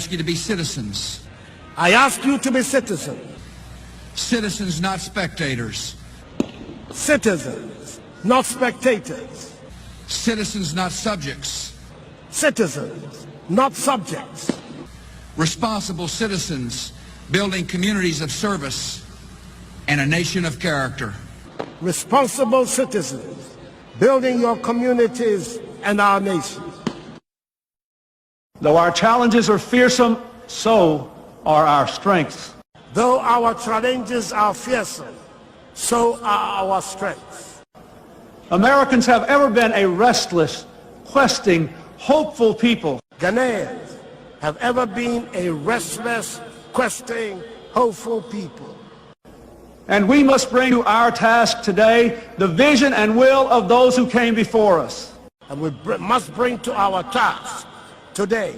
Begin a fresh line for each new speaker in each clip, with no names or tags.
ask you to be citizens.
I ask you to be citizens.
Citizens, not spectators.
Citizens, not spectators.
Citizens, not subjects.
Citizens, not subjects.
Responsible citizens, building communities of service and a nation of character.
Responsible citizens, building your communities and our nation.
Though our challenges are fearsome, so are our strengths.
Though our challenges are fearsome, so are our strengths.
Americans have ever been a restless, questing, hopeful people.
Ghanaians have ever been a restless, questing, hopeful people.
And we must bring to our task today the vision and will of those who came before us.
And we must bring to our task today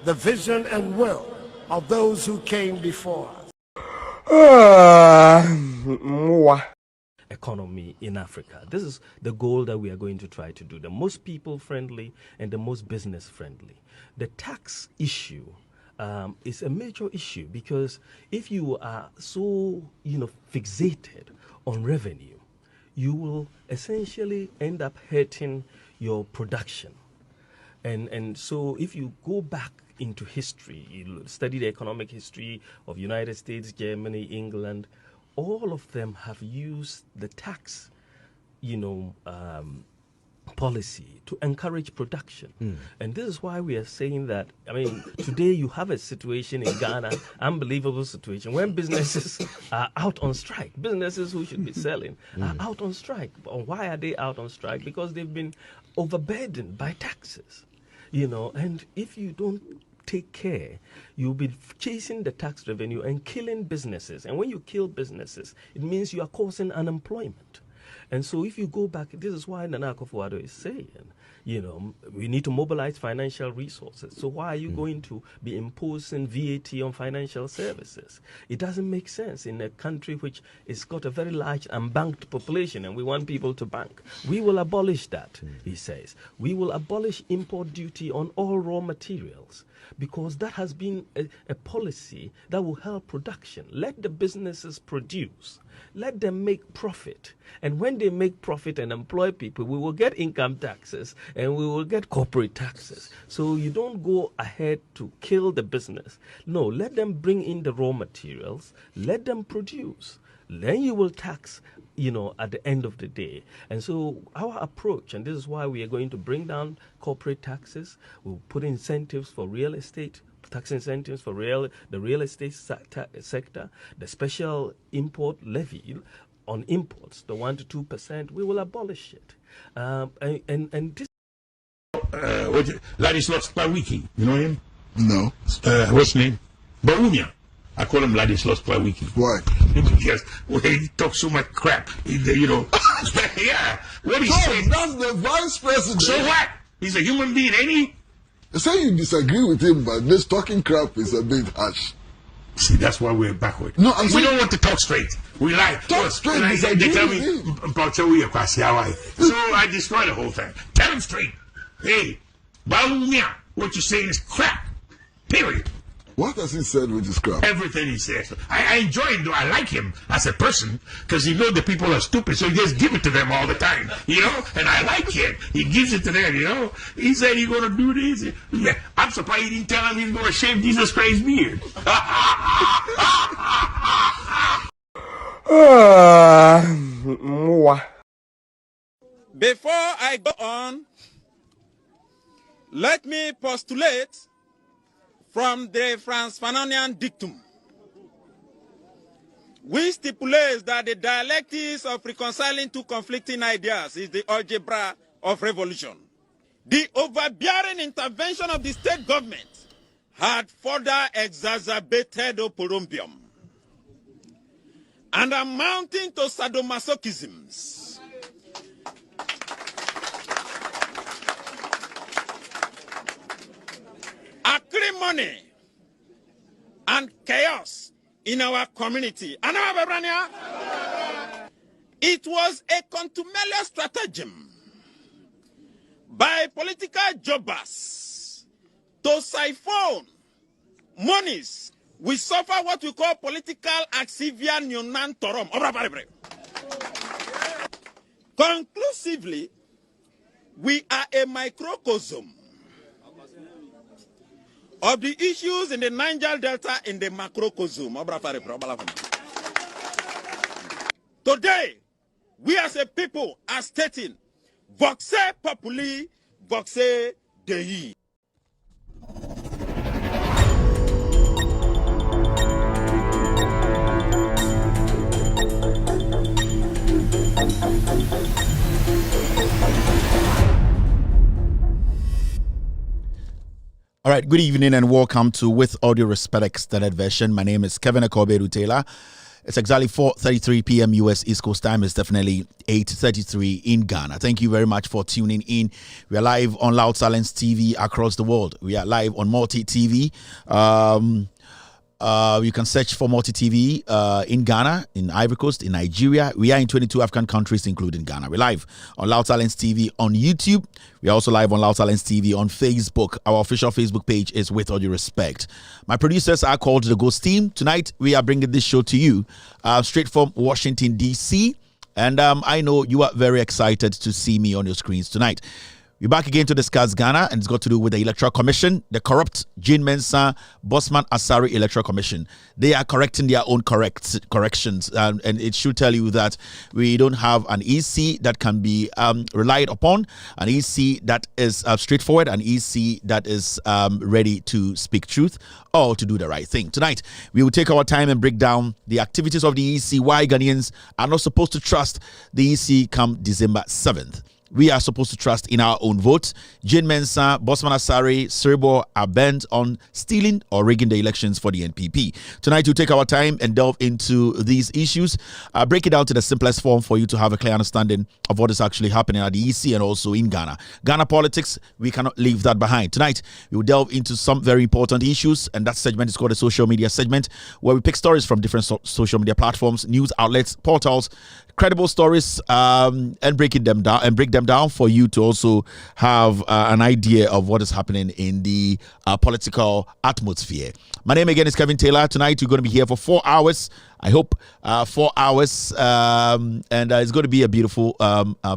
the vision and will of those who came before us.
Economy in Africa. This is the goal that we are going to try to do, the most people-friendly and the most business-friendly. The tax issue is a major issue, because if you are so, fixated on revenue, you will essentially end up hurting your production. And so if you go back into history, you study the economic history of United States, Germany, England, all of them have used the tax, policy to encourage production. And this is why we are saying that, today you have a situation in Ghana, unbelievable situation, when businesses are out on strike. Businesses who should be selling are out on strike. Why are they out on strike? Because they've been overburdened by taxes. And if you don't take care, you'll be chasing the tax revenue and killing businesses. And when you kill businesses, it means you are causing unemployment. And so if you go back, this is why Nana Akufo-Addo is saying, we need to mobilize financial resources. So why are you going to be imposing VAT on financial services? It doesn't make sense in a country which has got a very large unbanked population, and we want people to bank. We will abolish that, he says. We will abolish import duty on all raw materials, because that has been a policy that will help production. Let the businesses produce. Let them make profit. And when they make profit and employ people, we will get income taxes and we will get corporate taxes. So you don't go ahead to kill the business. No, let them bring in the raw materials. Let them produce. Then you will tax, at the end of the day. And so our approach, and this is why we are going to bring down corporate taxes, we'll put incentives for real estate, tax incentives for the real estate sector, the special import levy on imports, the 1% to 2%, we will abolish it. And this.
Ladislas Klawiki, you know him?
No.
What's his name? Bawumia. I call him Ladislas Klawiki.
Why?
Because he talks so much crap. Yeah. What he said.
That's the vice president.
So what? He's a human being, ain't he?
You say you disagree with him, but this talking crap is a bit harsh.
See, that's why we're backward.
No,
we don't want to talk straight. We lie.
Talk straight.
They tell me, so I destroy the whole thing. Tell him straight. Hey, Bawumia, what you're saying is crap. Period.
What has he said with his crap?
Everything he says. I enjoy him, though. I like him as a person, because he knows the people are stupid, so he just give it to them all the time, and I like it. He gives it to them, He said he's going to do this. Yeah. I'm surprised he didn't tell him he's going to shave Jesus Christ's beard.
Before I go on, let me postulate from the Franz Fanonian dictum, which stipulates that the dialectics of reconciling two conflicting ideas is the algebra of revolution. The overbearing intervention of the state government had further exacerbated oporombium and amounting to sadomasochisms. Acrimony and chaos in our community. It was a contumelious stratagem by political jobbers to siphon monies, we suffer what we call political axivia nunan torum. Conclusively, we are a microcosm of the issues in the Niger Delta in the macrocosm. Today, we as a people are stating, Voxe Populi, Voxe Dei.
All right, good evening and welcome to With All Due Respect Extended Version. My name is Kevin Akobedu Taylor. It's exactly 4:33 p.m. U.S. East Coast time. It's definitely 8:33 in Ghana. Thank you very much for tuning in. We are live on Loud Silence TV across the world. We are live on Multi TV. You can search for Multi TV in Ghana, in Ivory Coast, in Nigeria. We are in 22 African countries, including Ghana. We're live on Loud Silence TV on YouTube. We are also live on Loud Silence TV on Facebook. Our official Facebook page is With All Due Respect. My producers are called the Ghost Team. Tonight, we are bringing this show to you straight from Washington, D.C. And I know you are very excited to see me on your screens tonight. We're back again to discuss Ghana, and it's got to do with the Electoral Commission, the corrupt Jean Mensah, Bosman Asari Electoral Commission. They are correcting their own corrections, and it should tell you that we don't have an EC that can be relied upon, an EC that is straightforward, an EC that is ready to speak truth or to do the right thing. Tonight, we will take our time and break down the activities of the EC, why Ghanaians are not supposed to trust the EC come December 7th. We are supposed to trust in our own vote. Jean Mensah, Bosman Asari, Siribo are bent on stealing or rigging the elections for the NPP. Tonight, we'll take our time and delve into these issues, break it down to the simplest form for you to have a clear understanding of what is actually happening at the EC and also in Ghana. Ghana politics, we cannot leave that behind. Tonight, we will delve into some very important issues, and that segment is called the social media segment, where we pick stories from different social media platforms, news outlets, portals, credible stories, and break them down for you to also have an idea of what is happening in the political atmosphere. My name again is Kevin Taylor. Tonight we're going to be here for 4 hours. I hope 4 hours, and it's going to be a beautiful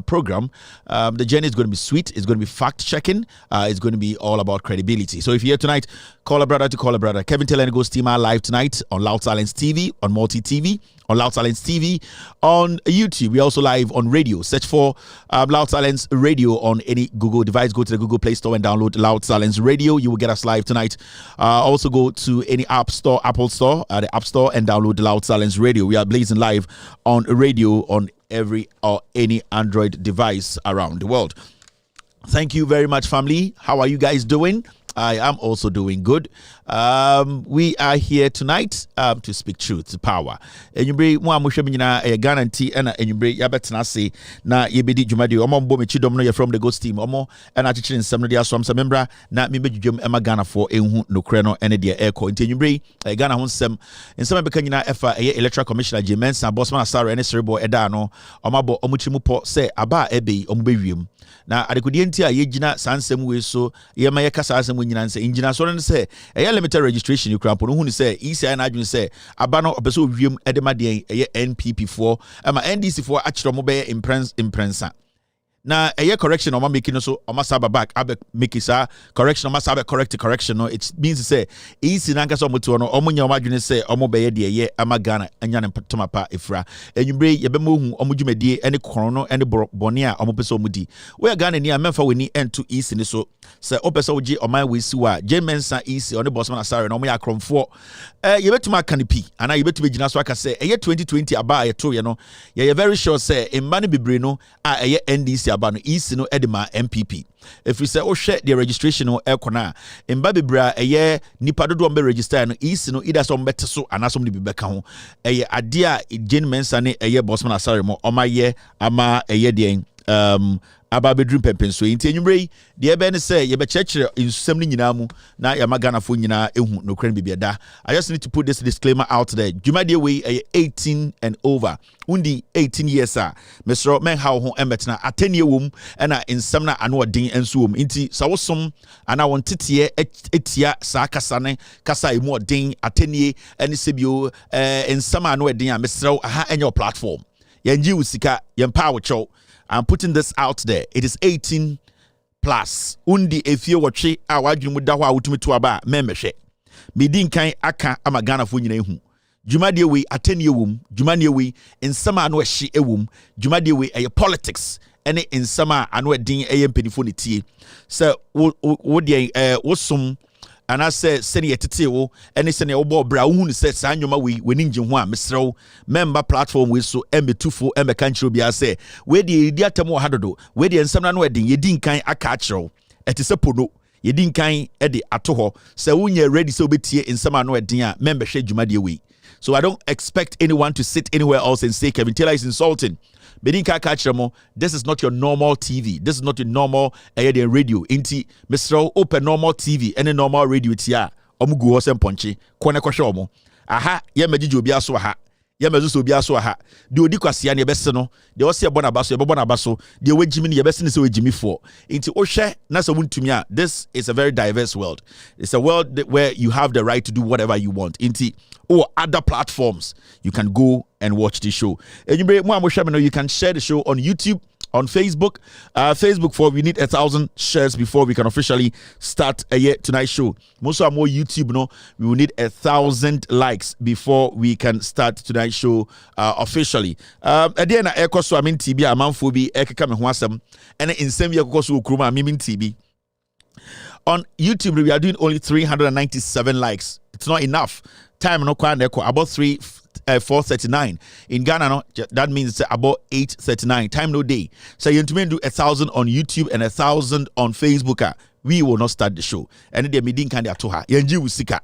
program. The journey is going to be sweet. It's going to be fact-checking. It's going to be all about credibility. So if you're here tonight, call a brother to call a brother. Kevin Taylor and Ghost Team are live tonight on Loud Silence TV, on Multi TV, on Loud Silence TV, on YouTube. We're also live on radio. Search for Loud Silence Radio on any Google device. Go to the Google Play Store and download Loud Silence Radio. You will get us live tonight. Also go to any Apple Store, the App Store, and download Loud Silence Radio. We are blazing live on radio on every or any Android device around the world. Thank you very much, family. How are you guys doing? I am also doing good. We are here tonight to speak truth to power. Enyumbre mo amohwe nyina guarantee na enyumbre yabetena se na yebedi dwumade omo mbo mechidom no ye from the Ghost Team omo na achechire nsem no de asom se membra na mebedwum ema Ghana for enhu nokre no ene de eko enyumbre Ghana ho nsem beka nyina efa Electoral Commissioner Jean Mensah, Bosman Asari ene Siribo eda no omabo omuchimu po se aba ebe ombewiem na adekodi enti a yegina sansem we so yema yekasa asem nyina nse ingina so no se limited registration you cramp no hu ni say ECI na adwun say aba no obeso wiem edema de NPP for ama NDC for achiro mo be imprensa na correction o ma make no so o ma saba back abe make isa correction o ma saba correction no it means say EC na nka so mo to no o mo nya o ma dwun say o mo be de ama Ghana anya ne toma pa efra enwumbre ye be mo hu o mo dwumadie ene kono no ene bone a o mo pese o mo di we Ghana ni a memfa weni ento EC ni so say o pese o gi o ma we si wa Jean Mensah EC on the Bosman Asari no mo ya kromfo ye betuma kanepi ana ye betuma gina so aka say 2020 aba ye to ye no ye very sure say emba ne bebre no a NDC aba no EC no edema MPP if we say oh share the registration no ekona emba bebre nipa dodo mbe register no EC no either some better so anasom de bibeka ho ade a Jean Mensah ne Bosman Asari mo o ma ye ama den aba bedroom pempen so nti enwumre de ebe ne say ye be chechire insem ni nyina mu na ya magana fo nyina ehu no kran bibia. I just need to put this disclaimer out there. Jumade we 18 and over. Undi 18 years Mr. Men how ho embetna atenie wom na insem na ano odin enso wom nti sawosom ana won tete etia sa kasa ne kasa emu odin atenie ene sebio insem ano odin a Mr. aha enyo platform yenji usika yempa wo chow. I'm putting this out there. It is 18 plus. Undi efie watche a wadwumu da ho a wutumi to aba memehwe. Medin kan aka amagana fo nyina ehu. Jumade we atenie wom, jumade we nsama ano ehye ewom, jumade we eye politics ene nsama ano edin eye mpenifo ne tie. So wo de wosom and I say senior tete any senior obo bra hu say sa nyoma we ninje ho a mesrew member platform we so embe24 embe kanchiro bia say we de edi atam wo hadodo we de nsam na no edin yedi nkan aka achiro etise pono yedi nkan e de ato ho say wunya ready so betie nsam na no edin a member hwe dwuma de we. So I don't expect anyone to sit anywhere else and say Kevin Taylor is insulting. This is not your normal TV. This is not your normal radio. Inti Mr. Open normal TV and a normal radio tia. Omugu hosem ponchi. Kwane kwa shomo. Aha, ye meji obi aso aha. Ye mezu obi aso aha. De odi kwase ne bese no. De o se bona baso, ye bona baso. De we jimi ne ye bese ne se we jimi for. Inti o hwe na se wuntumi a. This is a very diverse world. It's a world where you have the right to do whatever you want. Inti or other platforms, you can go and watch the show. And you can share the show on YouTube, on Facebook. Facebook we need 1,000 shares before we can officially start tonight's show. Most of more YouTube, we will need 1,000 likes before we can start tonight's show officially. Again, I so I mean TB, I'm phobi, and in same year, I mean TB. On YouTube, we are doing only 397 likes. It's not enough. Time no kwa about 4:39 in Ghana. No, that means it's about 8:39. Time no day. So you to do 1,000 on YouTube and 1,000 on Facebook. We will not start the show. And the meeting can to her. Yenji usika.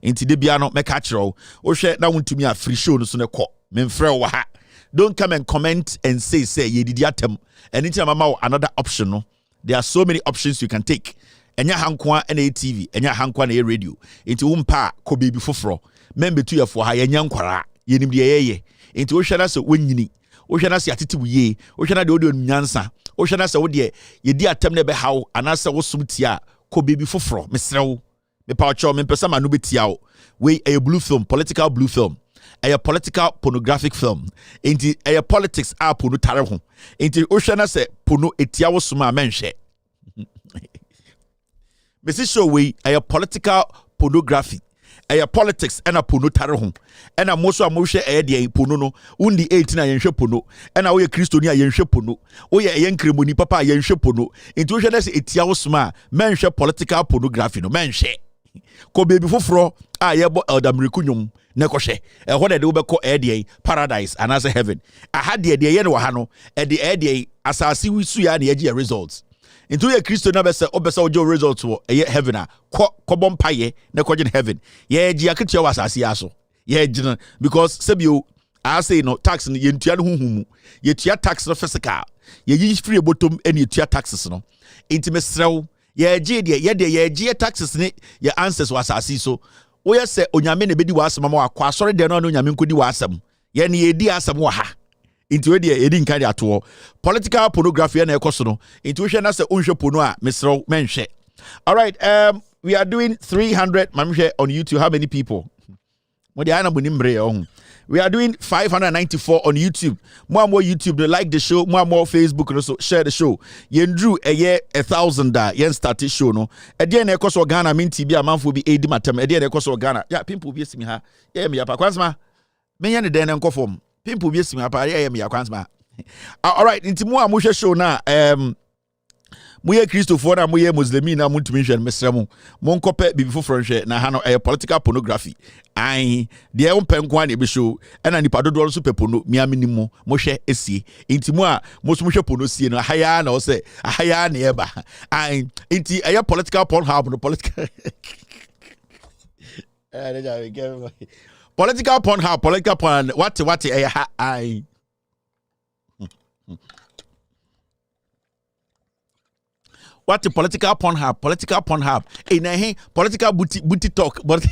Inti de biano me catchero. O share na want to me a free show no so ne ko. Memfrɛ wa ha. Don't come and comment and say ye did atem. Anytime mama another option no. There are so many options you can take. Enya hankwa na TV, enya hankwa na radio. Inti umpa ko baby foforo. Membe tu yefo ha yenya nkwara. Yenim de yeye. Inti wo hwena se wonyini. Wo hwena se atetibu ye. Wo hwena de odi nyansa. Wo hwena se wo de ye di atem na be hawo anase wo sumtia ko baby foforo. Mesrewo. Me pa ocho me pesa manu betia wo. We a blue film, political blue film. A political pornographic film. Inti a politics a pono tare ho. Inti wo hwena se pono etia wo suma menhwe. Mrs. Show we a political pornography, a politics and a puno tarahum, and a most of Moshe Eddie Puno, undi 18 a yenshe puno, and a way Christonia yenshe puno, or a yankrimuni papa yenshe puno, intuition as it yaosma, menshe political pornography, no menshe. Ko baby fofro, a yabo eldam recunum, nekoshe, and what I do call Eddie, paradise, and as a heaven. I had the idea wahano, and the Eddie as I see we suya the edgy results. Into a Christian obesa ojo results wo heaven a ko bompaye na ko heaven ye gi akete was asiaso ye gi because sebio I say no tax no ye ntua no huhumu ye tua tax no physical ye gi free bottom any tua taxes no intimesrew ye gi ye gi taxes ne ye answers was asiso wo ye se onyame ne bedi wasem ma akwa asore de no onyame nkodi wasem ye ne ye di asem wo ha into the edin carry at all. Political pornography and ecosono. Intuition as a unsho pono a Mr. Menche. All right, we are doing 300 mamshe on YouTube. How many people? We are doing 594 on YouTube. More YouTube, they like the show. More Facebook, also share the show. Yen drew a year 1,000 yen started show no. Again, a course of Ghana mean TB a month will be 80 matem. Again, a course of Ghana. Yeah, people be me ha. Yeah, me apa kwansma. Me yan den enko form. People be me apa. Yeah, me kwansma. All right, into more amusha show na Muye Christopher na muye Muslimi na muntumi hwe mesremu monkope bibi foforo hwe na ha no political pornography ai de e mpenkwa na be show na nipa dodo so pepono miaminimu mo hwe esie intimu a mo so hwe pono sie no haya na o se haya na eba ai inti aya political porn hub no political political porn hub political porn what ai What the political porn hub? In a political booty talk, but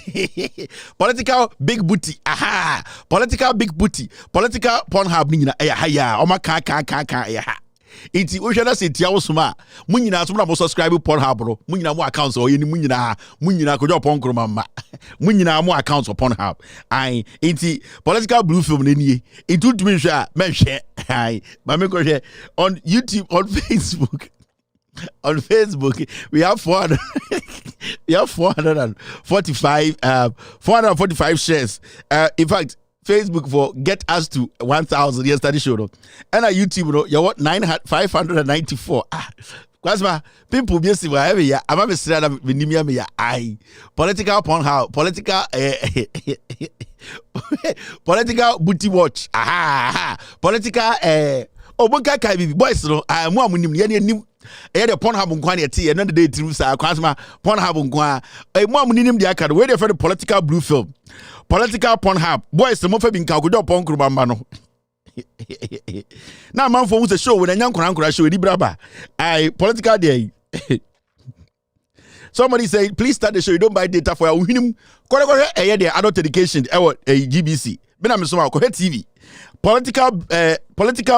political big booty. Aha, political big booty, political porn hub. Nina, ya, oma ka ya. Iti oshana se tia osuma. Munyina asuma mo subscribe porn hub bro. Munyina mo accounts o yeni munyina ko jo porn kro mama. Munyina mo accounts o porn hub. Ai, iti political blue film nenie. Itu tumi hwa men hwe. Ai, ma me ko hwe on YouTube, on Facebook. On Facebook, we have 445 shares. In fact, Facebook for get us to 1,000 yesterday show. And on YouTube, you what 594. Kwasma, people be see whatever ya. I'm a straight up vinimia me ya. I political porn how political political booty watch. Aha, political Obuka kai bibi boys no. Mo amunim ye the Pornhub nkwa eti and the day sa kwasma Pornhub nkwa mo amunim dia ka we dey for the political blue film political Pornhub boys mo fa bi nka godo pon krubamba no na man for who show we nyankora show di braba I political day. Somebody say please start the show, you don't buy data for your winim kore the adult education GBC bena me so ma ko TV political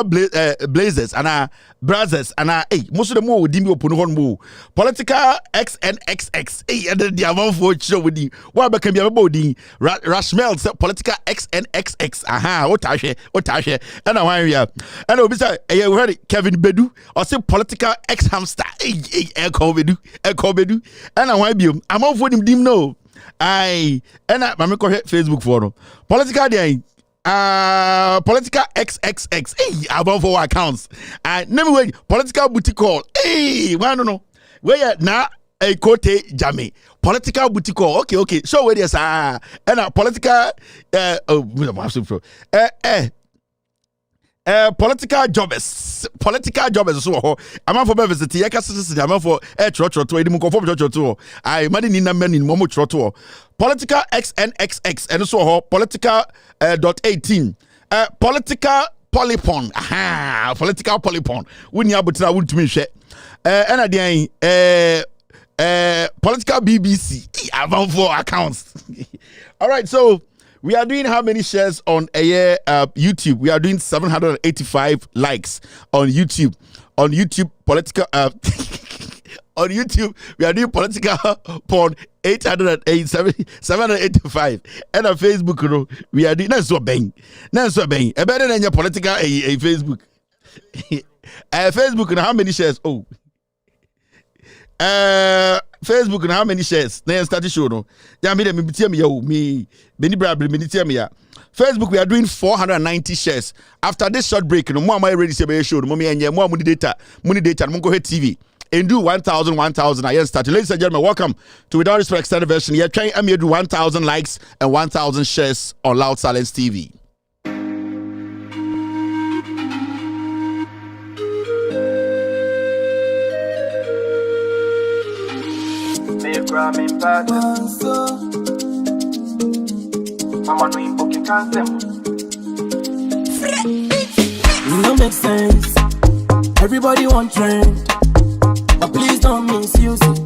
blazers and brothers and most of them will dim you put political XNXX and the amount for show with the what can be a body Rashmel political XNXX what I and I want you and I'll be say ready Kevin Bedu or say political X hamster Echo Bedu and I want you I'm off with him dim no and I Facebook for no political day political XXX above 4 accounts never wait political boutique call why don't know where now a cote jammy political boutique call okay so where there's and a political political jobbers so I'm for visit the citizen I'm for church to any church to I money in a man in momo trotto political XNXX and so political .18 political polypon political polypon when you abutra would me share and again political BBC about 4 accounts. All right, so we are doing how many shares on YouTube? We are doing 785 likes on YouTube. On YouTube, political on YouTube, we are doing political porn 785. And on Facebook, we are doing that's so bang. Better than your political Facebook. Facebook, how many shares? Oh. Facebook and how many shares? Then start to show no. Yeah, me Facebook, we are doing 490 shares. After this short break, no more my ready to show no more money data, Mungo TV. And do 1,000. I start. Ladies and gentlemen, welcome to Without Respect Extended Version. You're trying to do 1,000 likes and 1,000 shares on Loud Silence TV.
No make sense. Everybody want trend, but please don't misuse it.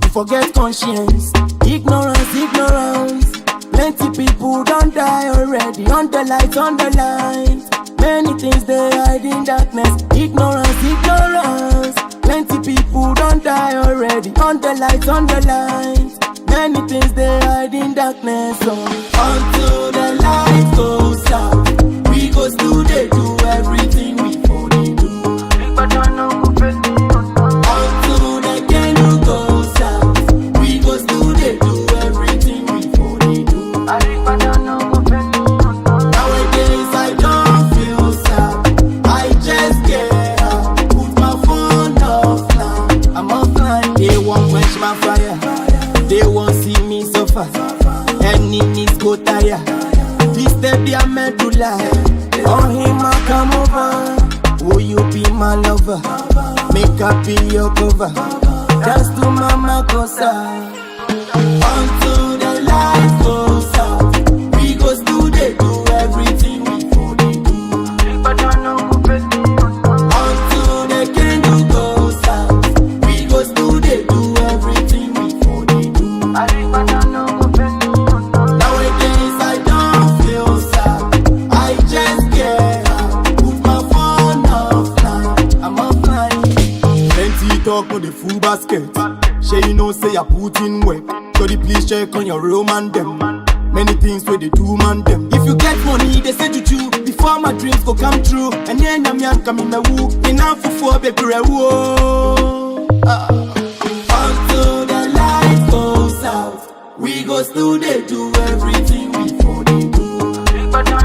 You forget conscience, ignorance. Plenty people don't die already. On the lines. Many things they hide in darkness. Ignorance. Plenty people don't die already. On the lines. Many things they hide in darkness. So until the light goes out, we go still they do everything we only do. Until the candle goes out, we go still they do everything we only do. Nowadays I don't feel sad, I just get up, put my phone offline. I'm offline. They won't quench my fire, they won't see me suffer. Enemies go tire, this step they are meant to lie. On him I come over, will you be my lover? Make up be your cover, dance to Mama Kosa. Until the light goes out, we go still they do everything we only do. Until the candle goes out, we go say I put in work. Jody, please check on your real man them. Many things where they do man them. If you get money, they say to you before my dreams go come true. And then I'm young coming my woo. Enough for baby woo. Until the light goes out, we go still they do everything before they do. Until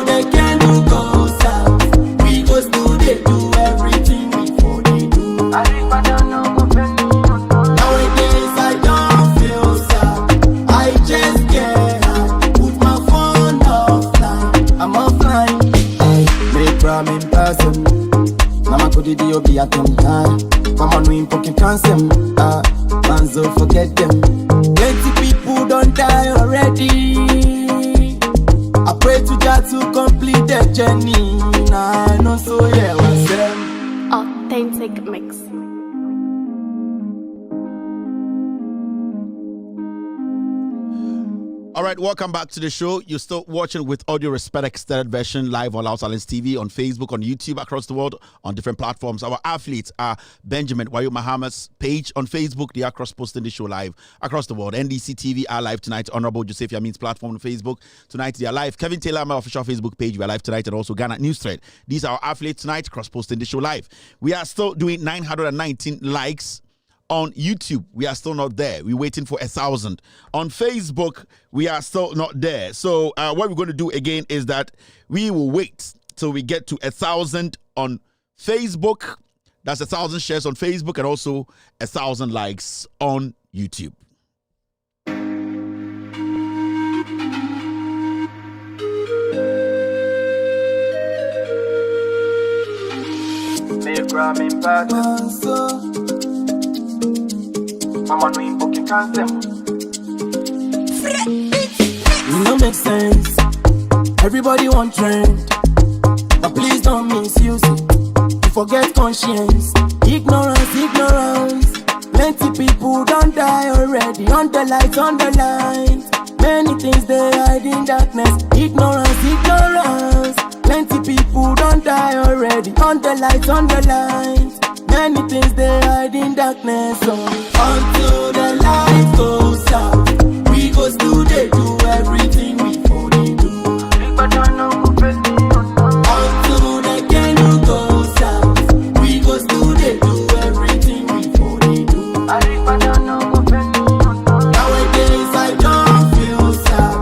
the candle goes out, we go still they do everything before they do. Nowadays I don't feel sad, I just get high. Put my phone offline, I'm offline. I make ramen person. Mama could do be at them time. Come on, we pocket cancer. Manzo forget them. Plenty people don't die already. I pray to God to complete the journey. Nah, no so yeah, what's them?
Authentic mix.
All right, welcome back to the show. You're still watching With Audio Respect Extended Version live on Loud Silence TV, on Facebook, on YouTube, across the world, on different platforms. Our athletes are Benjamin Wayo Mahamad's page on Facebook. They are cross-posting the show live across the world. NDC TV are live tonight. Honorable Joseph Yamin's platform on Facebook. Tonight they are live. Kevin Taylor, my official Facebook page, we are live tonight. And also Ghana News Thread. These are our athletes tonight, cross-posting the show live. We are still doing 919 likes. On YouTube, we are still not there. We're waiting for 1,000. On Facebook, we are still not there. So what we're going to do again is that we will wait till we get to 1,000 on Facebook. That's 1,000 shares on Facebook and also 1,000 likes on YouTube.
It don't make sense. Everybody want trend, but please don't misuse it. You forget conscience, ignorance. Plenty people don't die already. On the lights, on the lines. Many things they hide in darkness. Ignorance. Plenty people don't die already. On the lights, on the lines. Many things they hide in darkness. So until the light goes out, we go still they do everything before they do. Until the candle goes out, we go still they do everything before they do. Nowadays I don't feel sad,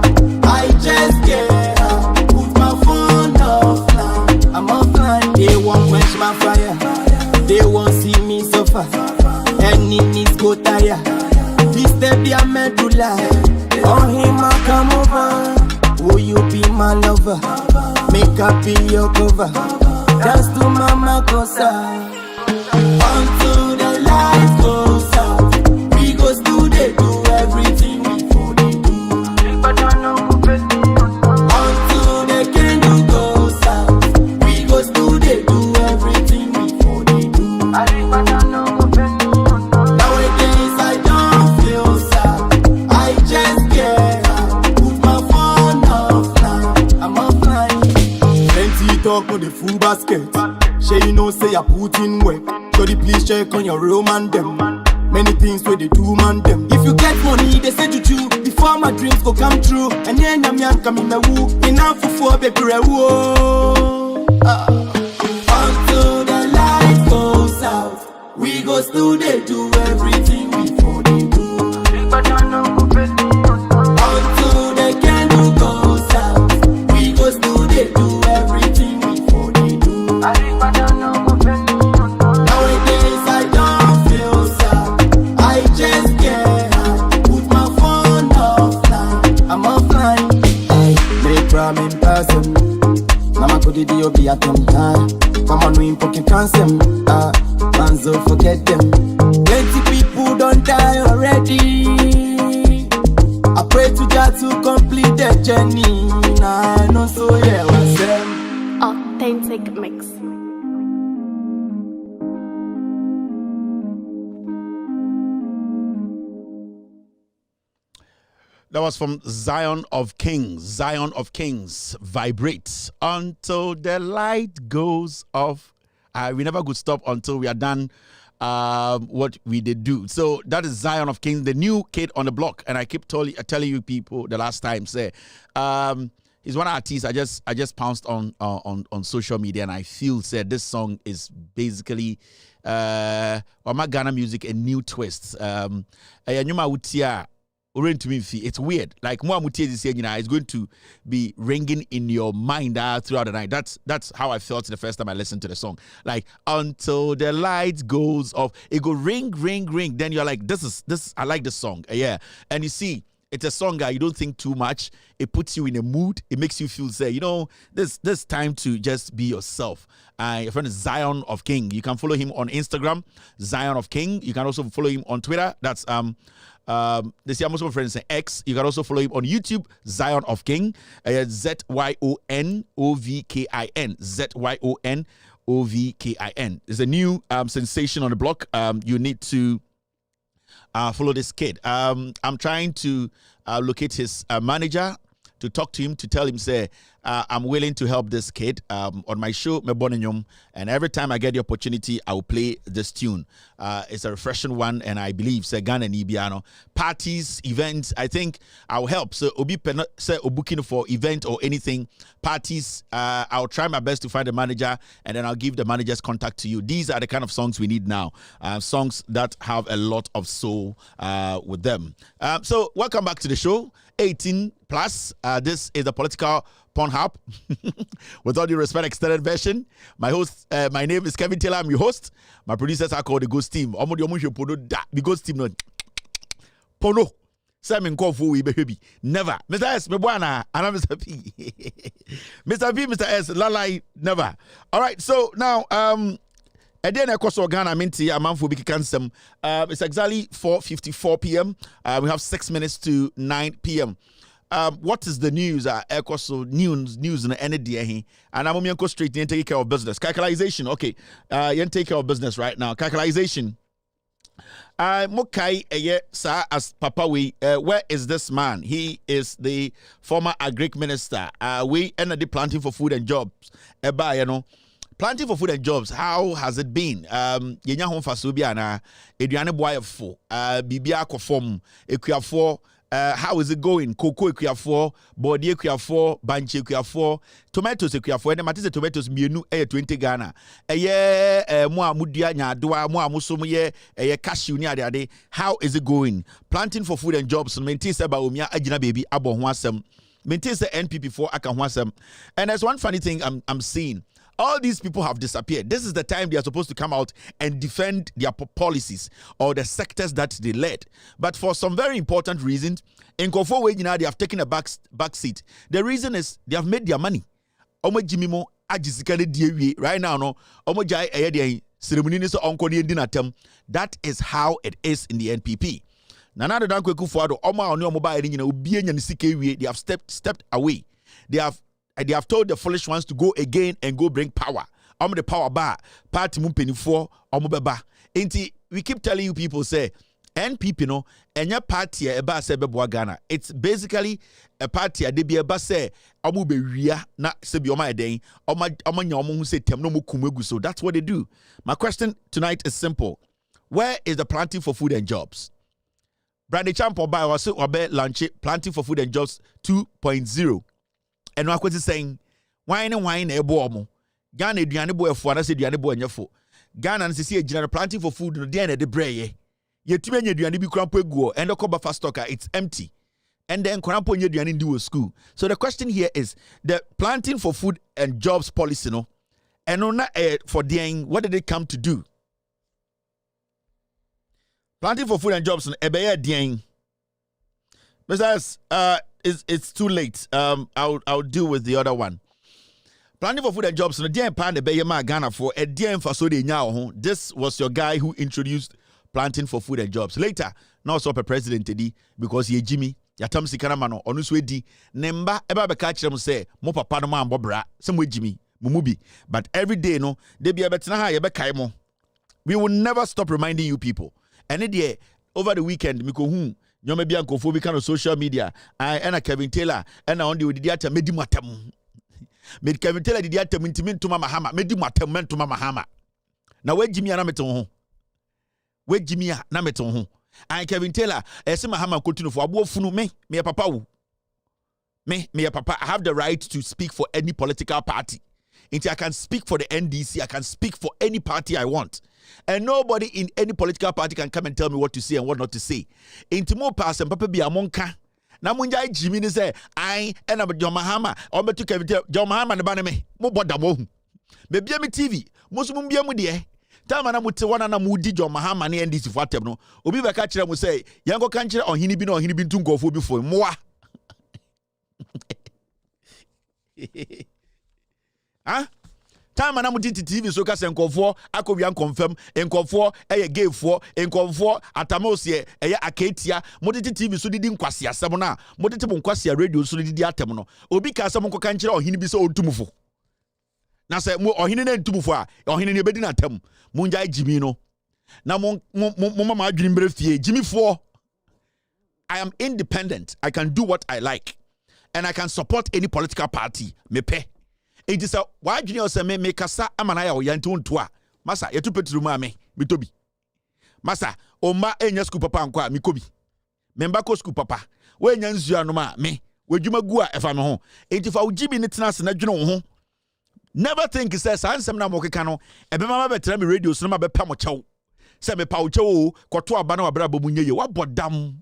I just get up. Put my phone offline, I'm offline. They won't quench my fire, they won't see me suffer. Enemies go tire. This step they are meant to lie. On him I come over. Will you be my lover? Make up be your cover. Dance to Mama Kosa. Until the light goes out, we go still they do everything before they do. Until the candle goes out, we go still they do everything before they do. Nowadays I don't feel sad, I just get high. Put my phone offline, I'm offline. Plenty talk on the full basket. Shay, you know say I put in work. Jody, please check on your real man them. Many things where they do man them. If you get money, they say to you before my dreams go come true. And then I'm young coming my woo. Enough for baby woo. Until the light goes out, we go still they do everything before they do. Until the candle goes out, we go still they do everything before they do. Nowadays I don't feel sad, I just get high. Put my phone offline, I'm offline. I make ramen person. Mama could do be at them time. Come on, we pocket cancer. Manzo forget them. Plenty people don't die already. I pray to God to complete the journey. Nah, no so yeah, what's them?
Authentic mix.
That was from Zion of Kings. Zion of Kings. Vibrate until the light goes off. We never could stop until we are done what we did do. So that is Zion of Kings, the new kid on the block. And I keep telling you people the last time, say, he's one artist I just pounced on social media, and I feel said this song is basically on my Ghana music a new twist. It's weird. Like it's going to be ringing in your mind throughout the night. That's how I felt the first time I listened to the song. Like until the light goes off, it go ring, ring, ring. Then you're like, this. I like this song. Yeah, and you see. It's a song you don't think too much. It puts you in a mood. It makes you feel, say, this time to just be yourself. Your friend is Zion of King. You can follow him on Instagram, Zion of King. You can also follow him on Twitter. That's this year most of my friends say X. You can also follow him on YouTube, Zion of King. ZYONOVKIN. ZYONOVKIN. There's a new sensation on the block. You need to follow this kid. I'm trying to locate his manager to talk to him, to tell him, say, I'm willing to help this kid on my show, Mebonenyum, and every time I get the opportunity, I will play this tune. It's a refreshing one, and I believe, say, Ghana and Ibiano. Parties, events, I think I'll help. So, Obi say, booking for event or anything, parties, I'll try my best to find a manager, and then I'll give the manager's contact to you. These are the kind of songs we need now, songs that have a lot of soul with them. So, welcome back to the show, 18 plus. This is the political Pornhub. With all due respect, extended version. My name is Kevin Taylor. I'm your host. My producers are called the Ghost Team. The Ghost Team, no. Pono. Simon Kofu, we baby. Never. Mr. S, Mebwana, and I'm Mr. P. Mr. P, Mr. S, Lalai, never. All right, so now, Again, across Ghana, it's exactly 4:54 p.m. We have 6 minutes to 9 p.m. What is the news? News in any day, and I'm going to go straight and take care of business. Calculation, okay. You take care of business right now. Calculation. Mokai sir as Papa where is this man? He is the former agric minister. We ended the planting for food and jobs. Planting for food and jobs, how has it been? Yenya hon faso bia na eduane boyefo bibia akofom ekuafo. How is it going? Cocoa ekuafo, body ekuafo, banche ekuafo, tomatoes ekuafo. And matise tomatoes mienu 20 Ghana. Mo amudua nyadoa, mo amusomo cashew ni ade. How is it going? Planting for food and jobs. Mentise Bawumia agina baby abo ho asem. Mentise NPP4 aka ho asem. And there's one funny thing I'm seeing. All these people have disappeared. This is the time they are supposed to come out and defend their policies or the sectors that they led. But for some very important reasons, in Kofo way, they have taken a back seat. The reason is they have made their money. Right now, no. That is how it is in the NPP. They have stepped away. They have told the foolish ones to go again and go bring power. The power bar party mumpeni beba. We keep telling you people say NPP no enya party eba se bebo Ghana. It's basically a party de be eba say omo be wia na se bi oma eden oma nya omo hu say tem no mo kumegu. So that's what they do. My question tonight is simple. Where is the planting for food and jobs? Brandy Champo by was launch planting for food and jobs 2.0. And I was saying, wine a boy. Ghana, Diana boy for us, Diana boy, and your foot. Ghana and see a general planting for food, the end of the bray. Yet too many Diana be crampo go and the cover fast stocker, it's empty. And then crampo Diana do a school. So the question here is the planting for food and jobs policy, no? And on for doing what did they come to do? Planting for food and jobs and Ebea Diang. Besides, it's too late. I'll deal with the other one. Planning for food and jobs. Ghana for a This was your guy who introduced planting for food and jobs. Later, now so president today because he Jimmy. Yatam sikana mano onuswedi nemba eba be catch them say mo papa no man bobra some Jimmy mumubi. But every day no they be betena ha ye be kai mo. We will never stop reminding you people. And it over the weekend miko you may be uncophobic kind of social media. And Kevin Taylor and on the Diata Medimatam. Made Kevin Taylor the Diata Mintimin to Mama Hama, Medimatam to Mama Hama. Now, where Jimmy and Ameton? we Jimmy na meto ho and Kevin Taylor ese Mahama continue for abo funu me papa wo me papa. I have the right to speak for any political party. I can speak for the NDC. I can speak for any party I want. And nobody in any political party can come and tell me what to say and what not to say. Into more pass and papa be amonka. Na munja Jimmy ni say I and John Mahama or me to Kevin John Mahama ne bana me mo boda mo hu. Me bia me TV. Mo so mo bia mu de. Time na muti wana na mudi John Mahama ne NDC for atem no. Obi be ka kire mo say yango kan kire ohini bi na ohini bi ntu nkofo bi fo moa. Huh? Time na muti TV so ka se nkofo akowia confirm nkofo eye gay for nkofo atamosie eye aketia muti TV so didi nkwase asem na muti nkwase radio so didi atem no obi ka asem nkoka nkire ohini bi so ontumfo na se mo ohini na ntumfo a ohini ne bedi na atem munja Jimmy no na mo mama adwini mbere fie Jimmy for I am independent. I can do what I like and I can support any political party me pe. It is a why junior say me kasa amana ya oyanti onto a masa yetu petru ma me tobi masa oma enya school papa anko a me kobi memba ko school papa we enya nzu anu ma me wadwuma gu a efa me ho enti fa ujibi ne tena se na dwene wo ho. Never think says ansem na mo keka no ebe mama betra me radio so na ma bepa mo chew se me pa wo chew koto aba na wabra bomu nyeye wabodam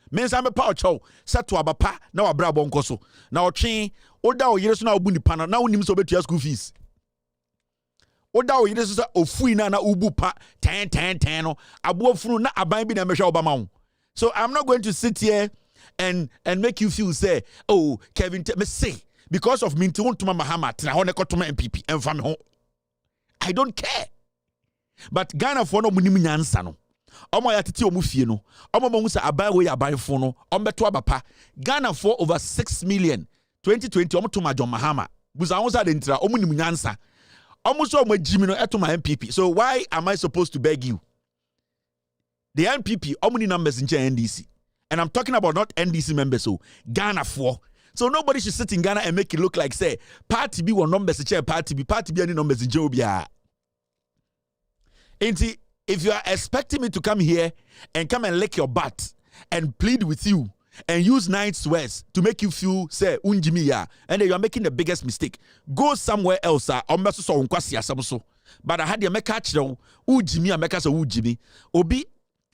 mensa me pa wo chew se to aba pa na wabra bo nkoso na otwe oda o yire so na obu nipa na wonim so betua school fees oda o yire so ofui na ubu pa 10 no abo funu na aban bi na mehwa obama wo. So I'm not going to sit here and make you feel say oh Kevin me say because of me to Mahama na ho ne kotoma MPP emfa me ho. I don't care. But Ghana for no munim nyansa no omo ya tete omu fie no omo mo say aban we aban fo no ombeto abapa Ghana for over 6 million 2020 omo to ma John Mahama buza won say dentra omo nim nyansa omo so omo Jimmy no eto ma MPP. So why am I supposed to beg you? The MPP omo ni numbers in NDC and I'm talking about not NDC members so Ghana for. So nobody should sit in Ghana and make it look like say party B one numbers in party B any numbers in Jobia. If you are expecting me to come here and come and lick your butt and plead with you and use nice words to make you feel say unjimi ya and then you are making the biggest mistake. Go somewhere else but I had the make catch now unjimi a make us unjimi obi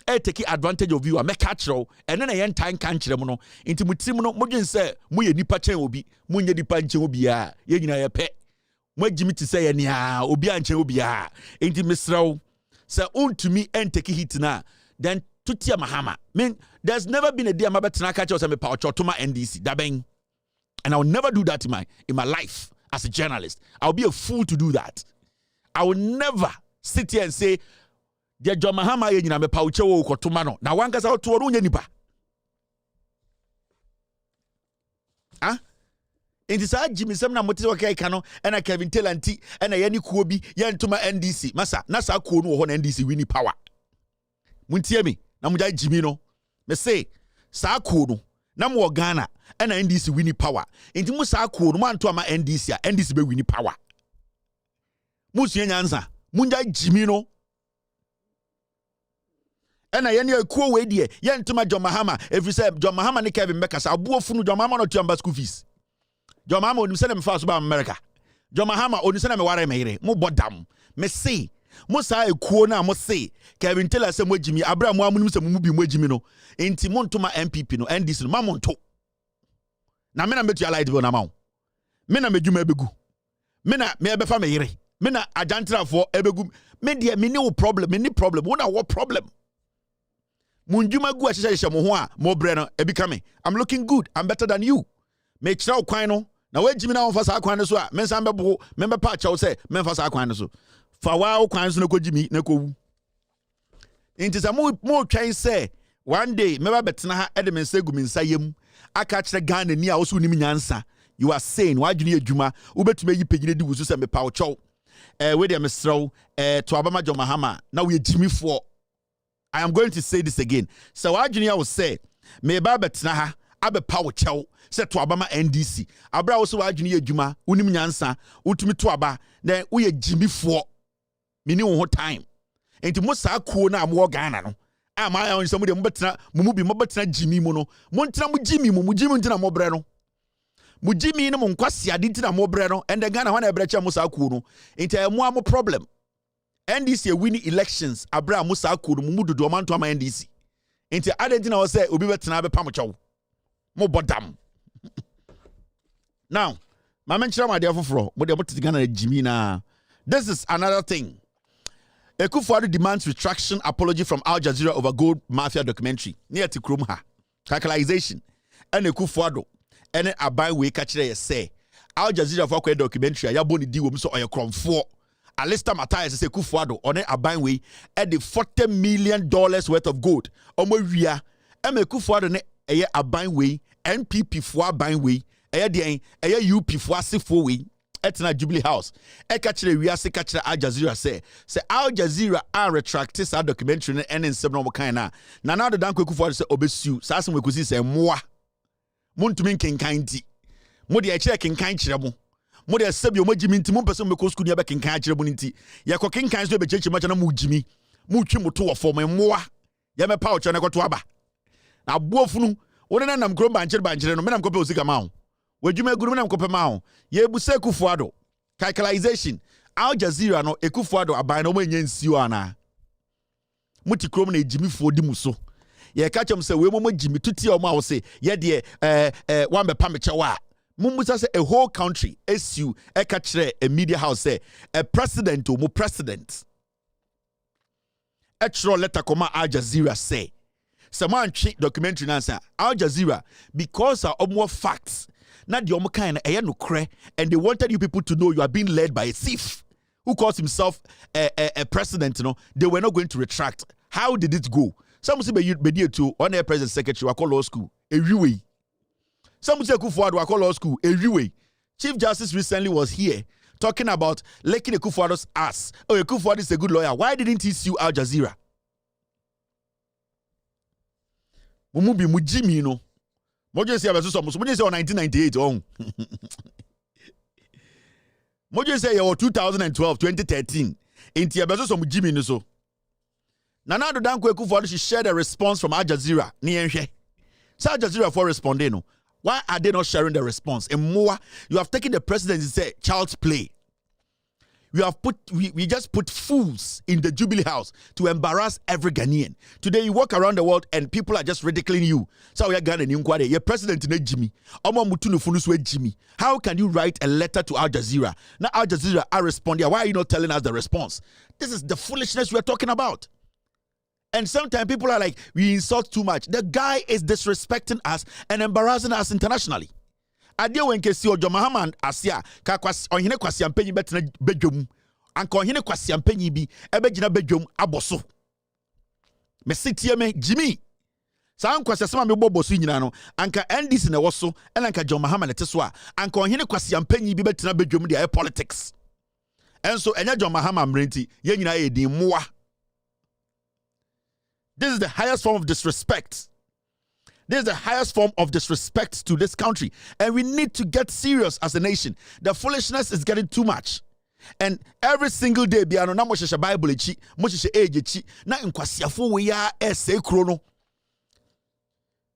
take advantage of you a make catch now and then I end time country no into mutimuno mojin say muye nipa chen obi munye nipa nche obi ya ye nyina ye pe mo Jimmy to say ania obi anche obi ya into misraw say to me and take hit na then tutia Mahama. There's never been a day I'm about to catch us and me power to my NDC. Dabeng. And I'll never do that in my life as a journalist. I'll be a fool to do that. I will never sit here and say, "Dear John Mahama, you know me power to mano." Now one gets out to a room nipa. Huh? In this Jimmy Semna Motiwa Kano and I Kevin Taylor and I any Kobi yan to my NDC. Masa Nasa Kono on NDC winning power. Muntie me. Namuja Jimmy no. Me say sa kono na mo Ghana and NDC winning power. Inti mu sa kono man to ama NDC NDC be winning power. Musu nyanza. Munja Jimmy no. And I any ko we die yan to ma John Mahama. If you say John Mahama ne Kevin Bekas abuo funu John Mahama no to school fees. John Mahama onu se na me fa so ba America. John Mahama onu se na me ware me yire. Mo bodam. Me say Musa ekuo na mo say Kevin Taylor say mo Jimmy abra mo amunum say mo bi mo Jimmy no enti mo ntoma MPP no NDC no ma mo nto na me na metu allied bill na ma wo me na medwuma ebegu me na me ebefa me yire me na ajantra for ebegu me de me ni problem me ni problem wo na what problem munjuma gu ahyehyehye mo ho a mo bre no ebika me I'm looking good I'm better than you me kira kwan no na we Jimmy na wo fa sa kwan no so a me san bebo me be pa cha wo say me fa sa kwan no so fa wa kwan so na ko Jimmy na ko wu inti sa mo twan say one day me ba betena ha ede me nsa gu me nsa yam aka kire Ghana ni a wo so nim nyansa you are saying wa dwene adwuma wo betuma yi pagine di wusu say me pa wo chow we dey me srow to abama John Mahama na we Jimmy for I am going to say this again so wa dwene will say me ba betena ha abe pa wo chow say to abama NDC abra wo so wa dwene adwuma wonim nyansa wotumi to aba then we Jimmy for mini wo time enti mo saa kuo na mo Ghana no ama ya onse mo de mo betena mo bi mo betena Jimmy mu no mo ntena mo Jimmy mu Jimmy ntina mo bre no mo Jimmy no mo nkwase ade ntina mo bre no and Ghana wana ebre cha mo saa kuo no enti mo am problem NDC winning elections abra mo saa kuo no mo dodo man to ama NDC enti adentina wo say obi betena be pam chawo mo bodam now my mention my dear foforo mo de mo titi Ghana Jimmy na this is another thing. Ekufuado demands retraction apology from Al Jazeera over gold mafia documentary near to Krumha. Calculation. And Ekufuado. And abai we catch there say Al Jazeera for documentary ya boni di wom so oye krom 4. Alistair Matthias say Ekufuado on abai we at the $40 million worth of gold. Omo wia em Ekufuado ne eye abai we NPP fo abai we eye den eye UP fo asefo we. Etna Jubilee House. Ekachire wiase kachire Al Jazeera say Al Jazeera are retracted sa documentary and in seven no kind na now the dan Ekufuado say obesu sa asem wekusi say moa montumi kenkan ti mo de akire kenkan kire mo de sebi o magimi nti mo pese mo ko school ne be kenkan kire mo nti ye ko kenkan so be cheche macha na mo gimi mo twi mo to wo form moa ye me pa o che na ko to aba na boofunu wo ne nam kro banchire no me nam ko pe osika ma ho wajuma guru na mkope mao ye buse Ekufuado calculation Al Jazeera no Ekufuado aban no manya nsio ana muti krom na ejimi fo di muso ye ka chem se we mo jimi tuti o ma wo se ye de wan be pa meche wa mumbusa say a whole country SU e ka kire a media house say a president o mo president extra letter koma Al Jazeera say someone documentary nansa Al Jazeera because of more facts. Not the kind and they wanted you people to know you are being led by a thief who calls himself a president. You know, they were not going to retract. How did it go? Some say be to on air president secretary, I call law school. Every some say Ekufuado, I call law school. Every Chief Justice recently was here talking about licking Ekufuado's ass. Oh, Ekufuado is a good lawyer. Why didn't he sue Al Jazeera? Mumubi mujimi, you know. Mojo say abeso so mojo say 1998 on. Mojo say 2012 2013 inti abeso so mujimi no so. Nana do danko Ekufuado she shared a response from Al Jazeera ni enhwe. Say Al Jazeera for responding no. Why are they not sharing the response? And more, you have taken the presidency say child's play. We just put fools in the Jubilee House to embarrass every Ghanaian. Today you walk around the world and people are just ridiculing you. So we are Ghana inquiry. Your president in Jimmy. Jimmy. How can you write a letter to Al Jazeera? Now Al Jazeera are responding. Why are you not telling us the response? This is the foolishness we are talking about. And sometimes people are like, we insult too much. The guy is disrespecting us and embarrassing us internationally. Adia wenke si ojo Mahaman asia ka kwasi ohene kwasi ampanyi betena bedwom anka ohene kwasi ampanyi bi ebegina bedwom aboso mesitie me Jimmy san kwasi asema me boboso nyina no anka NDC na woso anka John Mahaman teso a anka ohene kwasi ampanyi bi betena bedwom dia politics enso enya John Mahaman mrenti ye nyina ye din moa. This is the highest form of disrespect. This is the highest form of disrespect to this country. And we need to get serious as a nation. The foolishness is getting too much. And every single day, biano na moshesha Bible echi, moshesha age echi, na nkwasiafo we ya ese krono.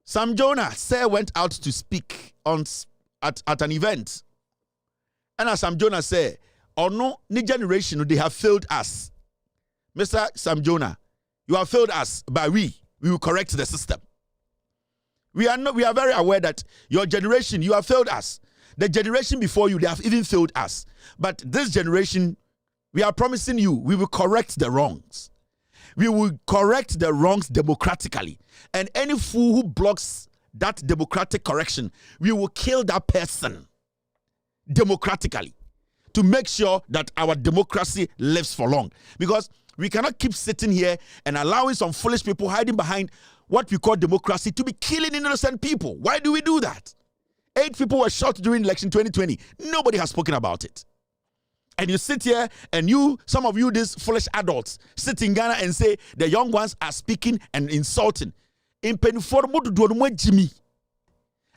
Sam Jonah went out to speak at an event. And as Sam Jonah said, oh no, ni generation, they have failed us. Mr. Sam Jonah, you have failed us, but we will correct the system. We are very aware that your generation, you have failed us. The generation before you, they have even failed us. But this generation, we are promising you, we will correct the wrongs. We will correct the wrongs democratically. And any fool who blocks that democratic correction, we will kill that person democratically to make sure that our democracy lives for long. Because we cannot keep sitting here and allowing some foolish people hiding behind what we call democracy to be killing innocent people. Why do we do that? 8 people were shot during election 2020. Nobody has spoken about it. And you sit here and some of you, these foolish adults, sit in Ghana and say the young ones are speaking and insulting. In Penformo Jimmy.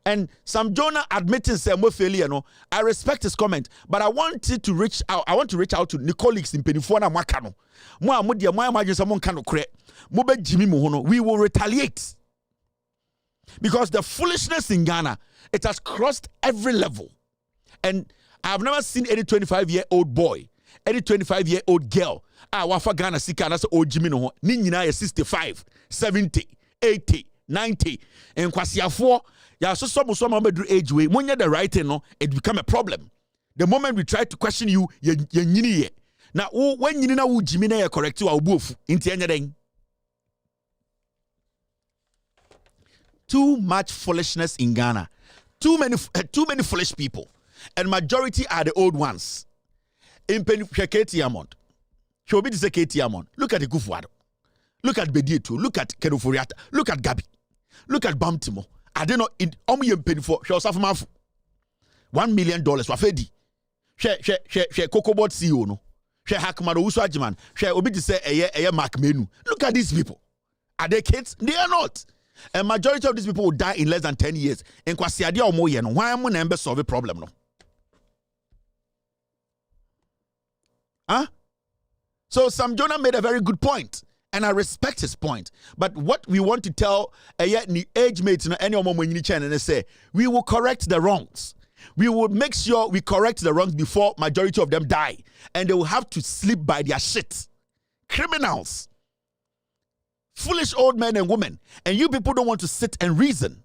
And Sam Jonah admitting say mo failure no. I respect his comment, but I wanted to reach out. I want to reach out to the colleagues in Penifo na Mwaka no. Mo amudia mo imagine someone can kre. Mo be Jimmy mo no. We will retaliate. Because the foolishness in Ghana, it has crossed every level. And I've never seen any 25-year-old boy, any 25-year-old girl, wafa Ghana sika na say old Jimmy no. Ni nyina ye 65, 70, 80, 90. And kwasiafo ya so some do age way. When you're the right thing, no, it become a problem. The moment we try to question you, you nyini ye. Now when you know Jimmy na correct you obuofu inti anything. Too much foolishness in Ghana. Too many foolish people. And majority are the old ones. In Katie Amont. Shobi to say Katie Amont. Look at the Kufuado. Look at Bedietu. Look at Kedoforiata. Look at Gabi. Look at Bamtimo. I don't know in Omi penny for she was $1 million wafedi. She Cocobot CEO no. She Hakmado Uswajiman. She obi to say a Mark Menu. Look at these people. Are they kids? They are not. A majority of these people will die in less than 10 years. And kwasiadia omo ye no. Why am I not solve a problem no? Huh? So Sam Jonah made a very good point, and I respect his point. But what we want to tell age mates any and say, we will correct the wrongs. We will make sure we correct the wrongs before majority of them die, and they will have to sleep by their shit. Criminals. Foolish old men and women, and you people don't want to sit and reason.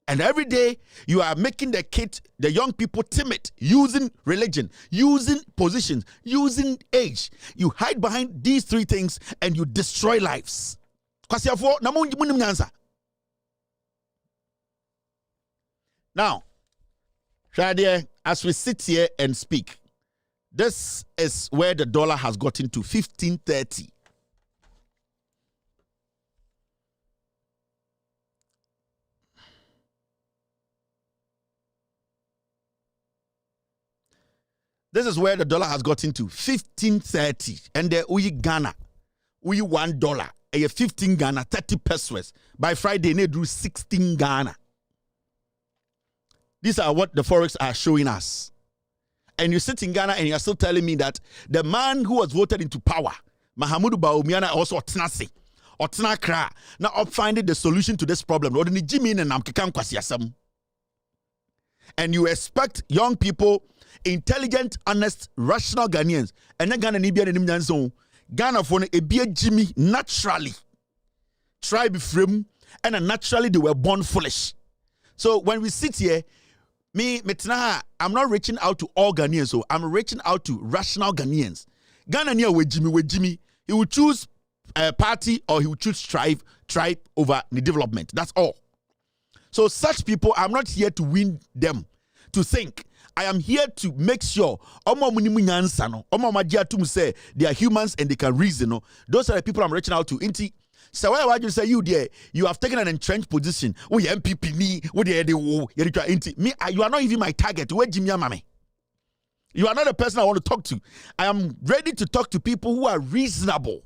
And every day you are making the young people timid, using religion, using positions, using age. You hide behind these three things and you destroy lives. Now, as we sit here and speak, this is where the dollar has gotten to 15.30. This is where the dollar has gotten to 15.30, and we Ghana, we $1, a 15 Ghana, 30 pesos. By Friday, they drew 16 Ghana. These are what the forex are showing us. And you sit in Ghana and you're still telling me that the man who was voted into power, Mahamudu Bawumia, also Otnase, Otnakra, now up finding the solution to this problem. And you expect young people, intelligent, honest, rational Ghanaians, and then Ghana Nibia and Nimjanson, Ghana for a beer Jimmy naturally tribe frame, and naturally they were born foolish. So when we sit here, I'm not reaching out to all Ghanaians, so I'm reaching out to rational Ghanaians. Ghana near with Jimmy, he will choose a party or he will choose tribe over the development. That's all. So such people, I'm not here to win them to think. I am here to make sure they are humans and they can reason. Those are the people I'm reaching out to. So why you say you have taken an entrenched position. You are not even my target. You are not the person I want to talk to. I am ready to talk to people who are reasonable.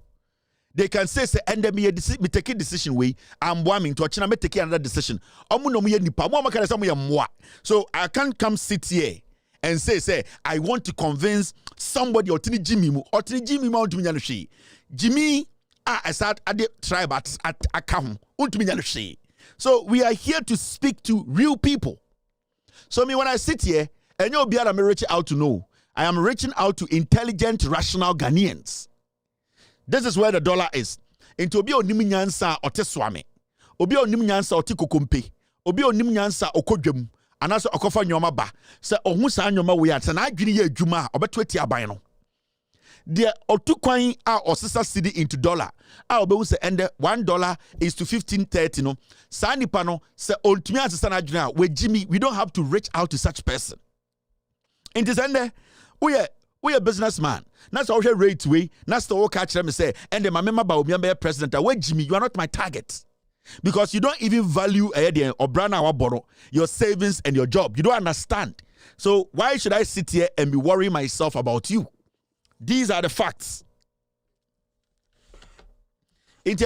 They can say, and then me take a decision way. I'm warming to China, me take another decision. So I can't come sit here and say, I want to convince somebody or Jimmy Jimmy, I start at the tribe at account. So we are here to speak to real people. So when I sit here, and you'll be reaching out to know, I am reaching out to intelligent, rational Ghanaians. This is where the dollar is. Into obi onim nyansa oteswame. Obi onim nyansa otikokompe. Obi onim nyansa okodwam. Anaso okofa nyoma ba. Se ohun sa nyoma we at na adwene ye adwuma obeto ati aban no. The otukwan a osesa cedi into dollar. A obewu se ende $1 is to 15.30 no. Sa nipa no se ontumi asesa na adwene a we Jimmy, we don't have to reach out to such person. Into sende we a businessman. That's how we rate way. That's the whole catch them say. And the Mahamudu Bawumia be president. Wait, Jimmy, you are not my target because you don't even value or brand our borrow your savings and your job. You don't understand. So why should I sit here and be worrying myself about you? These are the facts. I'm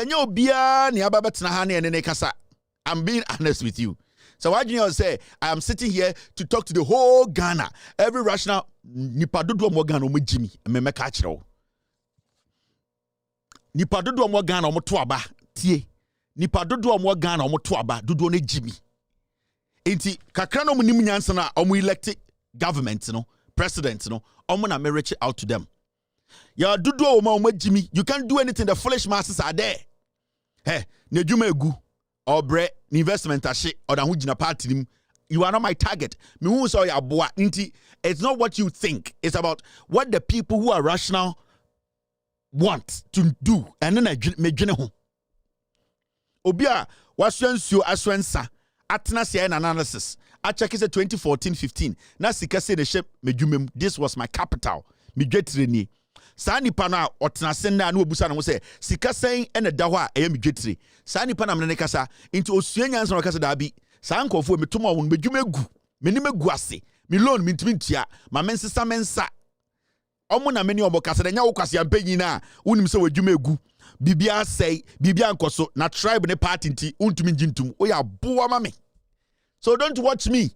being honest with you. So why do you say I am sitting here to talk to the whole Ghana? Every rational nipa dodo mo Ghana mo Jimmy me catch you. Nipa dodo mo Ghana mo to aba tie. Nipa dodo mo Ghana mo to aba dodo ne Jimmy. Enti kakra no mo nim nyansa na omo elect government no, president no, omo na me reach out to them. Ya dodo o ma Jimmy, you can't do anything, the foolish masses are there. Hey, ne djuma egu obre investment ashe or da hujina party nim. You are not my target. Me who so ya boa nti. It's not what you think. It's about what the people who are rational want to do. And then me dwene ho. Obia waswensuo aswensa atena sia an analysis. I check is 2014-15. Na sika say the shape me dwumem. This was my capital. Me dwe trainee. Saa nipa na otena senda na obusa na mo say sika sen ene da ho a eye me dwetire. Saa nipa na me kasa into osua nyansa na kasa da bi. Saa nkofo me toma won medwuma egu. Me ni megu ase. Me loan me ntimi ntia. Ma mensesa mensa. Omo na me ni obo kasa da nya wo kwase ampanyi na wonim se wadwuma egu. Bibia sei, bibia nkoso na tribe ne party nti untumi njintum. Oya boa ma me. So don't watch me.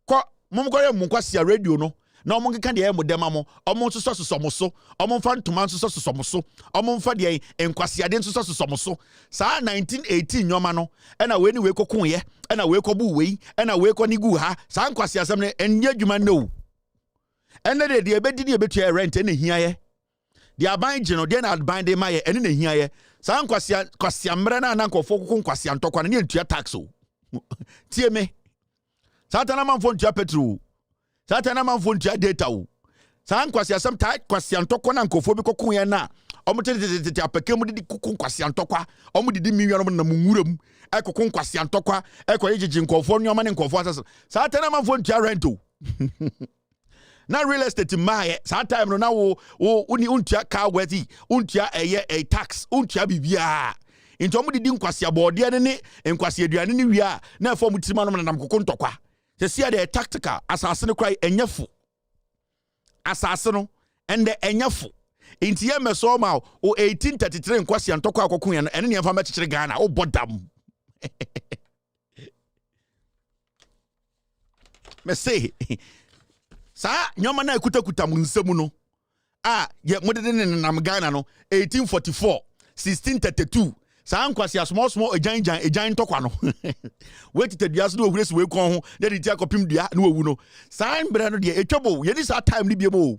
Ko mom ko ye mo kwase radio no. Na omo nka de mo dem amo omo nso so so omo mfa ntoma nso so so omo mfa de enkwasiade nso so so saa 1918 nyoma no na we ni we kokon ye na we kobu we na we ko ni gu ha saa nkwasiasem ne enye adwuma no ene de ebedi de ebetua rent ene hia ye de aban gye no de na aban de ma ye ene na hia ye saa kwasia mre na nkofo kokon kwasia ntokwa ne entua tax o tie me saa tana manfo ntua petrol Satana man phone data o. San kwasi asem ta kwasi antokwa na nkofo bi kokon ye na. Omo tete apeke mu di kokon kwasi antokwa. Omo di miwia no na munwuram. E kokon kwasi antokwa. E ko yejiji nkofo nyoma ne nkofo asase. Satana man phone rent o. Na real estate maye. Sa time no na wo uni untia car worthy. Untia a tax. Untia bibia. Into omo di nkwasi abode ne nkwasi aduane ne wia na afọ mu tirima no na nam kokon ntokwa. They see the tactical assassin cry enyafu assassin and the enyafu inti ye meso ma o 1833 nkwasi antokwa akokun ya ene ne mfa ma kikire Ghana o bodam me say sa nyoma na ekutakuta mu nsemu no ye modede ne nam Ghana no 1844 1632 Sa nkwasi small ejan tokwa no we titadua so no ohuresi we kon ho de de ti akopim dua no owu no sa mbere no de etwabo ye ni sa time ni biemo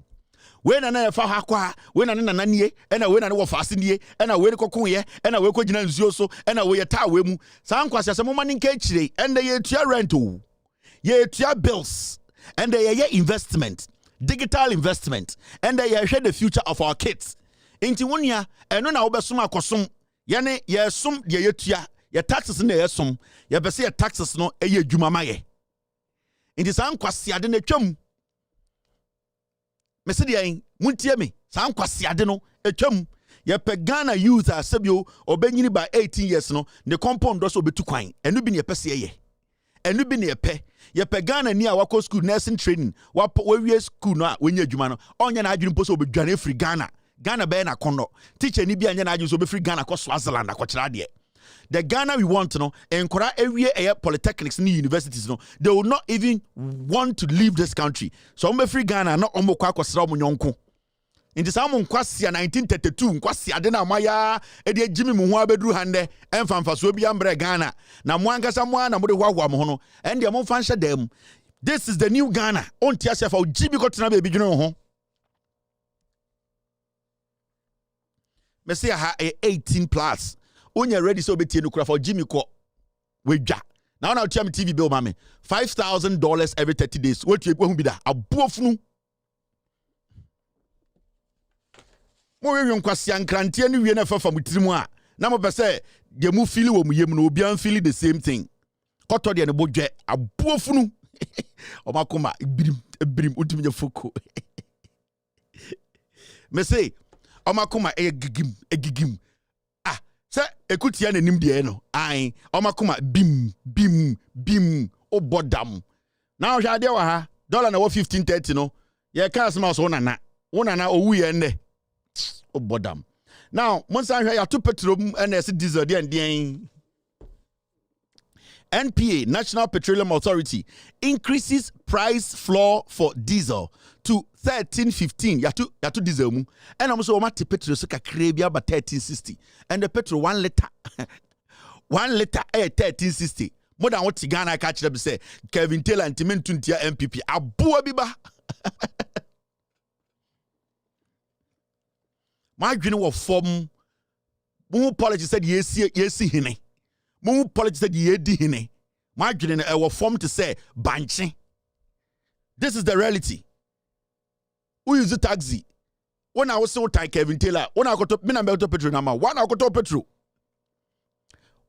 we na na fa ha kwa we na na nie na we na wo fase nie na we kokon ye na we kogina nsuo so na we yeta we mu sa nkwasi asemo mani nka chire na ye tua rent o ye tua bills and ye investment digital investment and ye share the future of our kids enti wonia eno na wo besom akosom Yane ye sum ye yetua ye taxes na ye sum ye bese ye taxes no eye adwuma ma ye enti san kwasiade na twam mese de yen muntie me san kwasiade no etwam ye pe Ghana youth asebio obenyini by 18 years no the compound do so betu kwan enu bi ne ye pese ye enu bi ne ye pe Ghana ni a wako school nursing training wa wie school no a wenya adwuma no onye na adwene poso obedwane free Ghana be na kono teacher ni bia anya na ajuso be free Ghana ko Swaziland akochira de the Ghana we want no enkora ewie polytechnics ni universities no they will not even want to leave this country so be free Ghana na omo kwa akosira omo nyonko nti sa mo nkwasia 1932 nkwasia de na maya e de jimi mu ho abeduru hande emfamfaso bi ambre Ghana na mo ankasa mo na mo de hwahwa mo ho no and de mo fansha dem this is the new Ghana on tia sefa o jibi ko tena be bi dwene ho me say ha 18 plus onya ready so betie no kura for Jimmy ko wedwa now tell me TV bill mama $5,000 every 30 days what you hu bi da abofunu mo we nkwasi ankrante ne wie na fafa mutirimu a na mo pese de mu feel wo mu yem no obi an feel the same thing koto de ne bodwe abofunu o makoma ibrim utimje foko me say omakoma egigim se ekutia nanim de no ai omakoma bim obodam na hwa de wa ha dollar na wo 1530 no ye ka asema so nana owu ye nne obodam now monsa hwa ya to petrol and diesel de NPA, National Petroleum Authority, increases price floor for diesel to 13.15. Yatu diesel mu. And I'm so much petrol so kakrebia but 13.60. And the petrol 1 liter 1 liter 13.60. More than what Ghana catch them say. Kevin Taylor and Timen Tuntia MPP. Abua biba. My green was form. Mu politics said yes hine. Mu politics said yedi hine. My green was form to say banchi. This is the reality. Who use the taxi? When I was so tight, Kevin Taylor. When I got to mina melto petrol nama. When I got to petrol.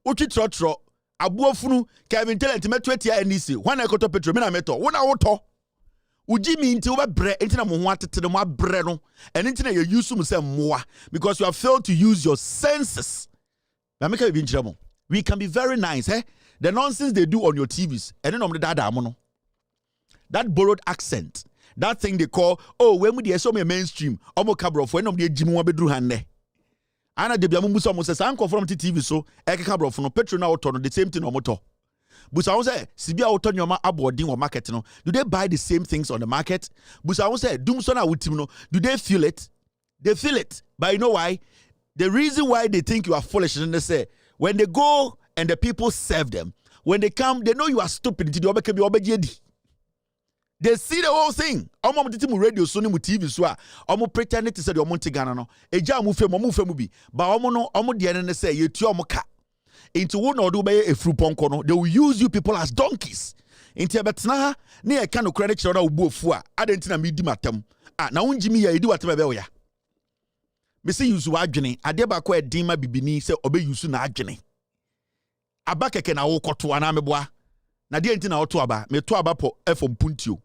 Uchi trotro. Abuofunu Kevin Taylor Timetu etia NDC. When I got to petrol mina meto. When I woto. Uji mi inti uba bre inti na muwa tete na bre no. And inti na you use mu say moa because you have failed to use your senses. We can be very nice, eh? The nonsense they do on your TVs. And then that borrowed accent. That thing they call, oh, when we so me mainstream, omo kabro for enom de jimu wa bedru hande. Ana de bia musa mo say anko from TV so e ka kabro for no petrol na auto no the same thing omo to. Busa won say sibia auto nyoma abodin or market no. Do they buy the same things on the market? Busa won say dum so na wutim no. Do they feel it? They feel it. But you know why? The reason why they think you are foolish is they say when they go and the people serve them, when they come, they know you are stupid. They see the whole thing. Omo mtiti mu radio so ni mu TV so a omo pretend to say the omo ntigana no. Eja mu fem bi. Ba omo no omo de ne say yetu omo ka. Into wo no do be e fru ponko no. They will use you people as donkeys. Into betna na e ka no credit na obu ofu a adenti na me di matam. Ah na wonji mi ya edi watem be wo ya. Me say use adwene. Ade ba ko edin ma bibini say obe use na adwene. Aba keke na wo koto ana meboa. Na de enti na wo to aba. Me to aba po efom puntio.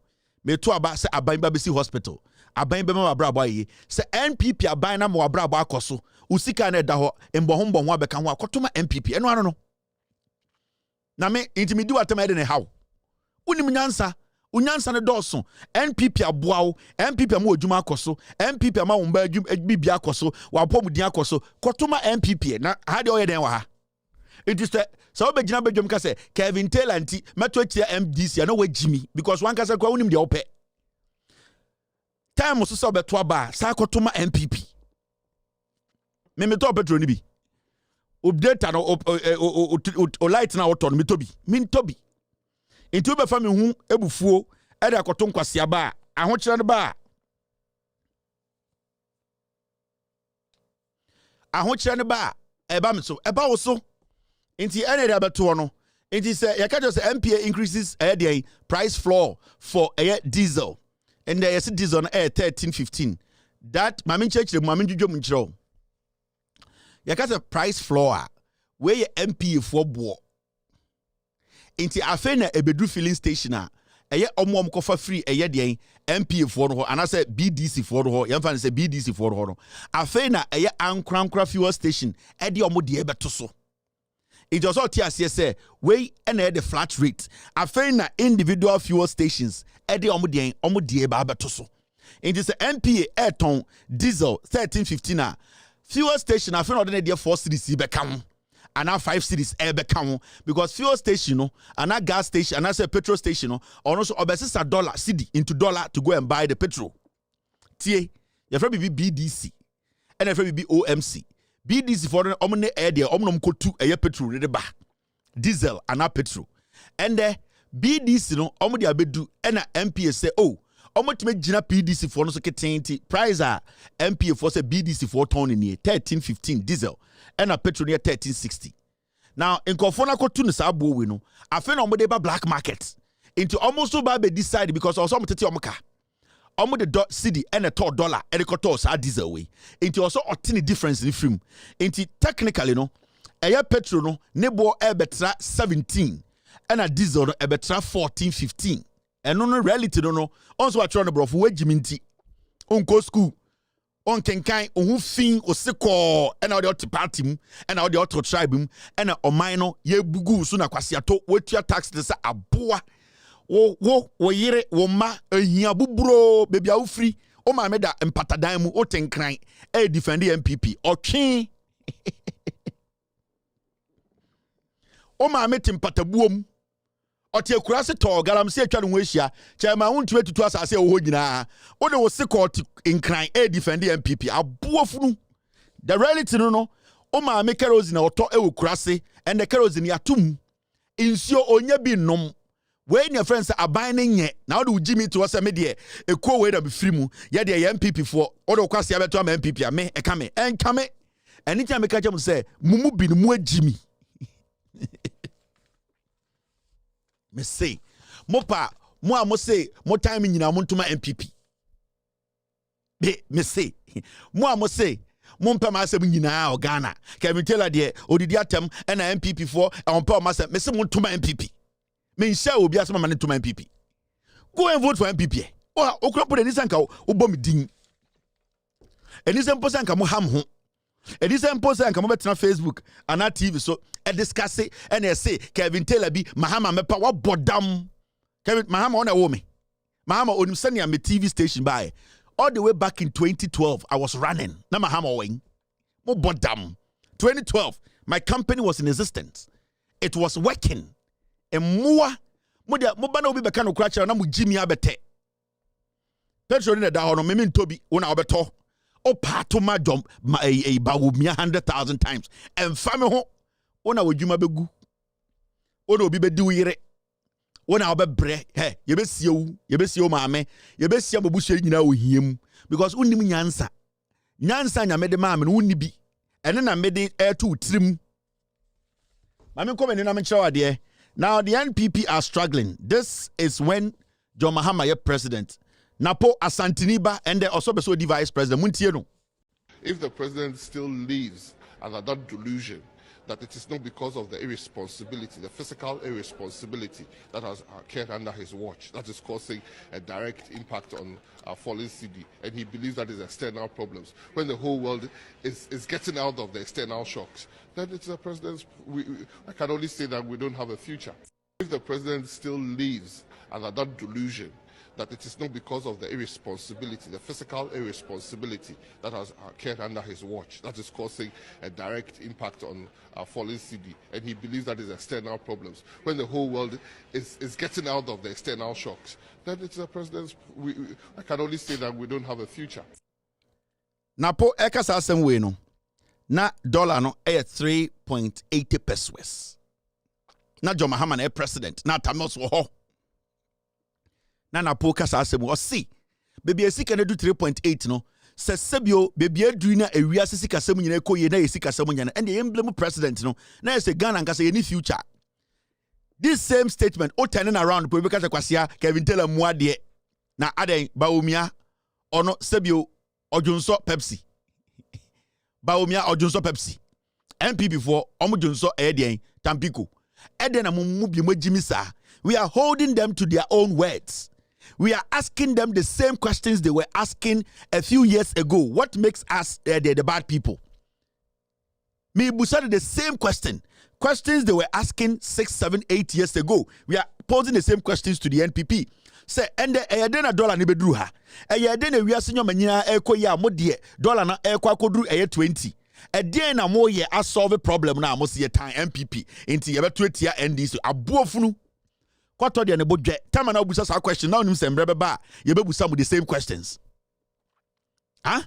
Me to aba se aban ba besi hospital aban be ma abrabo aye se NPP aban na ma abrabo akoso usika na da ho mbohombo ho abeka ho akotoma NPP eno ano no na me intimidi watema de ne haw unim nyansa unyansa ne doso NPP aboawo NPP ma odwuma akoso NPP ma wo mba bibia akoso wa pomudin akoso kotoma NPP na ha de oyeden wa ha it is the so begina bedwom ka say Kevin Taylor anti meto atia MDC na we jimi because one ka say kwa unim de ope time so beto aba sa kotoma MPP me meto petro ni bi update na o light na auto no meto bi min tobi into be fa me hu ebufuo e de akoto nkwase aba aho kire ne ba aho kire ne ba e ba me so e ba wo so Inti any abeto no. Inti say you can just MPA increases price floor for diesel. And there is diesel on 13.15. That mamin church the mamin jujo munchro. You can say price floor where your MPA for bo. Inti afena ebedu filling station a omo kofa free MPA for no and I say BDC for no yamfa say BDC for no. Afena ankra fuel station e de omo de ebeto so. It was all TSS way and the flat rate. I find that individual fuel stations at the omudie babatoso. It is the NPA airton diesel 13.15 fuel station. I find ordinary 4 cities become and now 5 cities become because fuel station and now gas station and I say petrol station or also obesis $1 cedi into dollar to go and buy the petrol. Tie your friend be BDC and your friend be OMC. BDC for the omne air there omnom ko tu eye petrol de ba diesel and petrol and the BDC no omo de abedu and MPA say oh omo time gina PDC for no so ketenti price a MPA for say BDC for ton ni 13.15 diesel and petrol near 13.60 now in kofona ko tu no sa bo we no afa na omo de ba black market into almost so ba be decide because also omo tete omo ka omo the cedi and a $1 and the cotos are diesel way. Into also a tiny difference in the film. Into technically no, a petrol no nebo betra 17 and a diesel betra 14-15. And no reality no also a trying to bro for jiminti. Unko school. On kenkai on fin o seko and all the party and all the auto tribe and a omino ye bugu suna kwasiato what your tax this a boa. Wo yire wo ma ehia buburo baby a free o ma me da empatadan mu o tenkran e defend MPP o twen o ma me timpatabuom ɔte akura se tɔ galamsey atwa no ho ahyia chairman wontu atutu asase wo ho nyinaa wo de wo se court nkran e defend MPP aboafunu the reality no o ma me kerosene ɔtɔ e wo kura se and the kerosene atum insuo onya bi nom we your friends aban ne nye na wo de ugimi to wasa me de ekuo we da be free mu ye de MPP for wo de kwase abeto am MPP ame e ka me enka me anytime me ka chem say mumu bi mu agimi me say mopa mo a mo say mo time nyina mo ntoma MPP me say mo a mo say mo mpa ma asem nyina o Ghana Kevin Taylor de odidi atem na MPP for e mpa ma say me say mo ntoma MPP me nhyia obi asem ma ne ntoma MPP go and vote for MPP o okropo de nisanka o bom din enisan posanka mo ham ho enisan posanka mo betena Facebook ana TV so e discuss e na say Kevin Taylor bi Mahama mepa wa bodam Kevin Mahama on e wo me Mahama onim senior me TV station by all the way back in 2012 I was running na Mahama wing mo bodam 2012 my company was in existence it was working emmoa mo ba na obi beka no kura kire na mo jimi abete petrol ni da ho no me ntobi wo na obeto o pato ma dom Bawumia 100,000 times emfa me ho wo na wodwuma begu wo na obi bedi wo yire wo na obebre he ye besie wo maame ye besie mabusu nyina wo hiem because unnim nyansa nya mede maame no unni bi ene na mede to tirim maame ko me na me kire wade. Now the NPP are struggling. This is when John Mahama is president. Napo Asantiniba and they also be the vice president. Muntieno.
If the president still lives under that delusion that it is not because of the irresponsibility, the physical irresponsibility that has occurred under his watch that is causing a direct impact on our falling city, and he believes that is external problems, when the whole world is getting out of the external shocks, then it's the president's, I can only say that we don't have a future. If the president still lives under that delusion that it is not because of the irresponsibility, the physical irresponsibility that has occurred under his watch that is causing a direct impact on our falling city, and he believes that is external problems, when the whole world is getting out of the external shocks, then it's the president's, I can only say that we don't have a future.
Napo ekasa asem we no na dollar no 3.80 pesos. Na John Mahama na president na Tamos wo ho. Na Napo kasa asem wo si baby esika na do 3.8 no se sebio baby aduru na awia sika asem nyina ekoye na esika asem nyina and the emblem president no na say Ghana nkasa ye ni future. This same statement o turning around po bekasa kwasia Kevin Taylor muade na aden Bawumia ono sebio Ojunso Pepsi. Bawumia Ojunso Pepsi. MPP for Omujunso Edien Tampico. Eden amumu jimisa. We are holding them to their own words. We are asking them the same questions they were asking a few years ago. What makes us the bad people? Me busted the same question. Questions they were asking 6, 7, 8 years ago. We are posing the same questions to the NPP. Say, and the dollar ni bedru ha. We are senior mania eko ya modie dollar na eko kodru 20. Den na mo ye solve a problem na mo see time MPP into ye betu etia NDC abuofunu. Kwato de ne bodwe. Time na obusa sa question na onim se mbrebe ba ye bebusa mu the same questions. Huh?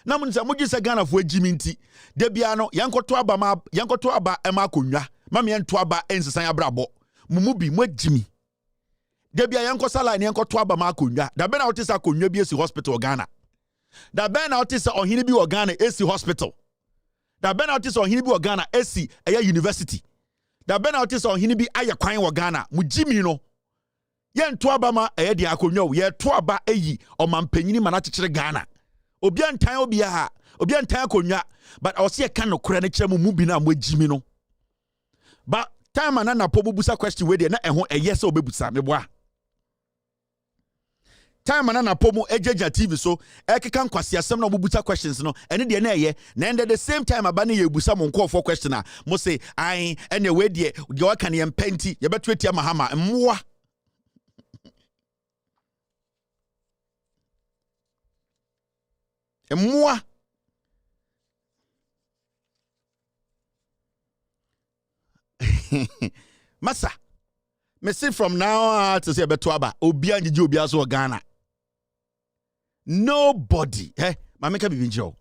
Na mo nsa mo gise Ghana fo agimi nti de bia no yankoto aba ema konwa ma me ento aba ensesan abrabo mumu bi mo agimi debia yanko sala ne yanko to aba ma konwa da be na otisa konwa bi esi hospital Ghana da be na otisa ohini bi wo Ghana esi hospital da be na otisa ohini bi wo Ghana esi eya university da be na otisa ohini bi aye kwan wo Ghana mu jimi no ye nto aba ma eye dia konwa wo ye to aba eyi o mampanyini mana kekere Ghana obi antan obi ha obi antan konwa but ose ye kan no kora ne kire mu bi na mo jimi no but time na na pobusa question we de na eho eye se obebusa meboa time na pomu ejeja TV so ekeka nkwasi asem na obubusa questions no ene de na eye na end the same time abane ye busa mo nkofo question na mo say ai ene we de wa kan ye mpenti ye beto etia Mahama mmoa mmoa Masa, me say from now to say beto aba obi anjiji obi aso Ghana. Nobody, ma make be job.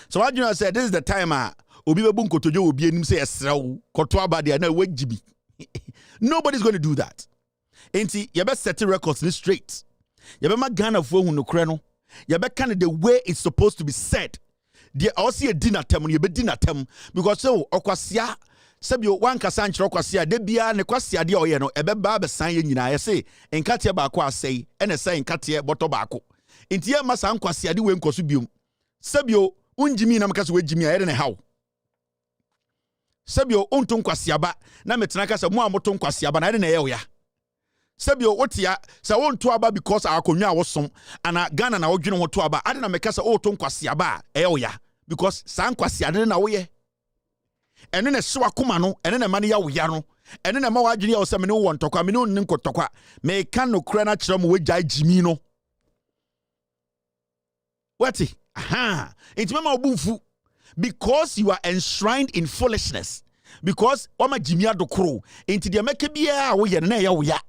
So what you say, this is the time obi bebu nkotojo obi enim say esrew koto aba there na wajibi. Nobody's going to do that. Enti you better set the records straight. You better Ghana for hu no kre no. You better kind of the way it's supposed to be said. There also a dinner term, you be dinner term because so okwasia sebio wan kasa nkyerɛ okwasia de bia ne kwasia de oyɛ no ebe ba be san ye nyina ye say nkatie ba ko asɛi ene say nkatie bɔtɔ ba ko. Enti ye masa nkwasia de we nkoso biom. Sebio unjimi na mkasa we jimi ayɛ ne haw. Sebio unto nkwasia ba na metena kasa mu amoto nkwasia ba na ayɛ ne ye oya. Sebio otia sa wonto aba because akonwa wosom ana Ghana na wodwene ho to aba ade na meka sa oto nkwasia ba oya because sa nkwasia de na woye ene na hyewa koma no ene na mane ya woya no ene na ma wadwene ya wosem ne wo ntokwa me ne nkotokwa me ka no kra na kyerɛ mo wagya jimi no wati it mama obumfu because you are enshrined in foolishness because oma jimi adokro enti de make bia wo ye na ya woya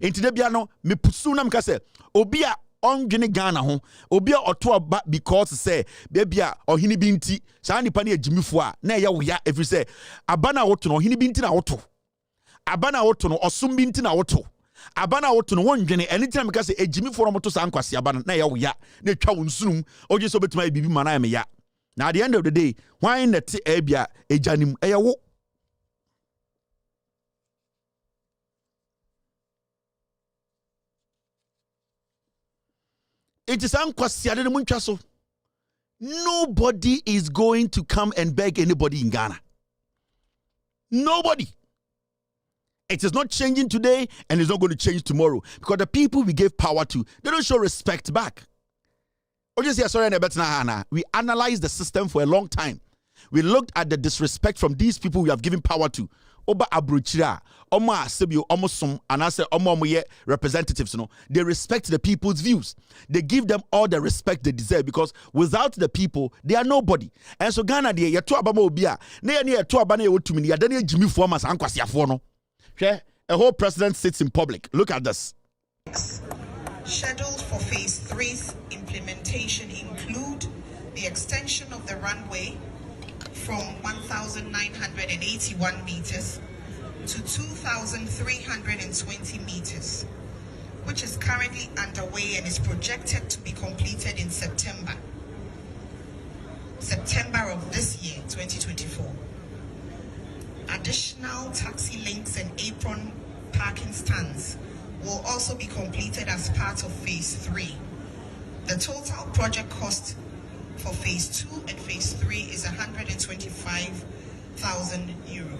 enti de bia no me pusu na mka se obi a ongwene Ghana ho obi a oto aba because say baby a ohini bi nti saa nipa na ejimifo a na ya woya every say abana woto no ohini bi nti na woto abana woto no osum bi nti na woto abana woto no wondwene eni tina meka se ejimifo no moto saa nkwase abana na ya woya na etwa wonsunum oje so betima bibi mana ya me ya na at the end of the day why na te ebia ejanim eyewo. It is nobody is going to come and beg anybody in Ghana. Nobody. It is not changing today and it's not going to change tomorrow because the people we gave power to, they don't show respect back. We analyzed the system for a long time. We looked at the disrespect from these people we have given power to. Oba abruchira, oma sebio omosum, and I say omoye representatives, they respect the people's views. They give them all the respect they deserve because without the people, they are nobody. And so Ghana de yeto abama obia, ne yeto abana yewotumini, ya dani jimi formas ankwasi afono. A whole president sits in public. Look at this.
Scheduled for phase 3's implementation include the extension of the runway from 1,981 meters to 2,320 meters, which is currently underway and is projected to be completed in September of this year, 2024. Additional taxi links and apron parking stands will also be completed as part of phase 3. The total project cost for phase 2 and phase 3 is 125,000 euro.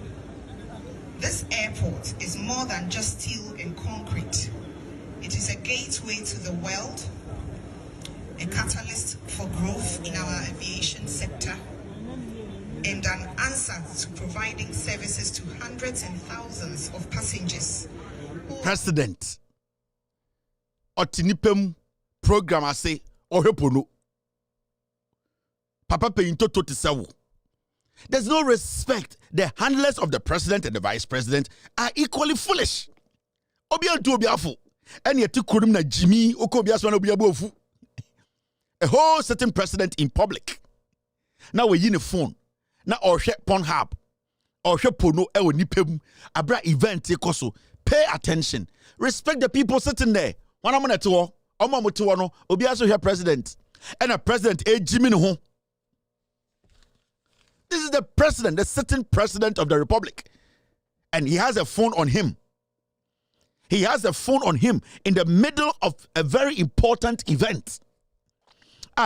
This airport is more than just steel and concrete. It is a gateway to the world, a catalyst for growth in our aviation sector, and an answer to providing services to hundreds and thousands of passengers.
President Otinipem program I say Ohepono Papa Peinto Totisawu. There's no respect. The handlers of the president and the vice president are equally foolish. Obian to Obiafu. And yet to Kurumna Jimmy Okobiaswan Obiabofu. A whole certain president in public. Now we're in a phone. Now or Pornhub. Or Pono Ewo Nipem. Abra event Koso. Pay attention. Respect the people sitting there. One amana to Omamutuano Obiaso here president. And a president Jimmy no. This is the president, the sitting president of the republic. And he has a phone on him. He has a phone on him in the middle of a very important event.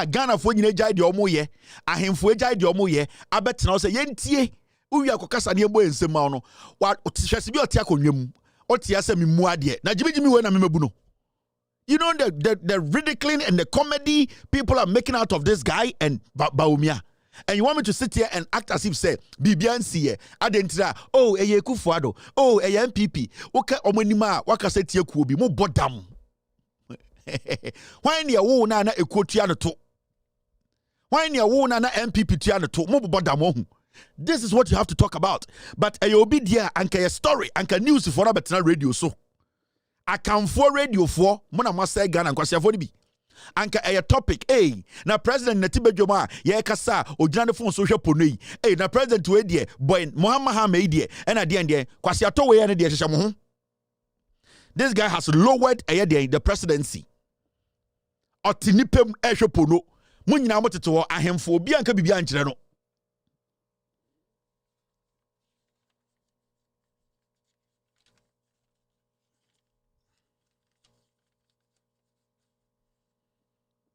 Ghana fo nyina jai de omo ye, ahemfo jai de omo ye, abetina o se yentie, uwi akokasa ne ebo ensem ma no. Wa hwese bi otia konwam. Otia se memu ade. Na jibijimi we na memebu no. You know the ridiculing and the comedy people are making out of this guy and Bawumia. And you want me to sit here and act as if say Bibiansi Adentira, oh eye Kufuado, oh eye MPP, okay omonima waka say tie ku obi mo bodam. Why near wo na ekuotua no to? Why near wo na MPP tua no to? Mo bodam ho. This is what you have to talk about. But you'll be there and a story and news for a radio so. I can for radio for Mona Masa Ghana and Kwasia for the Anka a topic, na president Natibe Joma, ye kasa, o jana phone social ponui, na president to edie, boy, Mohammed edie, and at the end, Kwasia Towe and the Shamu. This guy has lowered the presidency. Otinipem Eshopono, Munina Moto, I am for Bianca Bibian.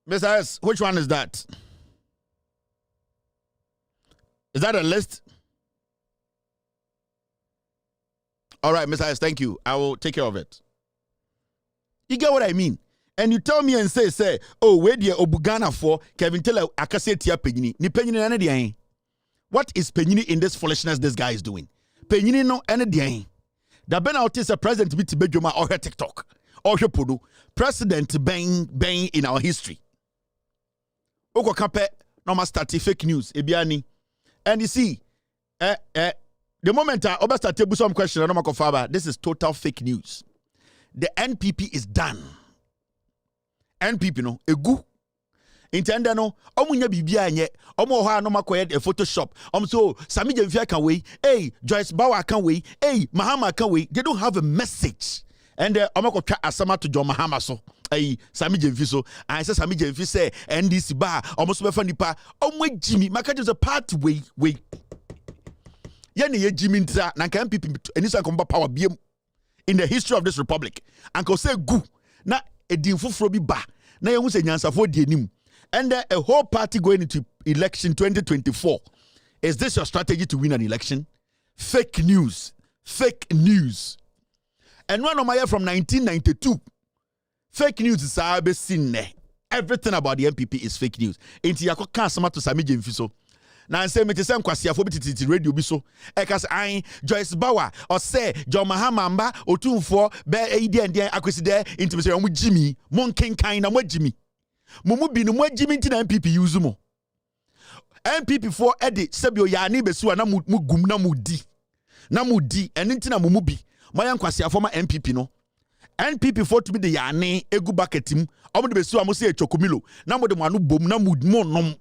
Mr. S, which one is that? Is that a list? All right, Mr. S, thank you. I will take care of it. You get what I mean? And you tell me and say, oh, where the Obugana for Kevin Taylor Akasetia Penini. Ni Penini Anadian. What is Penini in this foolishness this guy is doing? Penini no Anadian. The Ben out is a president to be Bejoma or her TikTok. Or her Pudu. President bang in our history. Oko kape normal start fake news ebiani. And you see the moment I over start table some question no makofaba, this is total fake news. The NPP is done. NPP no egu intenda no omunya bibia anye omo ho no makoye the Photoshop so Sami Jemfia can we Joyce Bauer can we Mahama can we. They don't have a message. And omako twa asama to John Mahama so Sami Jemfi so I say Sami Jemfi say NDC ba almost be nipa omwe Jimmy maka just a part way ye Jimmy ntra na kan people enisa komba power biem in the history of this republic and ko say gu na edin foforo bi ba na ye hu say nyansafo di anim and a whole party going into election 2024. Is this your strategy to win an election? Fake news. And one of my year from 1992. Fake news is everything about the MPP is fake news. Inti yako kansama to Sami Jemfi so. Na nse me te se nkwasiafo bititi radio bi so. Ekas an Joyce Bauer or say John Mahama mba otumfo be edi ende akweside inti me say omu Jimmy mon kenkan na mo Jimmy. Mumu bi no mo Jimmy nti na MPP use mo. MPP for edi sebio ya ni besu na mu gum na mudi. Na mudi eni nti na mumu bi. Moya nkwasiafo ma MPP no. NPP for to be the yane egu bucketim omo de besu amosi echokomilo na mo de mo anu bom na mud mo nom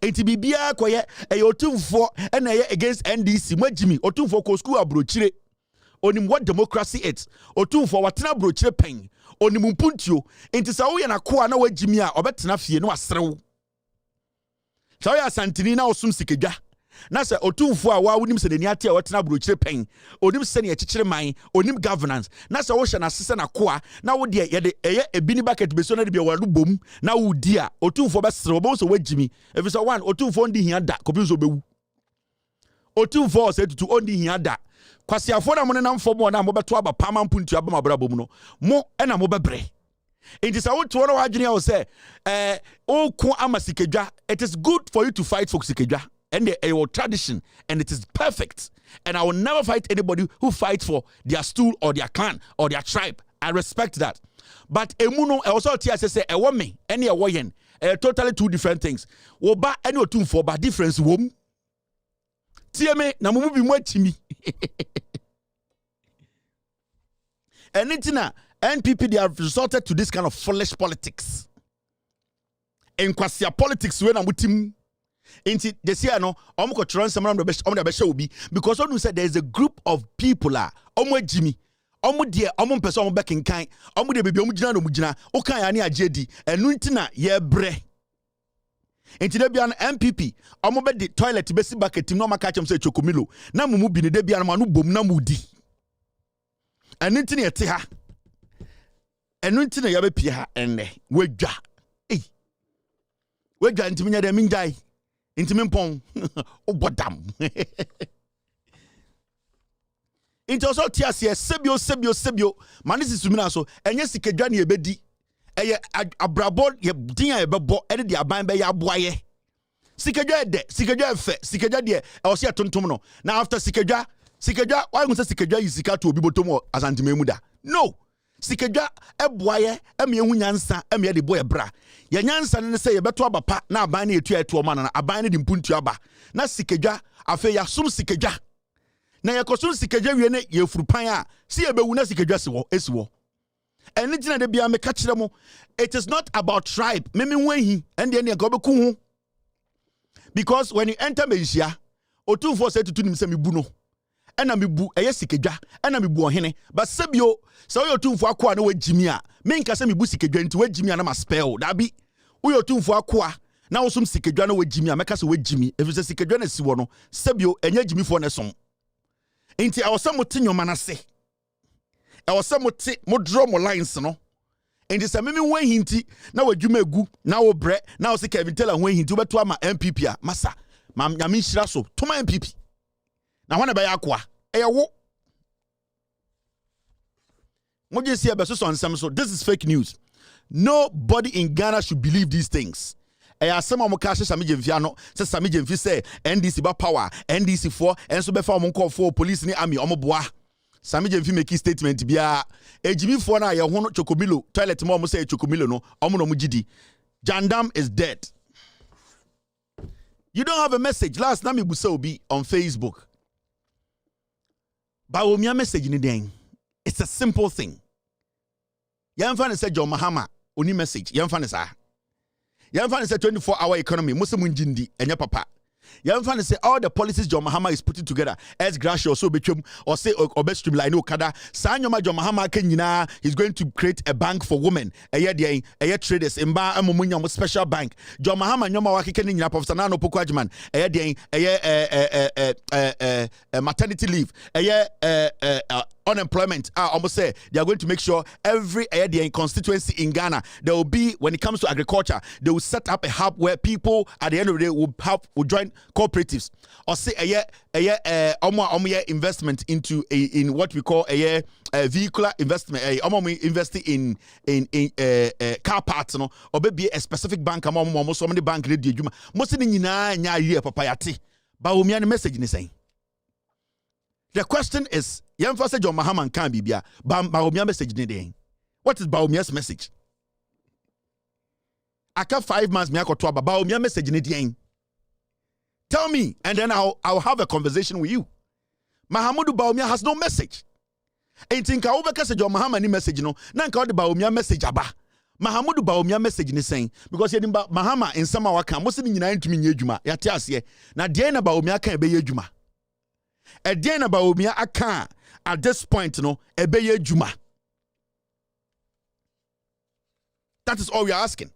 enti bibia koye otumfo na ye against NDC mo Jimmy otumfo ko school abrochire onim what democracy is otumfo watena abrochire pen onim mpuntio enti sa wo ye na ko na wa Jimmy a obetena fie no asrew sa wo ya santini na osum sikegwa na se otumfo a wa wonim se deni ate a watena brochire pen onim se ne ekikire man onim governance na se wo hye na sese na koa na wo de ye de ebini bucket beso na de bia wadu bom na wo di a otumfo be sere bo so wagimi if so one otumfo ndi hia da kobi so bewu otumfo se tutu ondi hia da kwasiafo na mo ne nam fo mo na mo beto aba pama mpuntu aba mabra bom no mo na mo bebre. It is a wood to one of say, oh, amasikejwa. It is good for you to fight for sikejwa and your tradition, and it is perfect. And I will never fight anybody who fights for their stool or their clan or their tribe. I respect that. But emuno also say a woman, any a woyen, totally two different things. Woba any or two for but difference wom. Tieme na mumu bi mwachimi. And itina NPP, they have resorted to this kind of foolish politics. In kwasia politics, when I'm with him, they say, no, I'm going to transfer the best, because when you said there is a group of people, Jimmy, person back in kind, the baby, Mujina, okay, JD, and Nuntina, ye bre. Into the Bian MPP, the toilet, basic bucket, no macacham say Chokomilo, Namu bin the Debian Manu Bum Namudi. And Nuntina Teha. And when tina yabe pia ene wedwa wedwa ntimi nya de minjai ntimi mpon obodam into so tiasie sebio manisi sumina so enye sikedwa na ebedi eye abrabo ye din ya ebebo ede de aban be ya boaye sikedwa de sikedwa efe sikedwa de e o se tontom no na after sikedwa why you say sikedwa is sika to obi botom asantime mu da no. Sikadwa eboaye eme ehu nyansa eme de boy bra. Ya nyansa ne se ye beto abapa na aban na etu etu oma na aban ne de mpuntu aba. Na sikadwa afa ya sum sikadwa. Na ye kosum sikadwa wie ne ye furupan a si ye bewu na sikadwa esiwo. Eni gina de bia me ka kire mo, it is not about tribe. Meme wanhi ende ne ga obeku hu. Because when you enter Malaysia, otumfo say tutu nim se mebu no. Ena mebu eye sikadwa, ena mebu ohene. But sebio se oyo otumfo akoa na wagimi a, me nka se mebu sikadwa nti wagimi a na ma spell. Da bi oyo otumfo akoa na wosum sikadwa na wagimi a meka se wagimi. Efise sikadwa na siwo no, sebio enya gimi fo na som. Nti awosam tinyoma na se. Awosam mo draw mo lines no. Nti se meme wan hinti na wadwuma egu na wo bre na wo se Kevin Taylor wan hinti obeto ama MPP a masa mam nyame nhira so toma MPP na hwana be yakwa eyewo moje si ebe so nsem so. This is fake news. Nobody in Ghana should believe these things. Asem am ka hye Sami Jemfi ano se Sami Jemfi say NDC ba power NDC for enso be fa am call for police ni army omoboa. Sami Jemfi make statement bia ejimi for na ye ho no chokomilo toilet mo say chokomilo no omo no mugidi. Jandam is dead. You don't have a message. Last time you obi on Facebook. Bawumia message ni den. It's a simple thing. Yamfa say John Mahama oni message. Yamfa ne sa. Yamfa say 24-hour economy. Musa munjindi enya papa. Yamfa say all the policies John Mahama is putting together as gradual so between or say or best streamline okada. Sanyoma John Mahama kenyina he's going to create a bank for women. Eye traders imba amumunya mo special bank. John Mahama nyoma wa keke nyina Professor Nano Pokwajiman. Maternity leave. Unemployment. Almost say they are going to make sure every constituency in Ghana there will be, when it comes to agriculture, they will set up a hub where people at the end of the day will join cooperatives or say investment into in what we call a vehicular investment. Investing in car parts, no, or maybe a specific bank. So many bank ready. Most of the nya papayati. Bawumia message ni saying. The question is, Yamfa say John Mahama can be bia. Bawumia message ni den. What is Bawumia's message? Aka 5 months me akoto aba Bawumia message ni den. Tell me, and then I'll have a conversation with you. Mahamudu Bawumia has no message. Ain't think I overcast John Mahama ni message no. Na nka the Bawumia message aba. Mahamudu Bawumia message ni saying because ye Mahama in sama waka mo se ni nyina ntumi nye adwuma. Yate ase. Na de na Bawumia kan ebe ye adwuma. Again about Bawumia aka at this point, no, ebeye juma. That is all we are asking.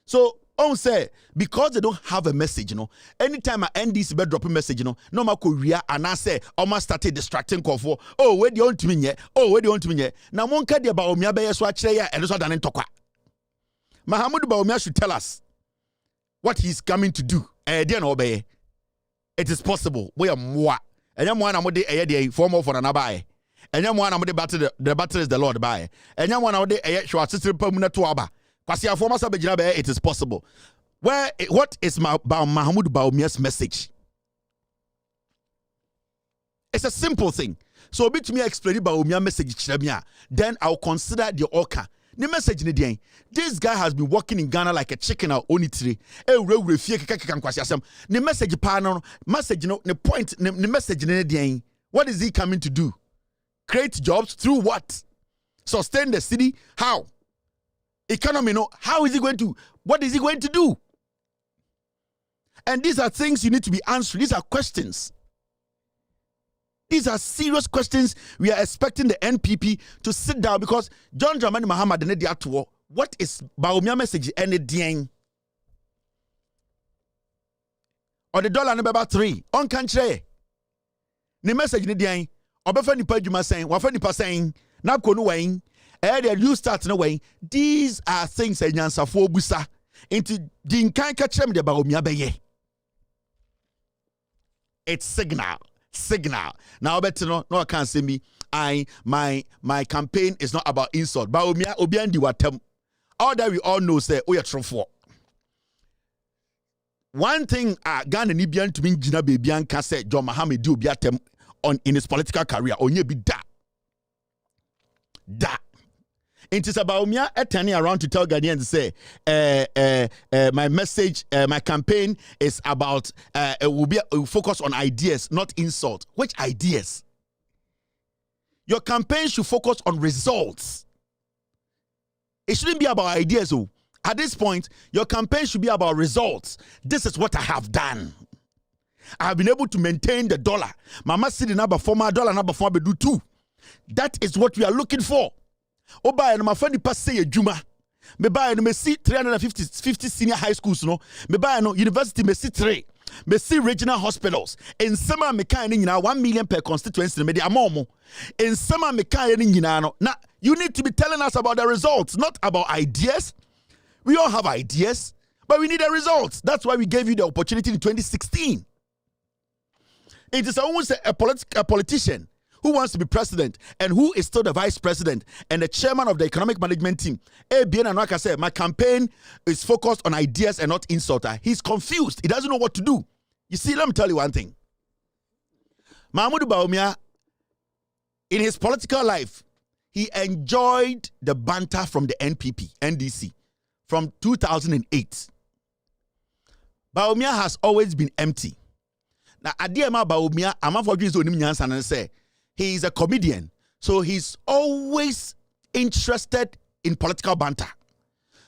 So, on say because they don't have a message, anytime I end this bed dropping message, no ma Korea and I say almost started distracting call for where do you want to mean yet? Where do you want to mean yet? Now one card about Bawumia be so actually and so than tokwa. Mahamudu Bawumia should tell us what he's coming to do. It is possible. We are moi. And one amode a form for an abai. And one amode battle the battle is the Lord by. And one amode a short sister permanent to aba. Kwasia former sabajinabe, it is possible. What is Mahamudu Bawumia's message? It's a simple thing. So bit me explain Bawumia message chiremia. Then I'll consider the orca. The message in the this guy has been working in Ghana like a chicken or only three. The message panel, message, the point, the message in the what is he coming to do? Create jobs through what? Sustain the city? How? Economy, how is he going to? What is he going to do? And these are things you need to be answered. These are questions. These are serious questions. We are expecting the NPP to sit down because John Dramani Mahama did not do what is Bawumia message and the DN? Or the dollar number 3 on country. The message ni DN. Obefa nipa juma saying, wafa nipa saying, na konu wain, you start no way. These are things that nyansa for busa into dinkan kachem de Bawumia beye. It's signal. Now better no I can't say me. My campaign is not about insult. Bawumia obiandi watem. All that we all know say we are true for. One thing Ghana ni bian to me jina baby an can say John Mahama do biatem on in his political career. Onye bi da. It is about Bawumia turning around to tell Ghanaians, say, my message, my campaign is about, will focus on ideas, not insult. Which ideas? Your campaign should focus on results. It shouldn't be about ideas. Oh. At this point, your campaign should be about results. This is what I have done. I have been able to maintain the dollar. Mama see the number for my dollar number for me do too. That is what we are looking for. Oba and my friend pass say juma. Me buy no me see 350 senior high schools no. Me buy no university me see 3. Me see regional hospitals. In summer me kan ni nyina 1 million per constituency me dey amomo. In summer me kan ni nyina no. Now you need to be telling us about the results, not about ideas. We all have ideas, but we need the results. That's why we gave you the opportunity in 2016. It is almost a politician who wants to be president and who is still the vice president and the chairman of the economic management team. ABN and like I said, my campaign is focused on ideas and not insulter. He's confused. He doesn't know what to do. You see, let me tell you one thing. Mahamudu Bawumia, in his political life, he enjoyed the banter from the NDC, from 2008. Bawumia has always been empty. Now, Adiema Bawumia, I'm not forgetting his name and say he is a comedian, so he's always interested in political banter.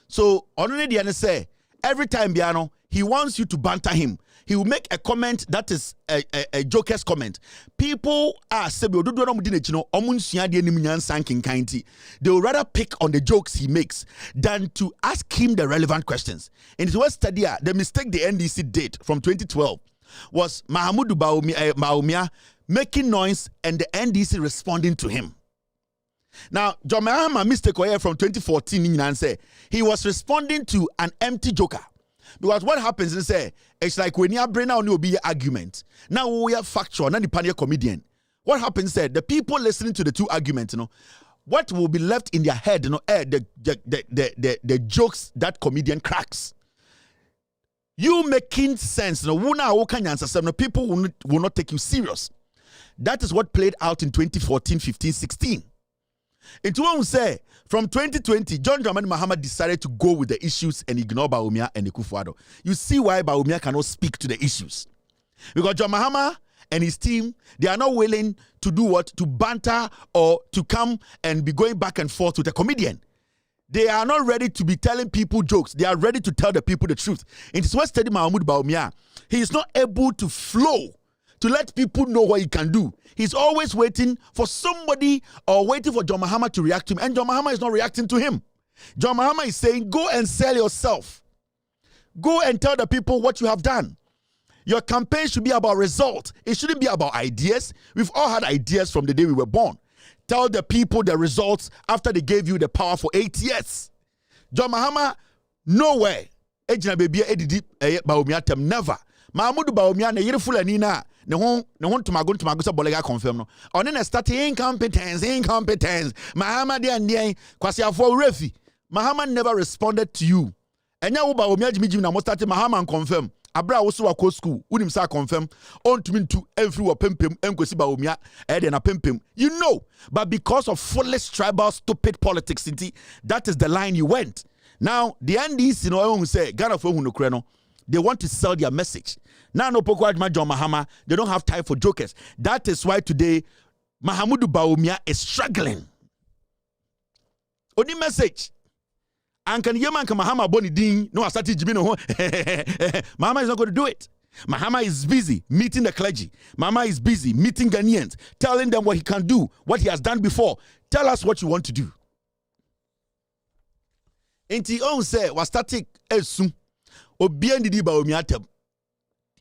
So, only the say every time Biano, he wants you to banter him. He will make a comment that is a joker's comment. People are saying they will rather pick on the jokes he makes than to ask him the relevant questions. In his West study, the mistake the NDC did from 2012 was Mahamudu Bawumia making noise and the NDC responding to him. Now, John Mahama mistake from 2014 and say he was responding to an empty joker. Because what happens is it's like when you bring out new argument. Now we are factual, not the pioneer comedian. What happens is the people listening to the two arguments, what will be left in their head, the jokes that comedian cracks. You making sense, people will not take you serious. That is what played out in 2014, 15, 16. Into one say from 2020, John Dramani Mahama decided to go with the issues and ignore Bawumia and Akufo-Addo. You see why Bawumia cannot speak to the issues. Because John Mahama and his team, they are not willing to do what? To banter or to come and be going back and forth with a comedian. They are not ready to be telling people jokes. They are ready to tell the people the truth. It is what study Mahamudu Bawumia. He is not able to flow to let people know what he can do. He's always waiting for somebody or waiting for John Mahama to react to him. And John Mahama is not reacting to him. John Mahama is saying, go and sell yourself. Go and tell the people what you have done. Your campaign should be about results. It shouldn't be about ideas. We've all had ideas from the day we were born. Tell the people the results after they gave you the power for 8 years. John Mahama, nowhere. Ejina baby edidi Bawumia tem never. Mahamudu Bawumia ne yire fulani na ne hon tumago so bolega confirm no. Oni na start incompetence. Mahama de andien kwasi afo refi. Mahama never responded to you. Enya wo Bawumia jimi na mo start Mahama confirm. Abra wo so wa school unim sa confirm on to mintu every wa pempem enkosi Bawumia de na pempem. You know, but because of foolish tribal stupid politics, that is the line you went. Now the NDC who say Ghana for no, they want to sell their message. Now no poko John Mahama, they don't have time for jokers. That is why today Mahamudu Bawumia is struggling. Only message. And can Yeman Mahama Boni Ding no Asati Jimino? Mahama is not going to do it. Mahama is busy meeting the clergy. Mahama is busy meeting Ghanaians, telling them what he can do, what he has done before. Tell us what you want to do. Inti on say was static esu obia ndidi Bawumia tem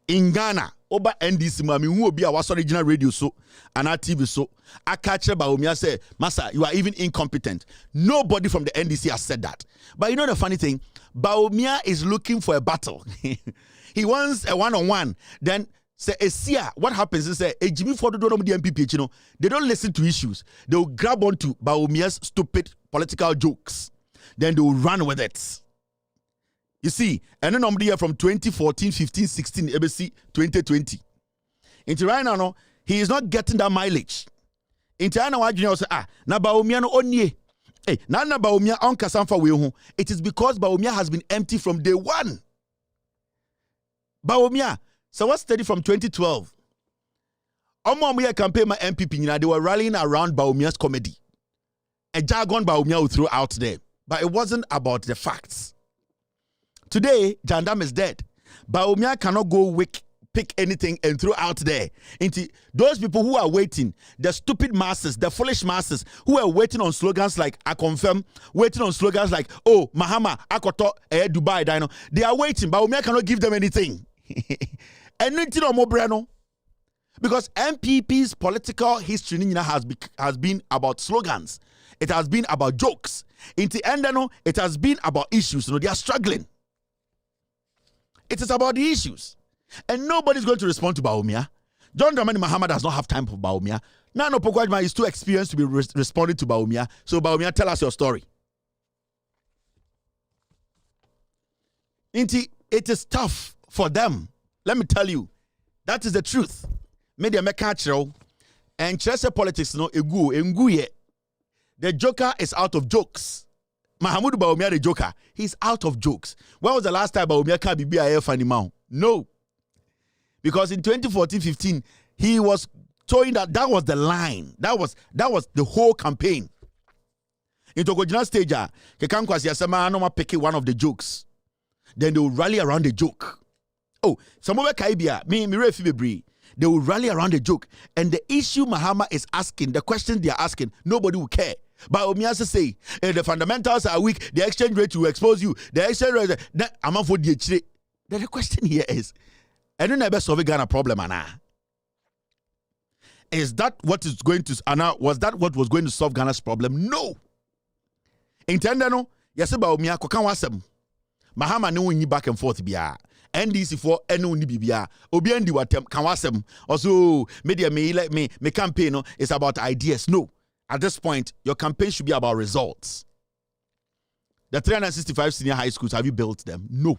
in Ghana oba NDC mami hu obi a was original radio so and TV so akache Bawumia say massa you are even incompetent. Nobody from the NDC has said that. But you know the funny thing, Bawumia is looking for a battle. He wants a one-on-one. Then say Esia, what happens is a Jimmy Ford don't know the MPP, they don't listen to issues. They will grab onto Bawumia's stupid political jokes. Then they will run with it. You see, and then I'm here from 2014, 15, 16, ABC 2020. Into right now, he is not getting that mileage. Into right now, I say, na Bawumia no onye. Hey, Nana Bawumia on Kasanfa Wehu. It is because Bawumia has been empty from day one. Bawumia, so what's steady from 2012? Omo campaign my MPP, they were rallying around Bawumia's comedy. A jargon Bawumia will throw out there. But it wasn't about the facts. Today, Jandam is dead. Bawumia cannot go pick anything and throw out there. Into those people who are waiting, the stupid masses, the foolish masses who are waiting on slogans like I confirm, waiting on slogans like oh Mahama, Akoto, Dubai, Dino. They are waiting. Bawumia cannot give them anything. Anything or more brano. Because MPP's political history has been about slogans. It has been about jokes. In the end, it has been about issues. They are struggling. It is about the issues. And nobody's going to respond to Bawumia. John Dramani Mahama does not have time for Bawumia. Nano Pogwajma is too experienced to be responding to Bawumia. So Bawumia, tell us your story. It is tough for them. Let me tell you. That is the truth. Media make natural. And Chelsea politics enguye. The joker is out of jokes. Mahamudu Bawumia the joker. He's out of jokes. When was the last time Bawumia can be BIF animal? No. Because in 2014-15, he was showing that was the line. That was the whole campaign. In Togojina stage, Kekankwasi Asama Anoma pick one of the jokes. Then they will rally around the joke. Oh, some of Kaibia, me refi bebre. They will rally around the joke. And the issue Mahama is asking, the questions they are asking, nobody will care. But Omiasa say, the fundamentals are weak, the exchange rate will expose you. The exchange rate, the question here is, and you never solve Ghana problem, Anna. Is that what is going to, Anna, was that what was going to solve Ghana's problem? No. Intendano, yes, about Mia Kokan Mahama no ni back and forth biya. NDC for enu ni bibia. Obiendi watem kanwasem. Also, media me campaign no, is about ideas. No. At this point, your campaign should be about results. The 365 senior high schools, have you built them? No.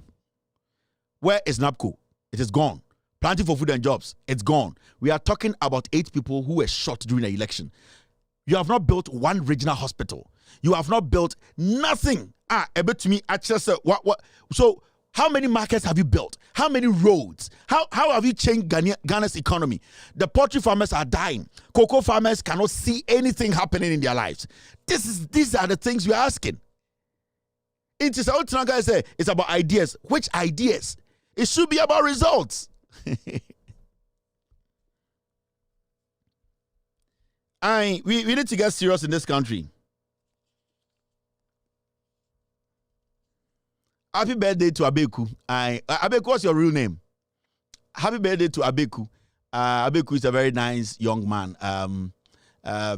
Where is NAPCO? It is gone. Planting for food and jobs, it's gone. We are talking about 8 people who were shot during the election. You have not built one regional hospital. You have not built nothing. A bit to me, what? So, how many markets have you built? How many roads? How have you changed Ghana's economy? The poultry farmers are dying. Cocoa farmers cannot see anything happening in their lives. These are the things we're asking. It is it's about ideas. Which ideas? It should be about results. We need to get serious in this country. Happy birthday to Abeku. Abeku, what's your real name? Happy birthday to Abeku. Abeku is a very nice young man.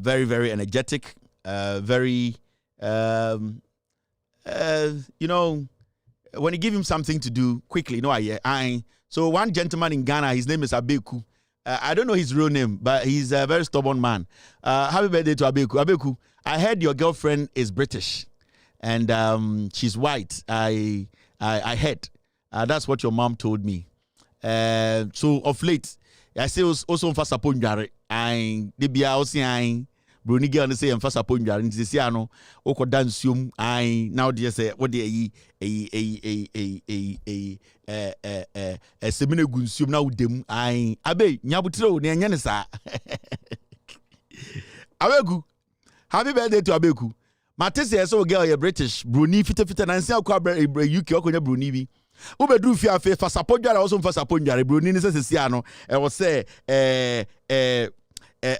Very, very energetic. Very, when you give him something to do quickly, so one gentleman in Ghana, his name is Abeku. I don't know his real name, but he's a very stubborn man. Happy birthday to Abeku. Abeku, I heard your girlfriend is British. And she's white. I heard. That's what your mom told me. So of late, I say also for Saponjare. I the bia also I Bruni girl say for Saponjare. And say ano oko dancium. I now they say what they a semine gunsium now dem. I abe nyabutro ne nyane sa. Abeku, happy birthday to Abeku. Matese so girl you British Bruni fita nansi akwa UK okonya Bruni bi obedu fi afa fa sapodware also fa sapodware Bruni ni se ano e wo se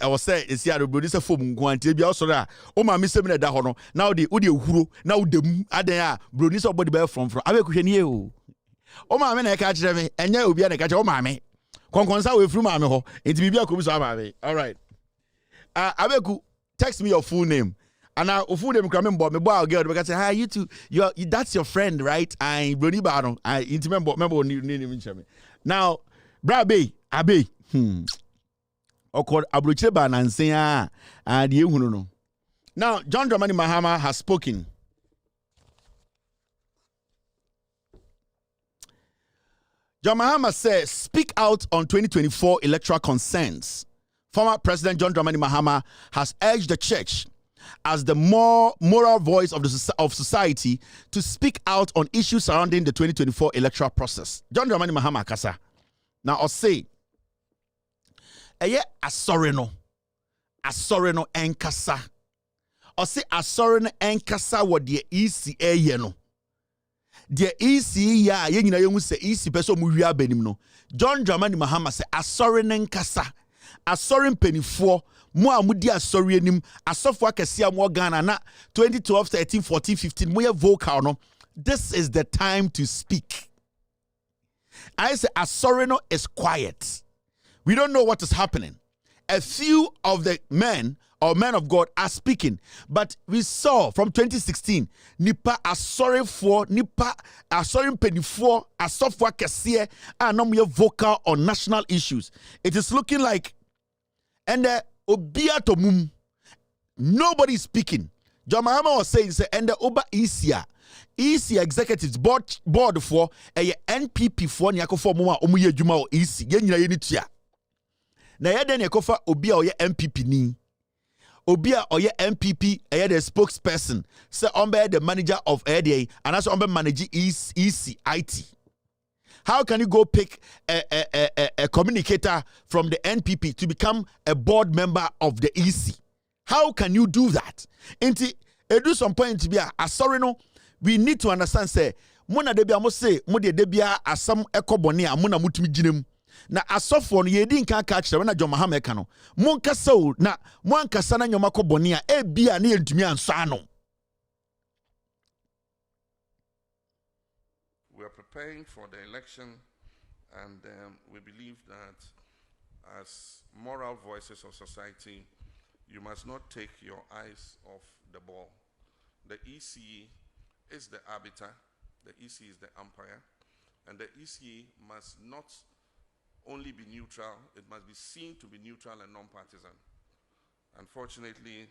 wo se esi ano Bruni se fom nko antie bia osoro a o ma mesem na da ho no na wo de ehuro na wo dem adan a Bruni so body be from abekuhwe ni e o ma me na e ka kire me enya obi na e ka kire o ma me konkonsa we furu ma me ho enti bibia ko bi so ma me. All right, Abeku, text me your full name. And now, if you come me boy girl, because say, hi, you two, that's your friend, right? I Bruni Baron, I remember now, Brabe, Abe, Okor Abrucheba and say, and you know. Now, John Dramani Mahama has spoken. John Mahama says, speak out on 2024 electoral concerns. Former President John Dramani Mahama has urged the church as the more moral voice of society to speak out on issues surrounding the 2024 electoral process. John Dramani Mahama Kasa. Now I'll say, asore no enkasa. I'll say asore no enkasa what the ECA no. The ECA ya nyina yemu se EC person mu wi abanim no. John Dramani Mahama say asore no enkasa. Asore mpenifo mo amudi asore anim asofo akese mo Ghana na 2012 13 14 15 mo ye vocal no. This is the time to speak. I say asore no is quiet. We don't know what is happening. A few of the men or men of God are speaking, but we saw from 2016 nipa asore for nipa asore mpenifo asofo akese are no more vocal on national issues. It is looking like and obia tomum nobody is speaking. John Mahama was saying say and the oba ECA executives board for a NPP for nyako for mo a omu ye adwuma o EC ye nyina ye ni tua na ye den yakofa obi a oye MPP ni obi a oye MPP the spokesperson say ombe the manager of ADA and also ombe manage EC IT. How can you go pick a communicator from the NPP to become a board member of the EC? How can you do that? Inti edu some point to be sorry no. We need to understand say mona de bia mo say mo de bia asam ekobone a mona mutumi ginem na asofo no ye di nka ka kire na John Mahama eka no mo nkasa o na mo ankasa na nyoma kobone a e bia na yentumi anso ano.
We are preparing for the election, and we believe that as moral voices of society, you must not take your eyes off the ball. The EC is the arbiter, the EC is the umpire, and the EC must not only be neutral, it must be seen to be neutral and non-partisan. Unfortunately,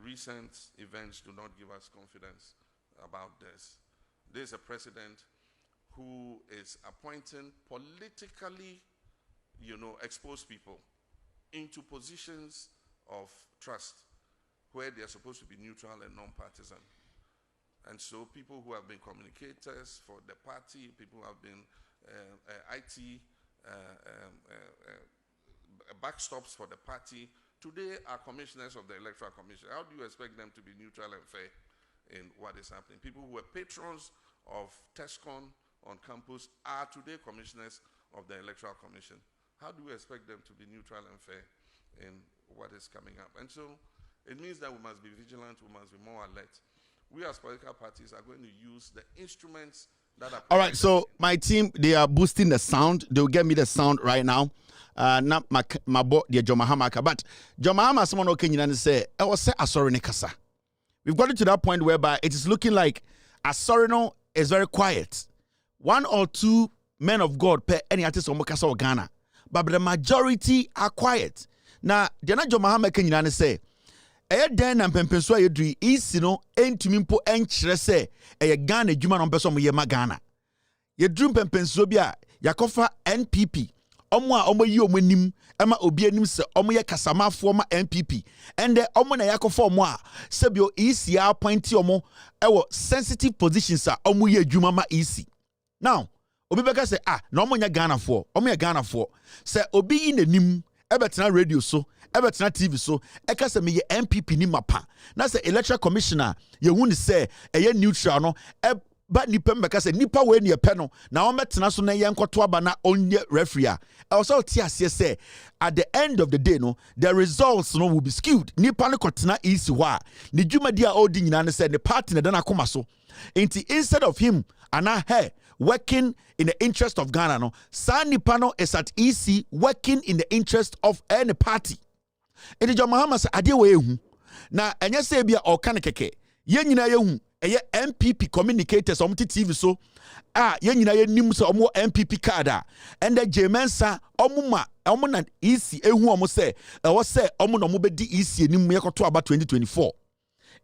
recent events do not give us confidence about this. There is a president who is appointing politically, exposed people into positions of trust where they are supposed to be neutral and non-partisan. And so people who have been communicators for the party, people who have been IT backstops for the party, today are commissioners of the Electoral Commission. How do you expect them to be neutral and fair in what is happening? People who were patrons of TESCON on campus are today commissioners of the Electoral Commission. How do we expect them to be neutral and fair in what is coming up? And so it means that we must be vigilant, we must be more alert. We as political parties are going to use the instruments that are...
All right, so my team, they are boosting the sound. They'll get me the sound right now. Not my boy, the John Mahama. But John Mahama, someone okay, say, I was say Asore Kasa. We've got it to that point whereby it is looking like Asore is very quiet. One or two men of God per any artist or Mokasa or Ghana. But the majority are quiet. Now, the John Mahama can say, den na mpempenso ayedri isi no entumi mpo enkyere se Ghana adwuma no mpeso mo ye ma Ghana yedru mpempenso bi a yakofa NPP omo a omo yi omo nim ema obi anim se omo ye kasamafo ma NPP ende omo na yakofa omo a sebio isi appoint omo ewo sensitive positions a omo ye adwuma ma isi. Now obi beka se na omo nya Ghana for omo ye Ghana for se obi yi nanim ebetena radio so ebetena TV so eka se me ye MPP ni mapa na se electoral commissioner ye hu ni se eye neutral no ba nipa mbeka se nipa we ne epe no na o metena so na ye nkoto aba na onye referee a also ti ase se at the end of the day no the results no will be skewed. Nipa no kotena isi ho a ne dwumadi a odi nyina ne se ne party na dana koma so instead of him working in the interest of Ghana no sa nipa no is at EC working in the interest of any party. Enti John Mahama say ade we ehu na enye se bia o kan keke ye nyina ye hu eye MPP communicators on TV so ye nyina ye nim so omo MPP card and the Jemensa omuma omo na EC ehu omo say e say omo no mo be di EC nim ye koto aba 2024.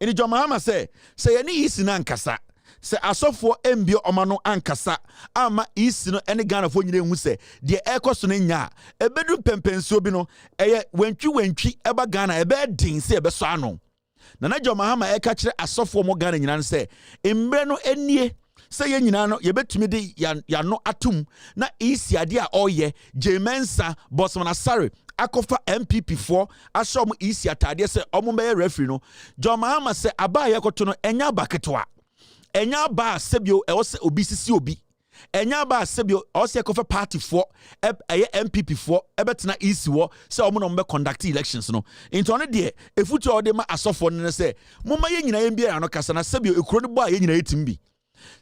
Enti John Mahama say ye ni EC na nkasa se asofo embio omano ankasa ama isi no ene Ghana fo nyine hu se de ekoso no nya ebedu pempenso bi no eye wantwi eba Ghana ebe din se ebe so ano na John Mahama e ka kire asofo mo Ghana nyina say embre no enie say ye nyina no ye betumi de ya no atum na isi ade a oye Jemensa Bosman Asare akofa MPP for asom isi atade say omo be referee no John Mahama say aba ye koto no enya baketwa enya ba sebio e wo se obi sisi obi enya ba sebio o se kofa party for MPP for ebetena isi wo say omo no be conduct elections no into on de efutu o de ma asofo no say moma ye nyina ye bia no kasa na sebio ekuro ne bo a ye nyina yetimbi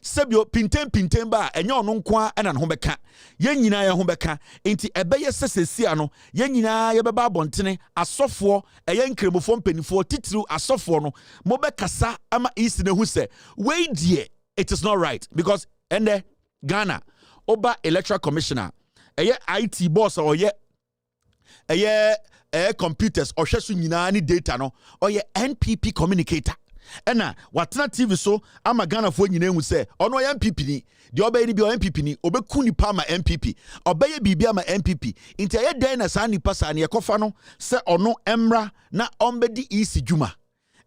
sebio pintem ba enya ono nko a na ho beka ye nyina ye ho beka enti ebeye sesesia no ye nyina ye beba abontene asofo eye nkremofo mpanifo titiru asofo no mo bekasa ama isi ne hu se we die it is not right because ende Ghana oba electoral commissioner eye IT boss or ye computers or hweso nyina ni data no or ye NPP communicator ena watena TV so ama Ghana fo nyina hu se ono ya MPP ni de obey ni bi o MPP ni obeku nipa ma MPP obeye bibia ma MPP nti ye den na sa nipa sa ne yekofa no se ono emra na ombedi isi juma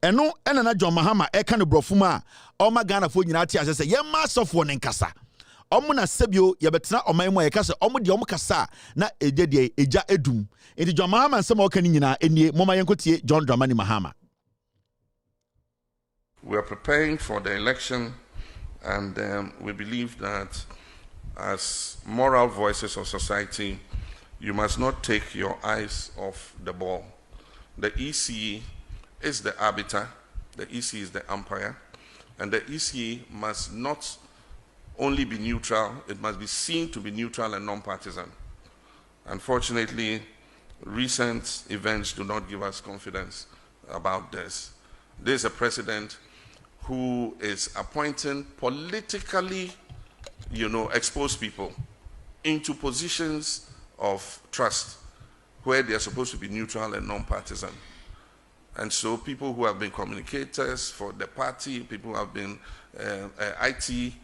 eno ena na John Mahama e ka ne brofum a oma Ghana fo nyina ati ase se ye ma sofo ne nkasa omo na sebio ye betena oman mu ye ka se omo de omo kasa na eja edum nti John Mahama nsema o ka ni nyina enie moma yenkotie John Dramani Mahama.
We are preparing for the election, and we believe that as moral voices of society, you must not take your eyes off the ball. The EC is the arbiter, the EC is the umpire, and the EC must not only be neutral, it must be seen to be neutral and non-partisan. Unfortunately, recent events do not give us confidence about this. There is a president who is appointing politically, exposed people into positions of trust where they are supposed to be neutral and non-partisan. And so people who have been communicators for the party, people who have been IT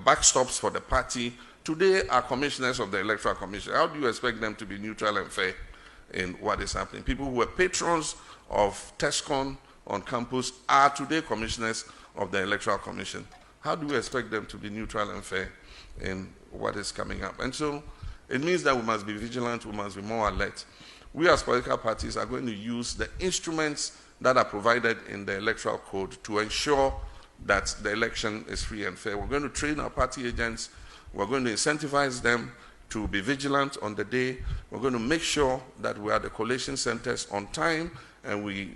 backstops for the party, today are commissioners of the Electoral Commission. How do you expect them to be neutral and fair in what is happening? People who were patrons of TESCON on campus are today commissioners of the Electoral Commission. How do we expect them to be neutral and fair in what is coming up? And so it means that we must be vigilant, we must be more alert. We as political parties are going to use the instruments that are provided in the Electoral Code to ensure that the election is free and fair. We're going to train our party agents, we're going to incentivize them to be vigilant on the day. We're going to make sure that we are at the collation centers on time and we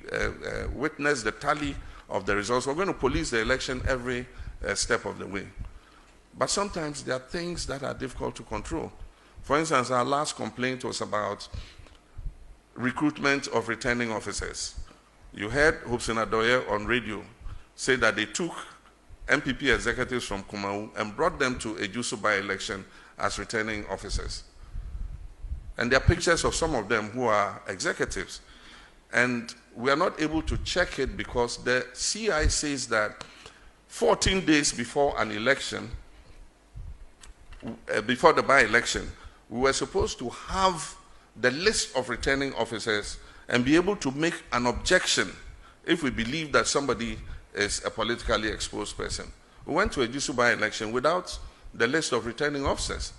witness the tally of the results. We're going to police the election every step of the way. But sometimes there are things that are difficult to control. For instance, our last complaint was about recruitment of returning officers. You heard Hobson Adoye on radio say that they took MPP executives from Kumau and brought them to a Jusu by-election as returning officers. And there are pictures of some of them who are executives. And we are not able to check it because the CI says that 14 days before an election, before the by-election, we were supposed to have the list of returning officers and be able to make an objection if we believe that somebody is a politically exposed person. We went to a Jusu by-election without the list of returning officers.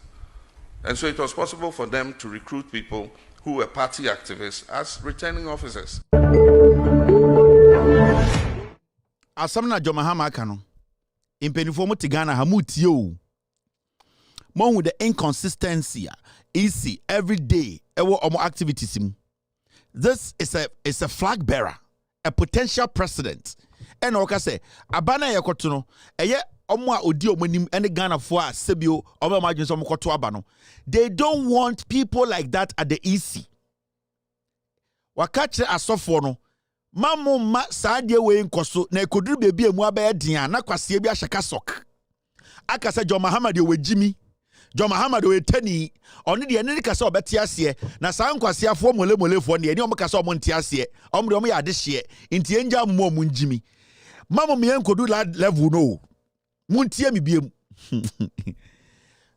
And so it was possible for them to recruit people who were party activists as returning officers.
Asamna John Mahama kano. Impenifo mo tigana hamuti yo. Mo the inconsistency easy every day ewo omo activities mu. This is a flag bearer, a potential president. And oka say abana yekoto no eye omo a odi omonim ene Ghana fo a sebio omo ma dwonso omokoto aba no. They don't want people like that at the EC. Wakache asofo no mamu ma saadie we nkoso na ekoduru bebi emu abaye dia na kwase bi ahyeka sok. Aka say John Mahama de wejimi. John Mahama de wetani oni de ene kasa obeti ase na saa nkwase afo molemolefo ne eni omo kasa omo nti ase omo de omo ya adehye nti enja mo omo njimi. Mamu me enkodu level no. Muntie mi biem.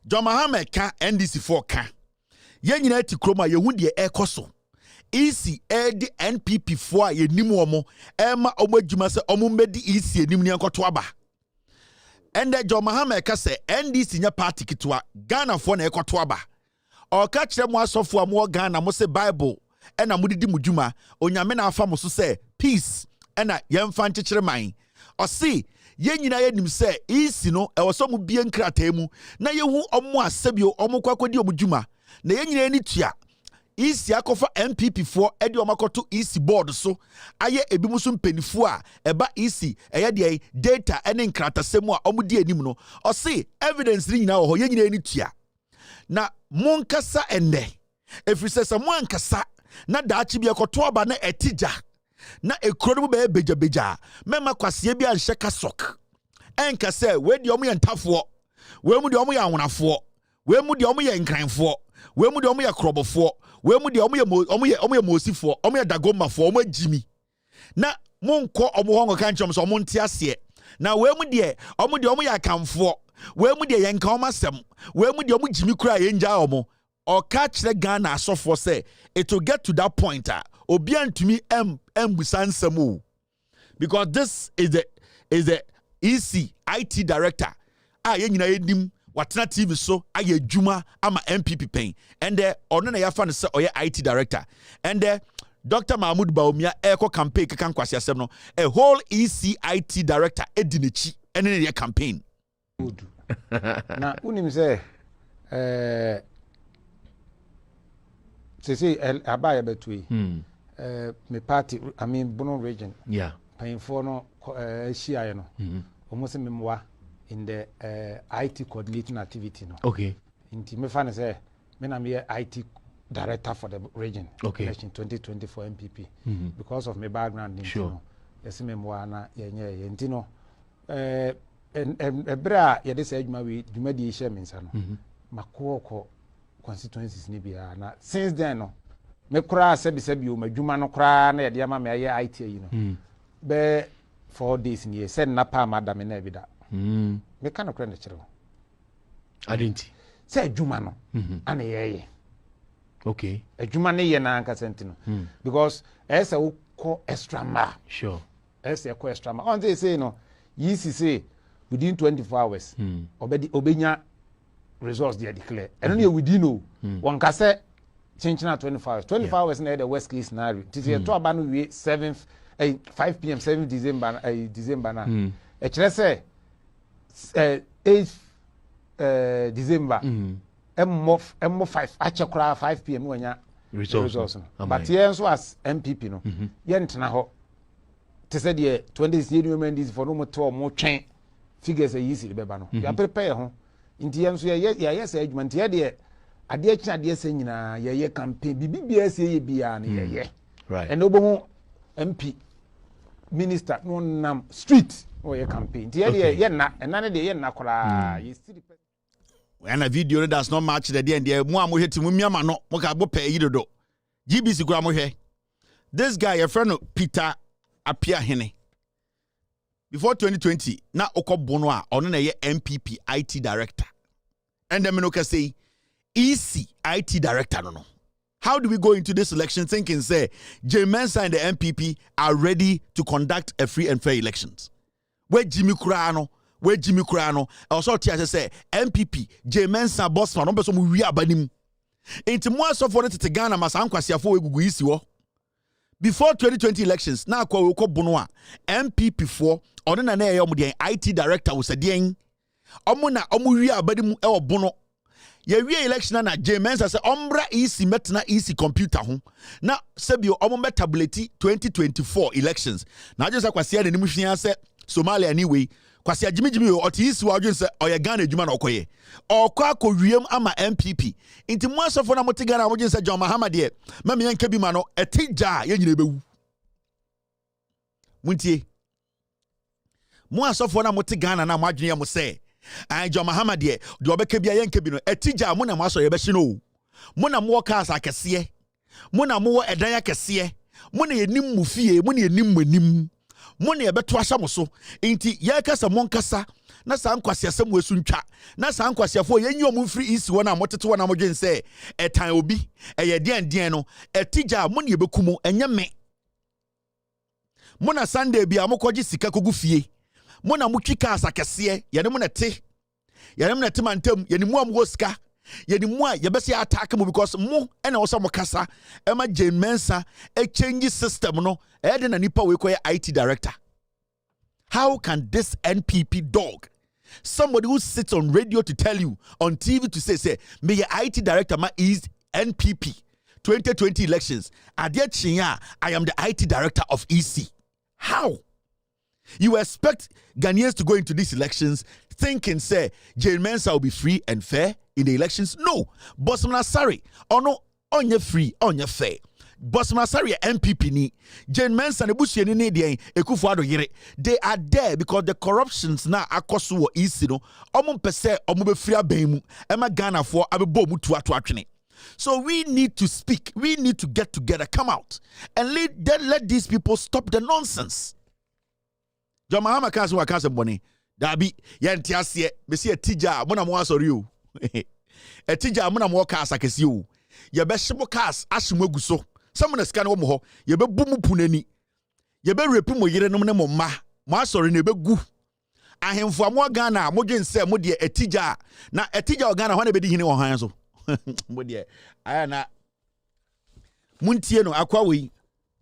John Mahama ka NDC4 ka. Ye nyina ti kroma ye hu de ekoso. EC edi NPP for ye nimu omo ema omo adwuma se omo medi EC enim ne enkoto aba. Ende John Mahama ka se NDC nya party kitwa Ghana for na ekoto aba. O ka kire mo asofo mo Ghana mo se Bible ena mudidi mudwuma onyame na afa mo so se peace ena yemfa nkyekere man. O si ye nyina ye nim se EC no e wo so mo bie nkrata mu na ye hu omo asebio omo kwakodi omudwuma na ye nyina ni tua EC akofa MPP for edi omakoto EC board so aye ebimusu mpenifo a eba EC eye de data ene nkrata semu a omudi anim no o se evidence ni nyina ho ye nyina ni tua na monkasa ende efrise se mo ankasa na daachi bi ekoto aba na etija na ekuro be beja mema kwase bi anhye kasok enka se we de omo ye ntafo we mu de omo ye anwonafo we mu de omo ye nkranfo we mu de omo ye krobofo we mu de omo ye mosifo omo ye dagomafo omo jimi na monko omo hongo kan chom so omo ntiase na we mu de omo ye akamfo we mu de ye nka omo asem we mu de omo jimi kura ye nja omo o ka kire Ghana asofo say it will get to that point obi antumi embusansem o because this is the EC IT director ye nyina yedim watena TV so aye adwuma ama MPP pen and ono na yafa no se oye IT director and Dr. Mahamudu Bawumia eko campaign kan kwase asem no a whole EC IT director edinechi ene ne campaign
na unim se say abaya betui me party I mean Bono region painful no shia no almost memwa in the IT coordinating activity no
okay
inti me fan say me na me IT director for the region election 2024 MPP because of my background in no yes memwa na yenye inti no ebra ye dey say adwuma we dwuma di share me nsa no makoko constituencies ni bia na since then no me kura sebi o madwuma no kura na ye dey ama me aye IT yi no be 4 days ni send na pa madam na bi da me kana kura na kire ho
adenti
say adwuma no ana ye
okay
adwuma ne ye na anka senti no because esa wo ko extra ma
sure
esa ko extra ma on say no yi say within 24 hours obenya results they declare and no within no one ka say chinchina 25 hours na the worst case scenario titi to aba no we 7th 5 p.m. 7th December na e kire say 8th December M 5 achekura 5 p.m. wanya results no but here so as MPP no ye ntena ho te say the 20 year members for no mo to mo twen figures e yisi beba no ya prepare ho nti yem so ye say adwuma nti ye de ade akina ade say nyina ye campaign bibia say ye bia na ye
right
and obo MP minister no nam street o ye campaign nti ye na enane de ye na kora ye see
when a video does not match the day and mo amoheti mo miama no mo ka bo pay yidodo GBC kura mo hwe this guy your friend Peter Apia Hene before 2020 na okobono a ono na ye MPP IT director and then me say EC IT director no how do we go into this election thinking say J Mensa and the MPP are ready to conduct a free and fair elections where Jimmy Kurano also tia say MPP J Mensa boss man no be so mu wi abanim enti mo asofo no tete Ghana masan kwasiafo egugu isi wo before 2020 elections na akwa we bono a MPP for ono na ye omo de IT director wo sadien omo na omo wi abanim e obono ye wi election na J Mensa say ombra EC metna EC computer ho na sebio omo metableti 2024 elections na just akwase na nim hwia say Somalia anyway kwasi ajimijimi oti isi wadwen se oye Ghana adwuma na okoye okwa akowiem ama MPP inti mo asofo na mote Ghana modwen se John Mahama de mame yanka bi ma no etija ye nyina bewu muntie mo asofo na mote Ghana na modwen ye mo se John Mahama de obeka bia yanka bi no etija mo na mo aso ye be hye no mo na mo ka asa kese mo na mo edan akese mo na yenim mu fie mo na yenim manim mo ne yebeto ahya mo so enti ye kasa mo nkasa na sa nkwasiasem wesu ntwa na sa nkwasiafo yenyi omu free isi wona motete wona modwen se etan obi eye den no etija mo ne yebekumu enye me mo na Sunday bia mo koji sika kogu fie mo na mutwika asakese ye ne mo na te mantam ye ne mo amwo sika ye ne mo a ye bese attack mo because mo ena wo mo kasa ema Jane Mensa a change system no e de na nipa we koye IT director. How can this NPP dog, somebody who sits on radio to tell you, on TV to say me your IT director ma is NPP 2020 elections, I am the IT director of EC. How? You expect Ghanaians to go into these elections thinking, say, Jane Mensa will be free and fair in the elections? No. Bosman sorry. Oh no, on your free, on your fair. Bosman sorry, MPP ni. Jane Mensa and Bushi ni Ekufuado yere. They are there because the corruptions na akosu wo isi no. Omon pese omobe free abemu. Ema Ghana for abebo mutu atu atwene. So we need to speak. We need to get together, come out, and let these people stop the nonsense. John Mahama kanse wa kanse boni. Dabi yenti ase me se atija mo na mo asori o. Atija mo na mo ka asakesi o. Ye be hye mo cars ahye aguso. Some na sika no mo ho, ye be bu mu punani. Ye be repu mo yire no ne mo ma. Mo asori na be gu. Ahemfo amo Ghana mo dwen se mo de atija na atija o Ghana ho na be di hine wo han so. Mo de ayana muntie no akwa we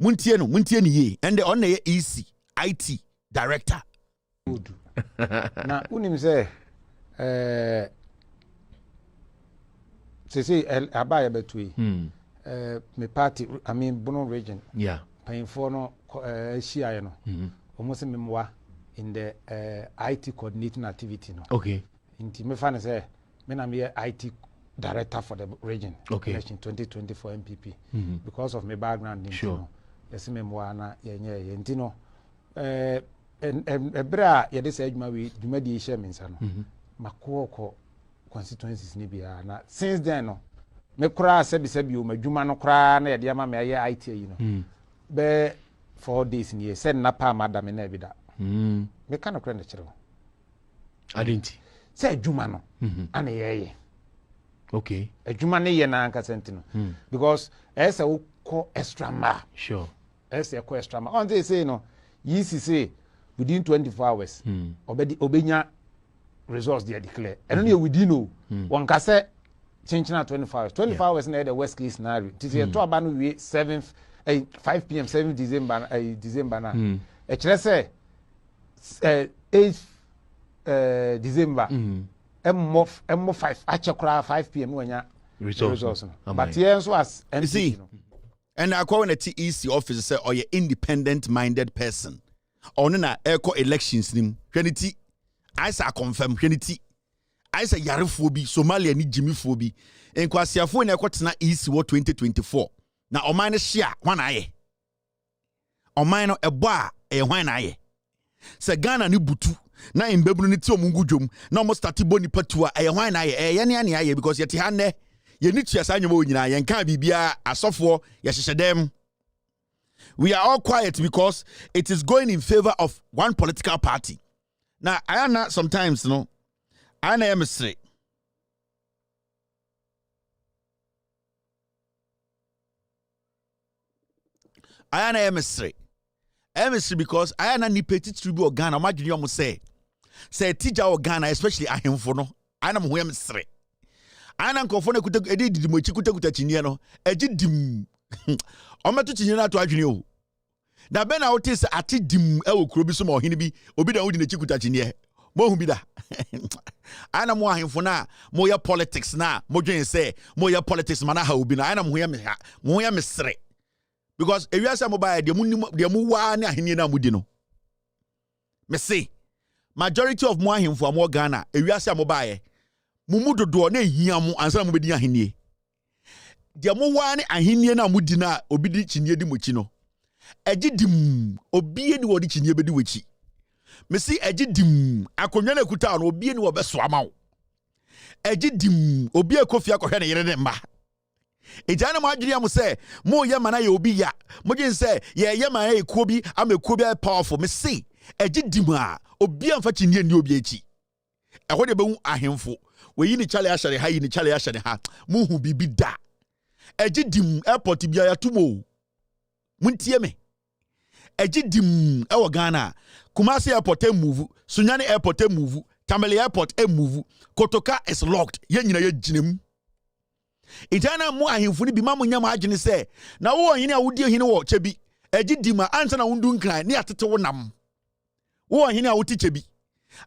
muntie ni ye and on na ye EC IT director.
Na unim say say abaya betui me party I mean Bono region painful no shia no almost memwa in the IT coordinating activity no
okay
inti me fan say me na me IT director for the region election 2024 MPP because of my background in
sure
yes memwa na yenye inti no ebra ye dey say adwuma we dwuma di hye me nsa no makoko constituencies ni bia na since then no me kura sebi o madwuma no kura na ye dey ama me aye IT yi no be 4 days ni said na pa madam na ebida me kan kura na kire
adenti
say adwuma no ana ye
okay
adwuma ne ye na anka sentino because esa wo ko extra ma
sure
esa ko extra ma on say no yi say within 24 hours obenya results they declare and only within no one can say chinchina 25 hours na the worst case scenario this year to aba no we 7th 5 p.m. 7th December na e kire say 8th December M 5 achekra 5 p.m. wanya results no but here so as
see and I call when a TEC officer say or you independent minded person on na echo elections nim hweniti I say confirm hweniti I say yarefo bi Somalia ni jimifo bi enkwasiafo na ekotena EC wo 2024 na oman ne hia hwan aye oman no ebo a hwan aye se Ghana ni butu na mbebunu ni ti omungu dwom na omo start boni patua hwan aye ye ne aye because yete ha ne ye ni tua sa nyoma onyina ye nka bibia asofo ye hyehyedem. We are all quiet because it is going in favor of one political party. Now, I am not sometimes, you know, I am straight. I am straight. I am straight because I am not ni petit tribu or Ghana. Imagine you almost say teacher or Ghana, especially I am for no. I am who am straight. I am confonded with the edit the mochikuta chiniano. Ejidim. Ometo chinyana to adwene o na be na wote se atidim e wo krobi so ma ohene bi obi da wodi na chikuta chinye mo hu bi da ana mo ahemfo na mo ya politics na mo dwen se mo ya politics mana ha obi na ana mo ya me sere because ewiase mo ba de mo wa na ahene na mo di no me say majority of mo ahemfo am Ghana ewiase mo ba ye mumu dodo na ehia mo ansa mo be di ahene dia mo wane ahenie na mudi na obi di chinie di mochi no egidim obi ni wodi chinie be di wechi mesi egidim akonwa na kuta no obi ni wo be so ama wo egidim obi ekofia kohwe na yere ne mba Ejana mo adwene am say mo ye mana ye obi ya. Mo gin say ye mana ye kuo bi am ekuo bi powerful. Me say egidim a obi amfa chinie ni obi echi. Ehwo de behu ahemfo. We yi ni chale ahyere ha yi ni chale ahyere ha. Mo hu bibi da. Egidim airport bia ya tumo. Muntie me. Egidim ewo Ghana. Kumasi airport move. Sunyani airport move. Tamale airport move. Kotoka is locked. Ye nyina ye ginem. Itana mu ahemfo ni bi ma munya ma agene se na wo hene a wodi hene wo chebi Egidima ansa na wundu nkran ne atete wo nam wo hene a woti chebi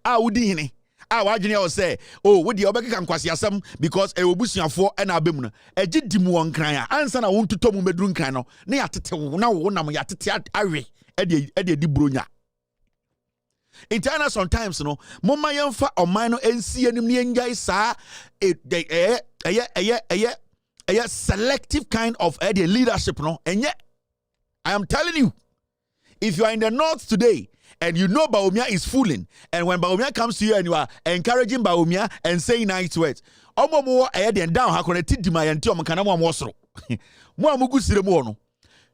a wodi hene a wagene o se oh wodi obekeka nkwase asem because e obusuafo e na abemu no Egidim wo nkran a ansa na wontoto mu meduru nkran no ne atete wo na wo nam ya tete awe e de di bronya. Itana sometimes no moma yemfa oman no ensi anim ne enjai saa a selective kind of leadership, no? And yet, I am telling you, if you are in the north today and you know Bawumia is fooling, and when Bawumia comes to you and you are encouraging Bawumia and saying nice words, omo ahead and down hakoneti dima yanti omkana mo amosro. Mo amugu sire mo no.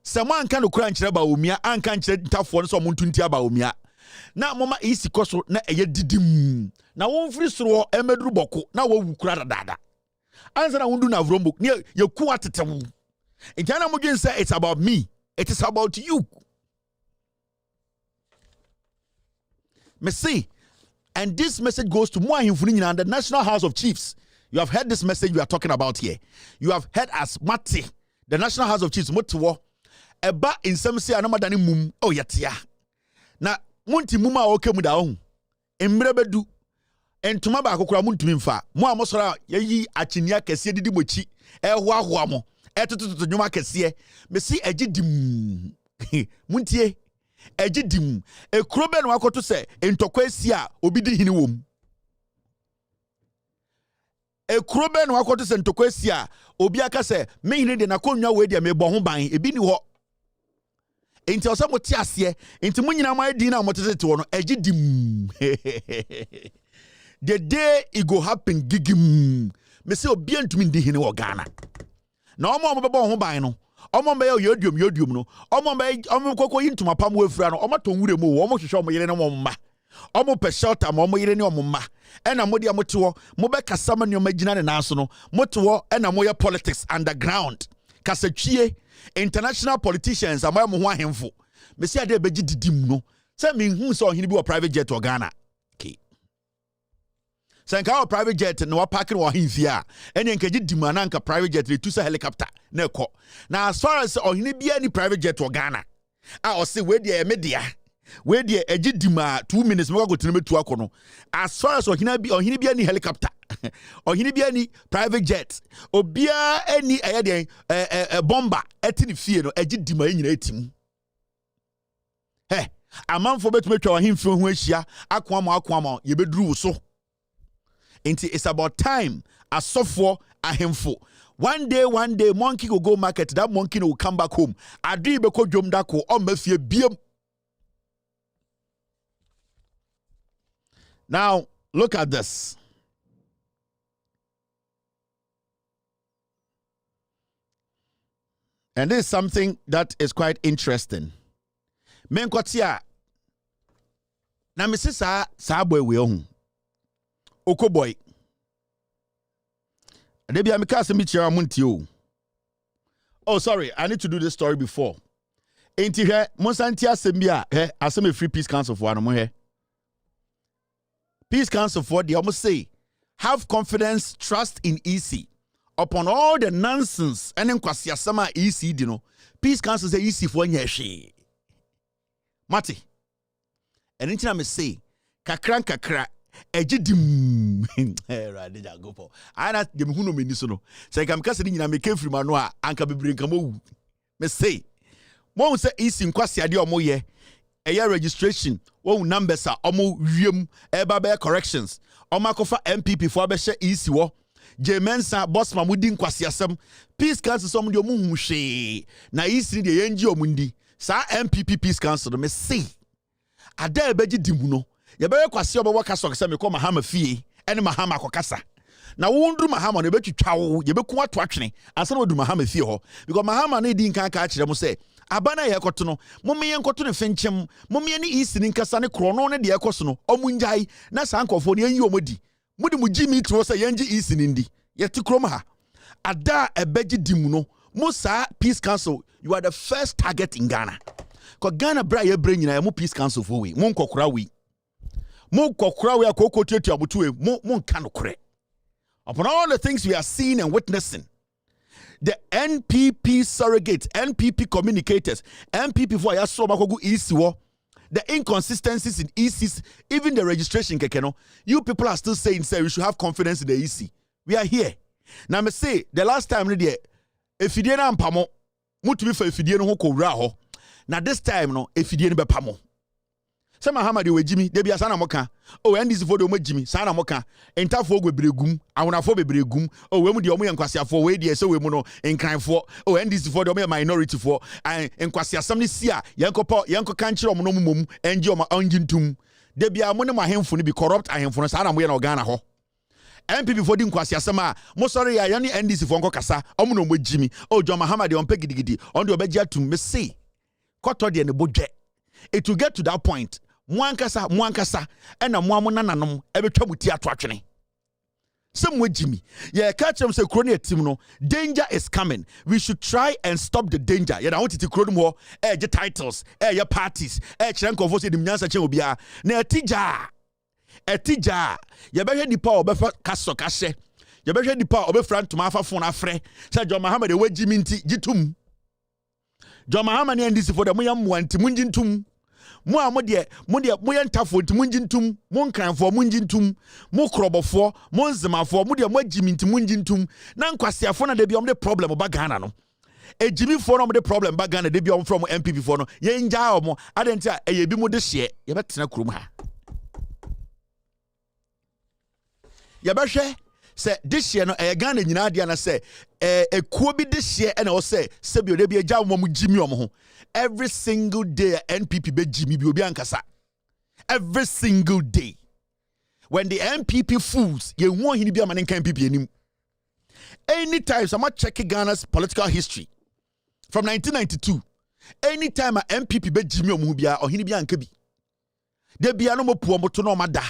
Someone can ukra nkyere Bawumia, anka nkyere ntafo no so omuntu ntia Bawumia. Na mama isi koso na eye didim. Na wonfiri soro emeduru boko na wo wukura dada. Answer na wundu na vrombo ne yeku atetewu. Intana mugin say it's about me. It is about you. Me see. And this message goes to Moa Himfuni and the National House of Chiefs. You have heard this message we are talking about here. You have heard as Mati, the National House of Chiefs, Motiwo, eba in some say anomadani mum oh yatia. Na munti muma oke muda on. Emrebedu. Entuma ba akokora muntumi mfa mo amosora yayi achinia kese didi mochi ehwa mo etototo nyuma kese me si Egidim muntie Egidim ekrobe no akoto se entokwa esi a obi di hini wom ekrobe no akoto se entokwa esi a obi aka se me hini de na konwa we de me bo ho ban ebi ni ho enti osa mo ti ase enti munyina ma di na mo tete wo no Egidim the day it go happen gigim me say obi antumi ndi hene wo Ghana na omo bebo ho ban no omo be yodium no omo kokko yintuma pam wo afura no omo tonwure mu omo hwehwe omo yere ne omo mma omo pe shelter ma omo yere ne omo mma ena modi amotewo mo be kasama ne omo agina ne nanso no motewo ena mo ye politics underground kasatwie international politicians amoy mo ho ahemfo me say ade beji didim no say me hu so ohene bi wo private jet wo Ghana. Sanka our private jet no parking wa himfia ene nkaji dimana nka private jet le tusa helicopter na ekọ na as far as ohine bia ni private jet wa Ghana a o se we dia media we dia Egidima 2 minutes mo go tinime tu akono as far as ohine bia ni helicopter ohine bia ni private jet obia any eye bomber etini fie no Egidima nyina etim amanfo betumetwa wa himfie ho ahia akwamo ye beduru so. It's about time as software ahemfo. One day, monkey will go market. That monkey will come back home. Adi beko jom dako o mefie biem. Now, look at this. And this is something that is quite interesting. Menkotia. Na misisa sa boy we ohun. Oko boy. Debi amika se mi chira munti o. Oh sorry, I need to do this story before. Enti he monsanti asembia he asem free peace council for anomo he. Peace council for they almost say have confidence, trust in EC. Upon all the nonsense and enkwasi asama EC di no. Peace council say EC for nya hwe. Mati. And enti na me say kakra Egidim radija go for ana dem hu no meni so no say kam kase ni nyina me kefiri ma no a anka bebre nka mo me say mo say isi nkwase ade omo ye eye registration wo numbers a omo wiem eba be corrections omo akofa MPP for be she isi wo Jemensa boss mamudi nkwase asem peace council so mo de omo hu hwe na isi de yenji omundi sa MPP peace council me say ada ebegidim no ye be kwase obo waka so kase me ko mahama fie ene mahama kokasa na wondru Mahama no betwitwa wo ye beku ato atwene asa na odu Mahama fie ho because Mahama na di nkan ka akire mo say abana ye ekoto no momme ye nkoto ne fenchem momme ne isi ni nkasa ne krono ne de ekoso no omunjai na sankofo ne yi omodi mudi mu jimi to say yenji isi ni ndi ye ti krom ha ada ebeji dimu no Musa Peace Council, you are the first target in Ghana. Because Ghana bra ye bring in a Peace Council for we. Mon kokra we. Mon kokra we a koko tete abutue. Mon kano kre. Upon all the things we are seeing and witnessing, the NPP surrogates, NPP communicators, NPP for yaso makogu EC the inconsistencies in ECs, even the registration kekeno. You people are still saying, say we should have confidence in the EC. We are here. Now me say the last time we efidie na mpamo mutumi fa efidie no ho kowura ho na this time no efidie no bepamo se Mahama de wajimi de bia sana moka o ndisi fo de o majimi sana moka entafo gwebregum awonafo bebregum o we mu de o mu yankwasiafo we de se we mu no enkranfo o ndisi fo de o minority fo enkwasiasam ne sia yenkoka nkyere o no mumom enje o ma onjintum de bia mo ne mahemfo ne bi corrupt ahemfo no sana mo ye na Ghana ho MPP for din kwasi asema mo sorry ya yani NDC for nko kasa omo no mo jimi o John Mahama de on pe gidigidi on de obeji atum me say koto de ne bodwe it will get to that point mo ankasa ena mo amo nananom ebetwa muti ato atwene se mo jimi ye ka chem se kro ne team no danger is coming we should try and stop the danger ye na want ti kro no mo je titles ye parties kire nkofo se dim nyansa chen obia na etija ye behwe nipa obefa kaso kashe ye behwe nipa obefra ntoma afafo na afre say John Mahama de wajimi nti gitum John Mahama ne ndisi for de mo yam wanti munjintum mo a mo ye ntafo nti munjintum mo nkranfo munjintum mo krobofo mo nzemafo mo de mo ajimi nti munjintum na nkwasiafo na de bi om de problem ba Ghana no ejimi for no de problem ba Ghana de bi om from MPP for no ye nja omo adenti a ye bi mo de hye ye betena krom ha yabahwe say this year no Ghana nyina dia na say ekuo bi this year and say bi ode bi agya mo jimi omo ho every single day NPP be jimi bi obi ankasa every single day when the NPP fools ye won hini bi amane kan NPP anim anytime some check Ghana's political history from 1992 anytime a NPP be jimi omo bia ohini bi anka bi de bia no mo puo mo to no mada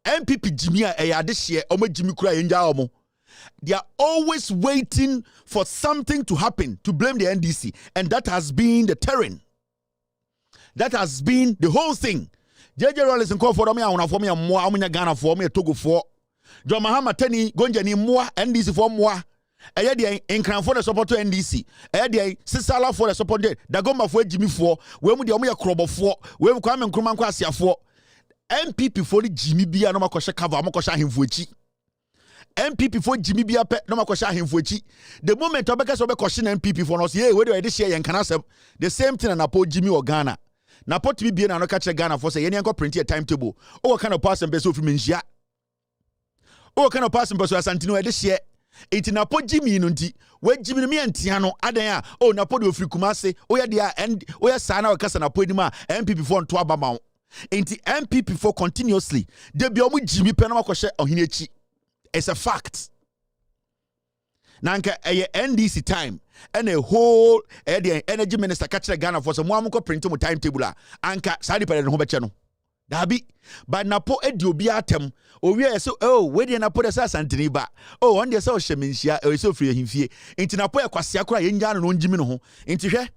MPP Jimmy Ayadishie Omo Jimmy Kura Yenja Omo. They are always waiting for something to happen to blame the NDC, and that has been the terrain. That has been the whole thing. JJ Rollins and call for me, I want for me a more Amunya Ghana for me a Togo for John Mahama Teni Gonjani Moa NDC for Moa. Ayadi enkran for the support to NDC. Ayadi Sisala for the support de Dagoma for Jimmy for we mu de Omo ya Krobo for we mu Kwame Nkrumah Nkwasi for MPP for the Jimmy Bia no makosha cover makosha himfuechi. MPP for Jimmy Bia pe no makosha himfuechi. The moment obeka so be question MPP for us, yeah, we do this share yen kanasem. The same thing na po Jimmy or Ghana. Na po to be na no catch Ghana for say yen yanko print a timetable. O kind of person be so fi menhia. O kind of person be so asantino e this share. Iti na po Jimmy no nti we Jimmy no me antia no adan a o na po de ofri Kumase o ya dia and o ya sa na o kasa na po ni ma MPP for nto abama. Inti MPP for continuously de bi omu Jimmy pe na makoshe ohine echi. It's a fact. Nanka a NDC time and a whole energy minister catch Ghana for some one print mu timetable anka sadi pere no beche no. Dabi but napo edi obi atem o wi so oh we dey napo de santini ba oh on dey so hyemenhia e so free ahimfie inti napo yakwase akora yenja no njimi no ho inti hwe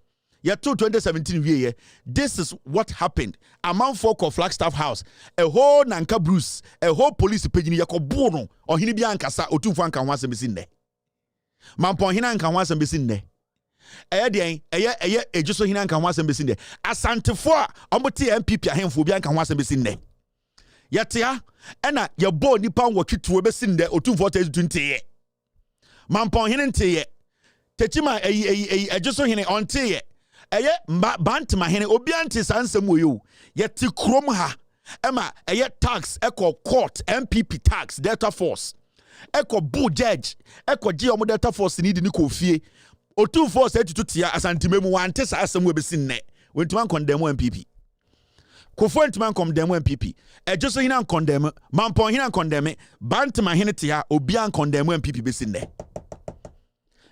ya 2017 wie this is what happened among folk of Flagstaff House a whole nanka Bruce a whole police pagini yakobo no ohini bia ankasa otumfo anka ho asembesi nne mampo hina anka ho asembesi nne eye ejuso hina anka ho asembesi nne asantefo a omote MPP ahemfo bia anka ho asembesi nne yatia ena ye bo nipa nwotwetuo besi nne otumfo tezunteye mampo hina nteye techima ejuso hina onteye eye bantima hene obi anti sansem wo yeti krom ha ema eye tax eko court MPP tax delta force eko bu judge eko gi omo delta force ni di ni kofie otu force etutu tia asantimemu wante sa asem we besi nne wentu an condemn MPP Kofo ntman condemn MPP. Just hina condemn, Mampon hina condemn, Bantama hina Obian condemn MPP besinde.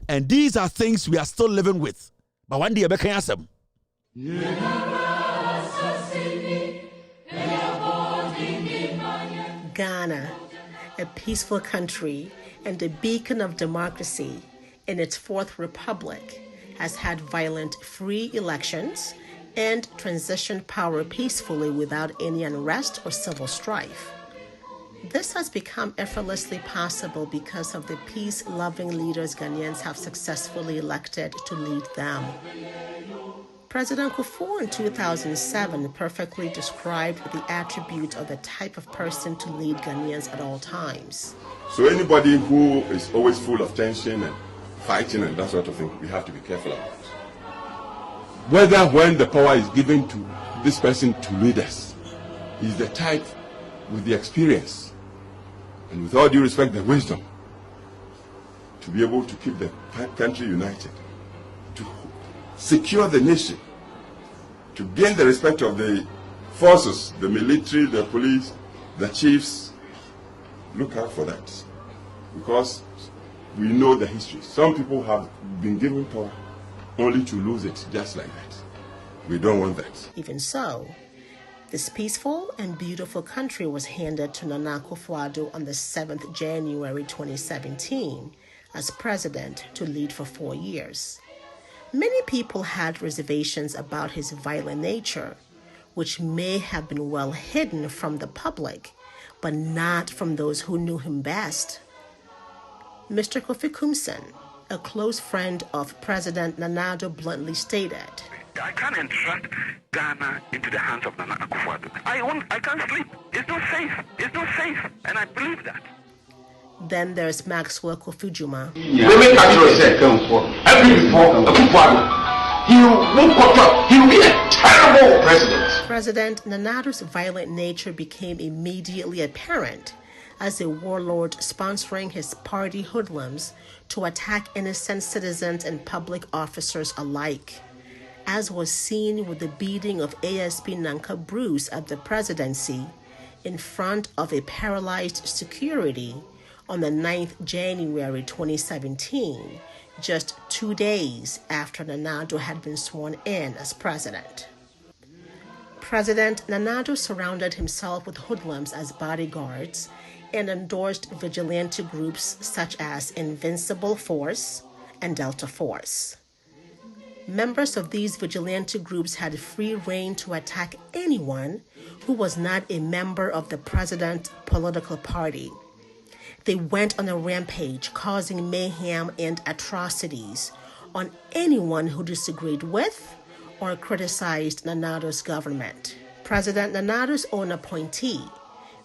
And these are things we are still living with. But one day Rebecca Yasem.
Ghana, a peaceful country and a beacon of democracy in its fourth republic, has had violent free elections and transitioned power peacefully without any unrest or civil strife. This has become effortlessly possible because of the peace-loving leaders Ghanaians have successfully elected to lead them. President Kufuor in 2007 perfectly described the attributes of the type of person to lead Ghanaians at all times.
So anybody who is always full of tension and fighting and that sort of thing, we have to be careful about. Whether when the power is given to this person to lead us, he's the type with the experience and with all due respect, the wisdom to be able to keep the country united, to secure the nation, to gain the respect of the forces, the military, the police, the chiefs. Look out for that, because we know the history. Some people have been given power only to lose it just like that. We don't want that.
Even so, this peaceful and beautiful country was handed to Nana Akufo-Addo on the 7th January 2017 as president to lead for 4 years. Many people had reservations about his violent nature, which may have been well hidden from the public, but not from those who knew him best. Mr. Kofi Kumsen, a close friend of President Nana Addo, bluntly stated,
I can't entrust Ghana into the hands of Nana Akufo-Addo. I can't sleep. It's not safe. It's not safe. And I believe that.
Then there's Maxwell Kofi-Juma.
He will be a terrible president.
President Nana Addo's violent nature became immediately apparent as a warlord sponsoring his party hoodlums to attack innocent citizens and public officers alike, as was seen with the beating of ASP Nanka Bruce at the presidency in front of a paralyzed security on the 9th January 2017, just 2 days after Nana Addo had been sworn in as president. President Nana Addo surrounded himself with hoodlums as bodyguards and endorsed vigilante groups such as Invincible Force and Delta Force. Members of these vigilante groups had free rein to attack anyone who was not a member of the president's political party. They went on a rampage, causing mayhem and atrocities on anyone who disagreed with or criticized Nana Addo's government. President Nana Addo's own appointee,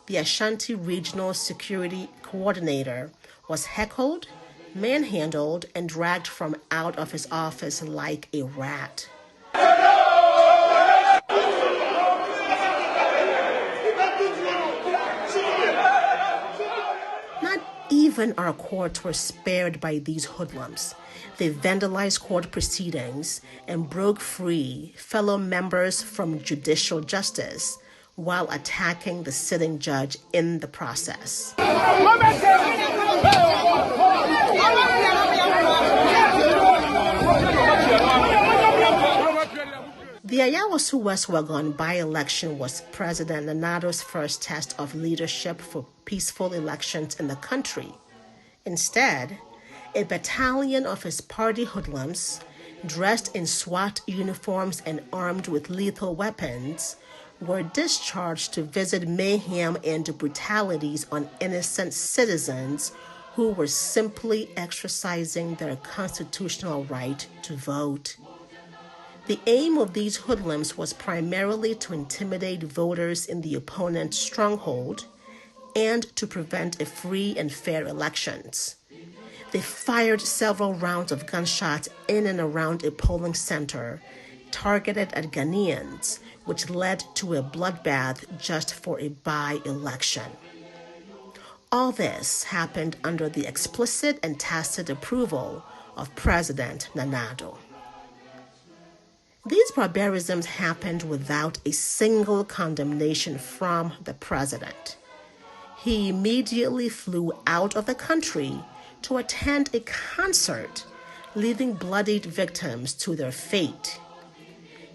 the Ashanti Regional Security Coordinator, was heckled, manhandled, and dragged from out of his office like a rat. Not even our courts were spared by these hoodlums. They vandalized court proceedings and broke free fellow members from judicial justice while attacking the sitting judge in the process. The Ayawasu West Wagon by-election was President Nana Addo's first test of leadership for peaceful elections in the country. Instead, a battalion of his party hoodlums, dressed in SWAT uniforms and armed with lethal weapons, were discharged to visit mayhem and brutalities on innocent citizens who were simply exercising their constitutional right to vote. The aim of these hoodlums was primarily to intimidate voters in the opponent's stronghold and to prevent a free and fair elections. They fired several rounds of gunshots in and around a polling center targeted at Ghanaians, which led to a bloodbath just for a by-election. All this happened under the explicit and tacit approval of President Nana Addo. These barbarisms happened without a single condemnation from the president. He immediately flew out of the country to attend a concert, leaving bloodied victims to their fate.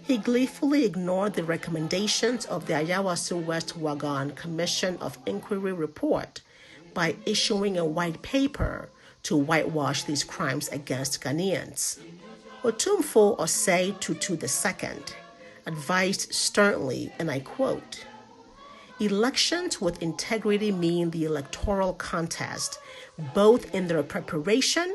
He gleefully ignored the recommendations of the Ayawaso West Wagon Commission of Inquiry report by issuing a white paper to whitewash these crimes against Ghanaians. Otumfuo Osei Tutu II advised sternly, and I quote, "Elections with integrity mean the electoral contest, both in their preparation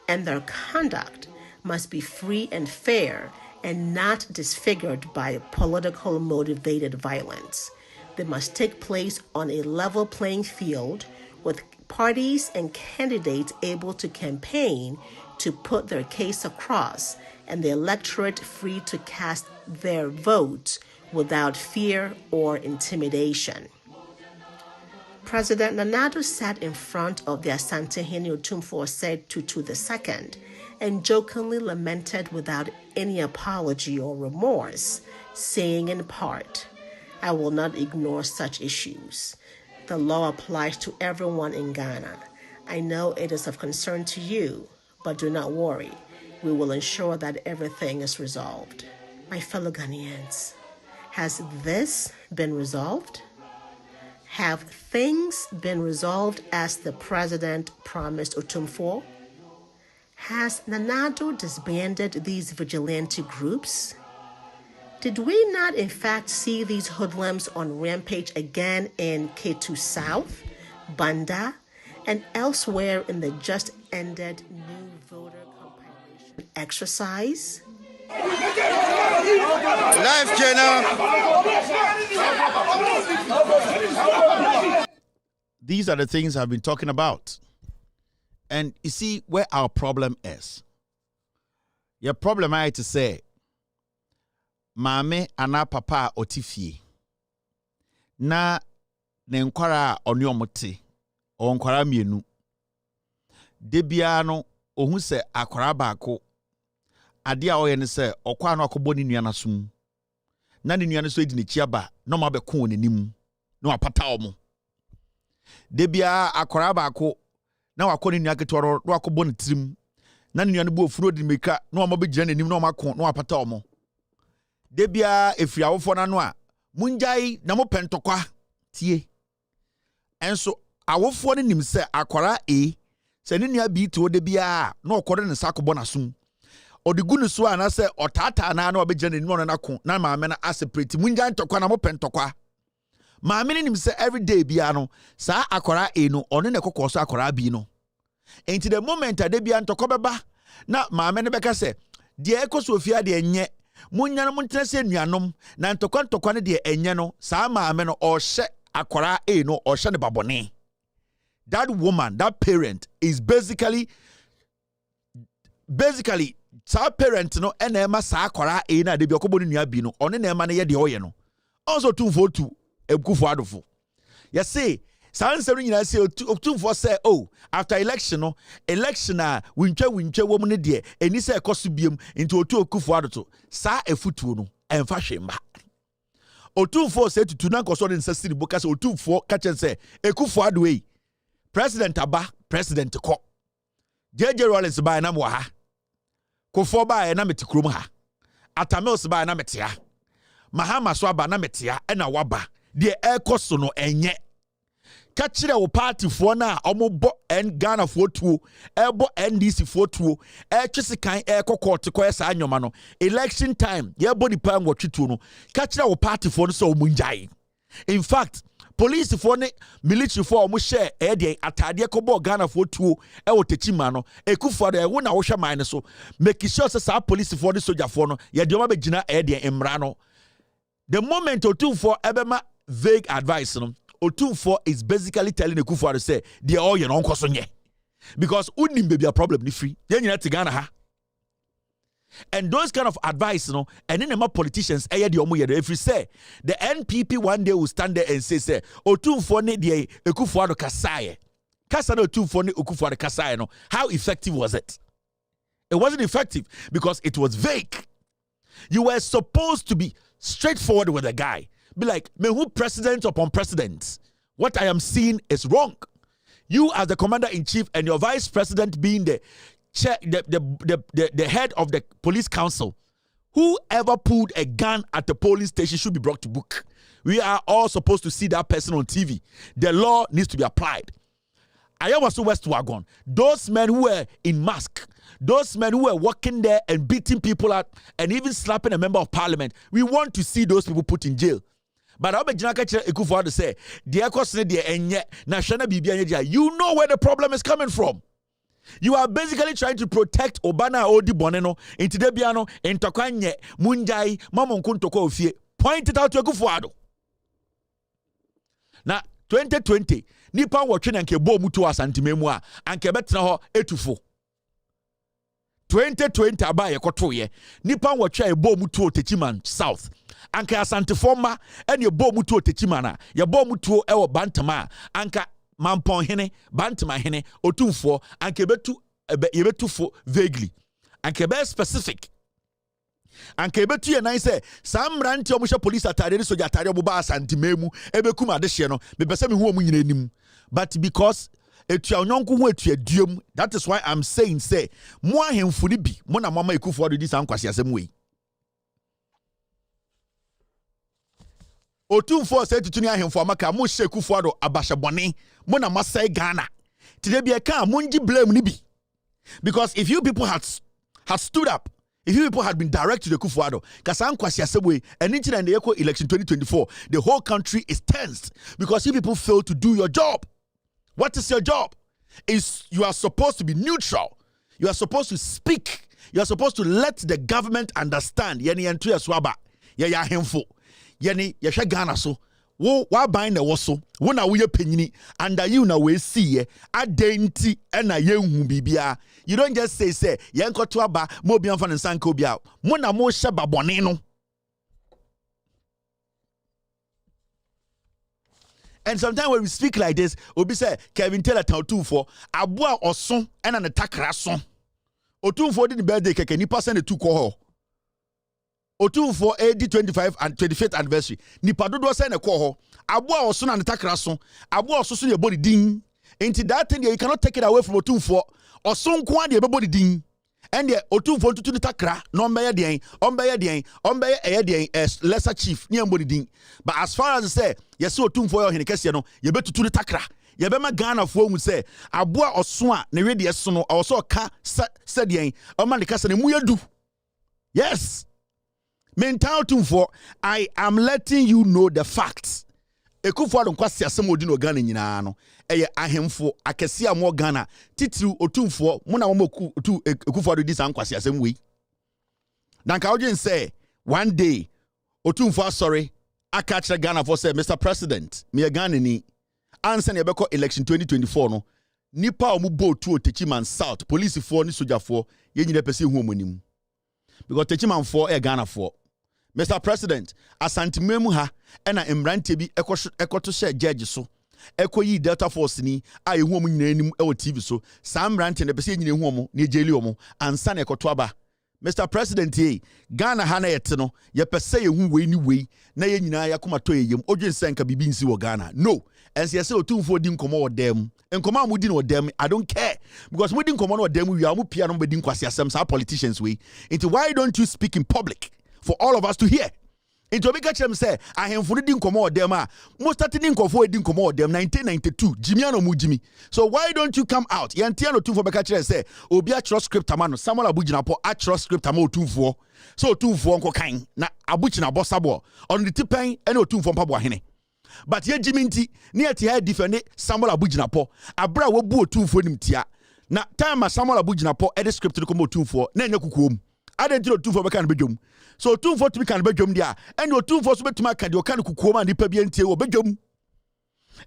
and their conduct, must be free and fair and not disfigured by political motivated violence. They must take place on a level playing field with parties and candidates able to campaign to put their case across and the electorate free to cast their votes without fear or intimidation." President Nana Addo sat in front of the Asantehene Otumfuo Osei Tutu II and jokingly lamented without any apology or remorse, saying in part, "I will not ignore such issues. The law applies to everyone in Ghana. I know it is of concern to you, but do not worry. We will ensure that everything is resolved." My fellow Ghanaians, has this been resolved? Have things been resolved as the president promised Otumfuo? Has Nana Addo disbanded these vigilante groups? Did we not in fact see these hoodlums on rampage again in Ketu South, Banda, and elsewhere in the just ended new voter compilation exercise?
Life channel.
These are the things I've been talking about. And you see where our problem is. Your problem I to say, Mame ana papa otifie. Na ne nkwara oni omote. O nkwara mienu. Debia no ohun se akwara baako. Ade a oye ne se okwa no akobɔ ne nua nasum. Na ne nua no so edi ne chiaba, no ma bɛko n'anim. No apata omo. Debia akwara baako na wakɔ ne nua ketoro no akobɔ ne tirim. Na ne nua no bu ofuro di meka, no ma bɛgyina n'anim no makɔ no apata omo. Debia efiri awofo na no a munjai na mo pentokwa tie. Enso awofo ne nim se akwara se ne nua bi to debia na okɔre ne sakobɔ nasum. Odigu ne so ana se otata na na obegye ne nim na ko na maame na aseparate munja ntokwa na mo pentokwa maame ne nim se everyday bia no saa akwara no one ne kokɔ so akwara bi no enti the moment ade bia ntokwa beba na maame ne beka se de ekoso ofia de enye munya no montena se nuanom na ntokwa ne de enye no saa maame no ɔhye akwara no ɔhye ne babone. That woman, that parent is basically sa parent no enema sa akwara na de bi okobo ne nua bi no one na ema ne ye de oye no also Otumfuo tu ebukufo adofo ya say sa answer nyina say Otumfuo say oh after election no election a wintwa wo mu ne de eni say ekoso biem into otu okufo adoto sa efutuo no emfa hwemba Otumfuo say tutu na nkoso de nsasiri boka say Otumfuo ka chen say ekufo adwe president aba president ko JJ Rollins ba na mo ha Kofo ba na meti krom ha Atamils ba na meti ha Mahama so ba na meti ha na waba de ekoso no enye ka kire wo party fo na omobo Ghana fo tuo ebo NDC fo tuo twese kan ekokort ko esa anyoma no election time ye body pan wo twetuo no ka kire wo party fo no so omunjai. In fact police for ne military for omo share de atade ko Ghana for tuo e wo techima no ekufo de wo na wo hwe man so make sure say sa police for ne soldier for no ye de o ma begina de emra no. The moment Otumfuo ebema vague advice no Otumfuo is basically telling Ekufo to say they all you know nkoso nye because unim be a problem ni free ye nyina te Ghana ha. And those kind of advice, and then the politicians, if you say the NPP one day will stand there and say, Otumfuo ne de Ekufo-Addo kasaye. Kasa no Otumfuo ne Ekufo-Addo kasaye no. How effective was it? It wasn't effective because it was vague. You were supposed to be straightforward with the guy. Be like, me who president upon president. What I am seeing is wrong. You as the commander-in-chief and your vice president being the chair, the head of the police council, whoever pulled a gun at the polling station should be brought to book. We are all supposed to see that person on TV. The law needs to be applied. I was West Wagon. Those men who were in mask, those men who were walking there and beating people up and even slapping a member of parliament, we want to see those people put in jail. But I'll be to say, you know where the problem is coming from. You are basically trying to protect Obana Odi Boneno, Intidebiano, Intokanye, Munjai, Mamon Kuntoko Ofie. Point it out to Ekufuado. Now, 2020, Nipan watching and Kebo Mutua Santimemua, and Kebetna ho 8-4. 2020 abaye kotoye Nipan watcha ebo mutuo Techiman South. Anka Asante Forma and your bo mutuo Techimana, your bo mutuo ewo Bantama, Anka Mampon Hene, Bantama Hene, Otumfo, and Kebetu Yebetufo vaguely. And Kebe specific. And Kebetu and I say, Sam Ranti Omusha police atari so jatari obuba Santimemu, Ebekuma Desheno, Bebesemi who munim. But because that is why I'm saying, say, moi hemfuni bi, mona mama Ekufuado di this ankwasi asem way. Otumfo say to tunia hemfo amaka mo she Ekufuado abasha bone, mona masai Ghana. Today be a can munji blame ni bi. Because if you people had stood up, if you people had been direct to the Ekufuado, kasa ankwasi asem way, and in the Eco election 2024, the whole country is tensed because you people failed to do your job. What is your job? Is you are supposed to be neutral. You are supposed to speak. You are supposed to let the government understand. Yani entry swaba. Ya hemfo. Yani ya Ghana so. Wo wa bind the waso. Wo na wo ye penyini. Under you na we see adenti na ye hu bibia. You don't just say ye nkoto aba mo bi anfa nsanka obia. Mo na mo hye babone no. And sometimes when we speak like this, Obi say Kevin Taylor Otumfo abua oson and an attacker son. Otumfo did the birthday keke nipa send the 2 call. Otumfo AD 25 and 25th anniversary. Nipa dodo send a call. Abua oson and attacker son. Abua oson your body ding. Into that thing you cannot take it away from Otumfo. Oson kwa your body ding. And the Otumfo to the takra, no lesser chief, near body ding. But as far as I say, yes, Otumfo in the case, you better to the takra. You better Ghana for would say, Abua or Swan, Neredi Sono, also ka said yang, a man the castle do. Yes. Mental Otumfo, I am letting you know the facts. Ekufuado nkwasi asemo no Ghana nyina no eye ahemfo akesia mo Ghana titiri Otumfo mo na mo tu Ekufuado di san kwasi asem we dan ka ojen say one day Otumfo sorry aka kire Ghana for say Mr President me Ghana ni answer ne beko election 2024 no nipa o mo bo tu Techiman South police for ni soldier for ye nyina pese hu omonim because Techiman for Ghana for Mr. President, asantimemu ha ena emrante bi ekoto share judge so ekoyi Delta Force ni a ehu omu nyina anim e TV so sam rante ne pese nyina ehu omu ne jeli omu ansa na ekoto aba Mr. President Ghana ha na yete no ye pese ehu we ni we na ye nyina yakoma to yem odwen senka bibi nsi wo Ghana no ense yese Otumfo di nkomo wo dem nkomo amudi no dem I don't care because mudi nkomo no dem we amu pia no be di nkwasi asem sa politicians we into why don't you speak in public for all of us to hear. Into big catchem say, I am for reading come them. Most starting for reading come them 1992. Jimiano Mujimi. So why don't you come out? Yantiano 2 for Becatcher say, Obia trust script amano, Samuel Abujinapo, I trust script amo 2 for. So 2 for Uncle Kain, na Abuchina Bossabo, on the tipping and 2 from Pabua Hene. But ye Jiminti, near Tia defend Samuel Abujinapo, Abra will boo 2 for him tia. Na time Samuel Abujinapo, edit script to come 2 for, Nanya Kukum. I didn't do 2 for Becan Bedum. So 2 for to be can bedum there, and your 2 for to make your can kukuma and the pebiente or bedum.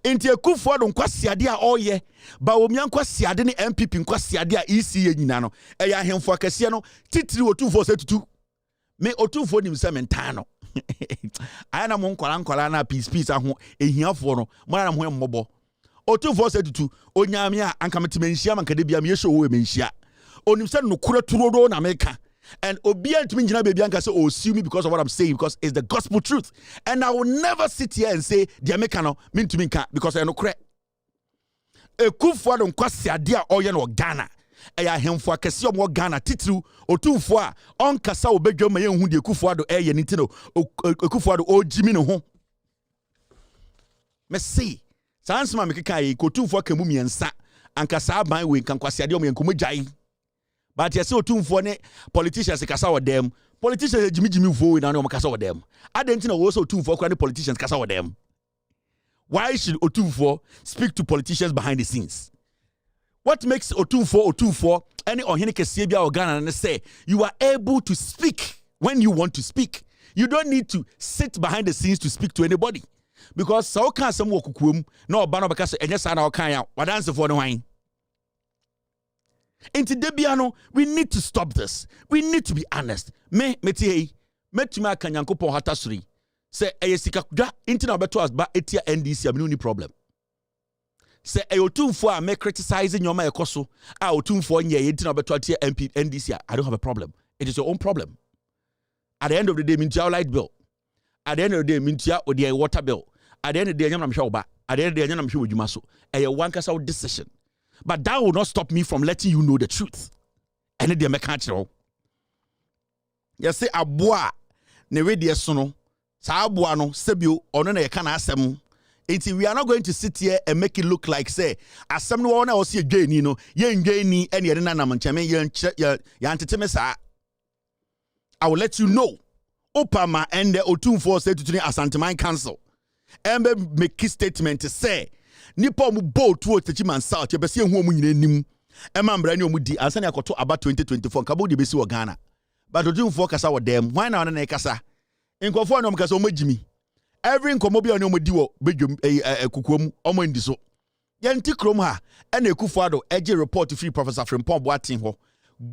Into a Kufuado on Quasiadia all ye, Bawumia Quasiadini MPP in Quasiadia EC Nano, Aya him for Cassiano, Titri or 2 for 2. May or 2 for him sementano. I am on Colana peace and here for Madam Mobo. Or 2 for 2, Onyamia and Kamatimensia and Cadibia Mesho Mensia. On himself no Kura Turo in America. And Obia to me, Bianca say, oh, sue me because of what I'm saying, because it's the gospel truth. And I will never sit here and say, the Americano mean to me, because I know correct. A coup for them, Quasia, dear Oyan or Ghana. Eya hemfo akese omo Ghana titru otumfo a onkasa obedwama ye hu de kufuado eye nitino kufuado ojimi ne ho mesi sansema mekeka yi kotumfo akamu miensa ankasa aban we kankwasiade omo yankomo jai but yesi otumfo ne politicians kasa wodem politicians jimi vo na omo kasa wodem adentina wo so otumfo kwa ne politicians kasa wodem. Why should otumfo speak to politicians behind the scenes? What makes Otumfo any ohene kese bia organa and say you are able to speak when you want to speak. You don't need to sit behind the scenes to speak to anybody. Because so can some wokukum no bano because enya sa na okan ya wadanse for no wan. Into debiano we need to stop this. We need to be honest. Metumi aka Nyankopon hatasuri. Say eyesika da into na beto as ba etia NDC am no problem. Say Otumfo a me criticizing your my ekoso a Otumfo nye yenti na beto atia MP NDC I don't have a problem. It is your own problem. At the end of the day mintia light bill. At the end of the day mintia odi water bill. At the end of the day nyam na mhwe oba. At the end of the day nyam na mhwe odwuma so. Eye wankasa decision. But that will not stop me from letting you know the truth. And it dey make kachiro. You say aboa ne we dey so no. Sa aboa no sebio ono na ye ka na asem. We are not going to sit here and make it look like say as some one else you gain, you know, yen gainy any other namanchame yan. I will let you know. Opama and the Otumfo said to Asanteman Council. And make his statement to say Nipo mu bo towards the Chiman South, you be seeing whom you name. Emma Brano Mudi, and Sanya Koto about 2024, Kabo de Besu Ghana. But Otumfo Kasa with them, why not an Ekasa? In Kofono Kaso Jimmy. Every nkomobi on yomo diwo bedwom kukuom omo ndiso yenti krom ha ena ekufuado eje report free Professor Frimpong Boatin ho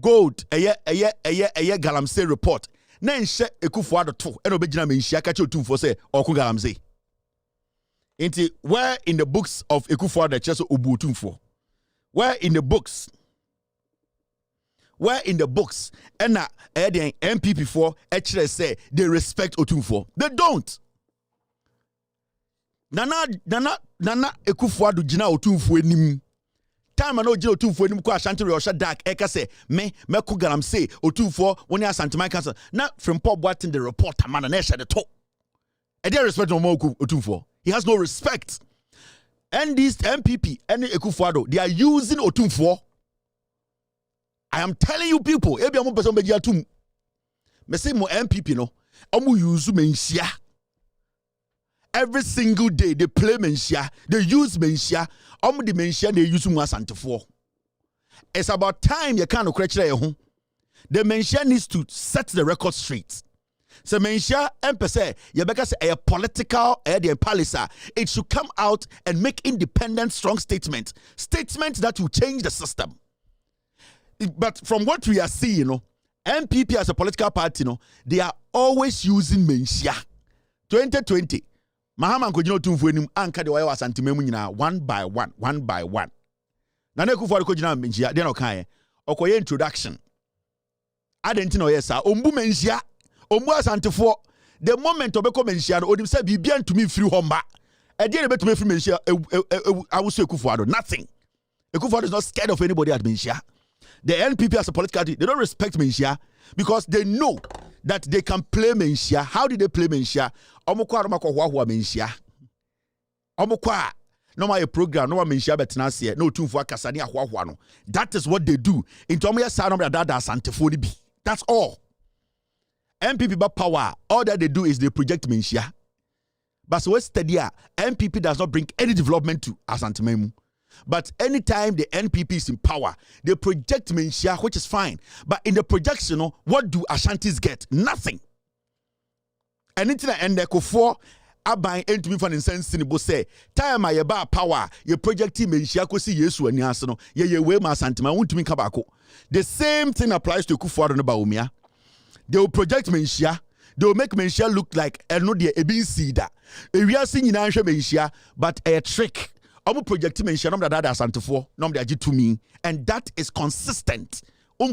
gold eye galamsey report na nhye ekufuado to ena obegina menhia ka che otumfo se oku galamsey enti where in the books of ekufuado cheso obu otumfo where in the books ena den MPP for ekire say they respect otumfo they don't. Nana Ekufuado jina Otumfo enim. Time no jina Otumfo enim ko Ashanti Osha Dark eka se me ko galamsey Otumfo woni Asante Man Council. Na Frimpong Boatin the reporter man na share the talk. E dey respect no more Otumfo. He has no respect. And this MPP and Ekufuado they are using Otumfo. I am telling you people, ebi am person beji atum. Me say mo MPP no, omo use menhia. Every single day they play menhia, they use menhia, the menhia they use mu asantefo. It's about time you can't crechire your home. The menhia needs to set the record straight. So menhia empese yebeka say a political palisa. It should come out and make independent strong statements that will change the system. But from what we are seeing, you know, MPP as a political party, you know, they are always using menhia. 2020 Mahamudu Bawumia Otumfo enim anka de waye wasantememu nyina one by one. Na na Kufuado ko gina menhia de na okan okoye introduction. Adenti na oyesa ombu menhia, ombu asantefo. The moment obeko menhia no odim say bibia ntumi free homba. E de betumi free menhia awuso Kufuado nothing. Kufuado is not scared of anybody at menhia. The NPP as a political party, they don't respect menhia because they know that they can play menhia. How did they play menhia? Omukwa menhia. Omukwa no my program no menhia betenase no Otumfo akasa ne ahwahwa no. That is what they do. Into omo yesa no that asantefo ni bi. That's all. MPP ba power. All that they do is they project menhia. But so steady MPP does not bring any development to Asantememu. But anytime the NPP is in power, they project menhia, which is fine. But in the projection, what do Ashantis get? Nothing. Anything that end for aban entumi fa nsense ni bo say time aye ba power ye projecting menhia ko si Yesu ani ase no ye we ma Asantema wontumi ka bako. The same thing applies to Kufuado no Bawumia. They will project menhia. They will make menhia look like eno de ebi sida. Ewiase nyina hwe menhia but a trick. Omo project menhia no da Asantefo no de agi to me, and that is consistent.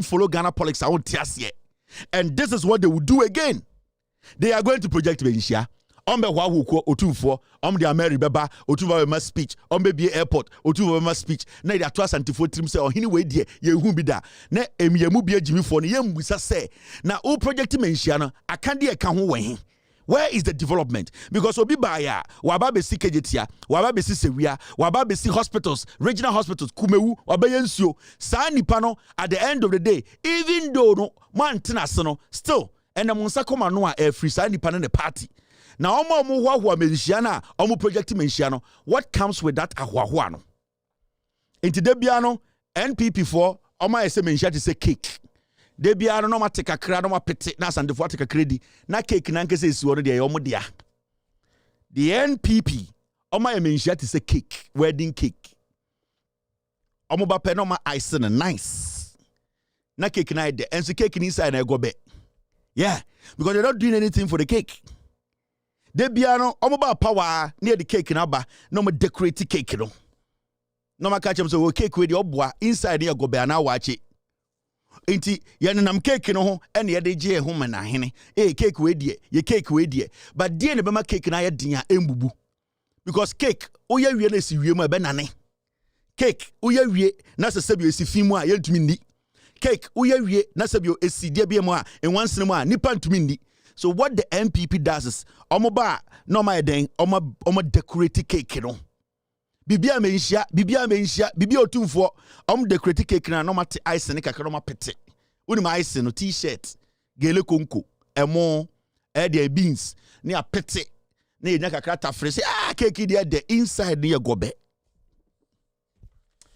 Follow Ghana politics I won't tiase. And this is what they will do again. They are going to project Benishia. Ombe Wahuko, Otufo, the Ameri Beba, Otuva speech, Ombe airport, Otuva speech. Na ya twas antifo trim say, or anyway, dear, ye who be da. Ne emiamu be Jimmy for yem we say. Now, all project Mensiana, I can't dear come away. Where is the development? Because obi baya, wababe si kejetia, wababe si sewia, wababe si hospitals, regional hospitals, kumewu, wabayensio, sa nipano, at the end of the day, even though no man tinasano, still, and the Monsakoma noa free sa nipano the party. Now, omo wahua mensiana, omo project mensiano, what comes with that ahuahuano? Into debiano, NPP4, oma ese mensia to say cake. De biara no ma take akra no ma pete na sandefo take akredi na cake na nkese esi woro de yomo dia. The NPP oma emenhia te say cake, wedding cake. Omo ba pe no ma ice na nice. Na cake na de enso cake ni inside na go be. Yeah, because they're not doing anything for the cake. De biara no omo ba power near the cake na ba no ma decorate cake no. No ma catch them so cake we the obwa inside there go be na watch it. Inti yanam cake no ho ene yede je ho mana hene cake we die ye cake we die but die ne bema cake na ye den a embubu because cake oya wie na si wie mu e be nane cake oya wie na sesebio esi fimu a yentumi ndi cake oya wie na sebio esi die bia mu a enwansene mu a nipa ntumi ndi. So what the NPP does is omoba no ma den omo decorate cake no bibia menhia bibia otumfo decorate cake na no mate ice ne kakra no ma pete uni ma ice no t-shirt gele konko emo de beans ne a pete ne nya kakra tafre say cake dey the inside ne gobe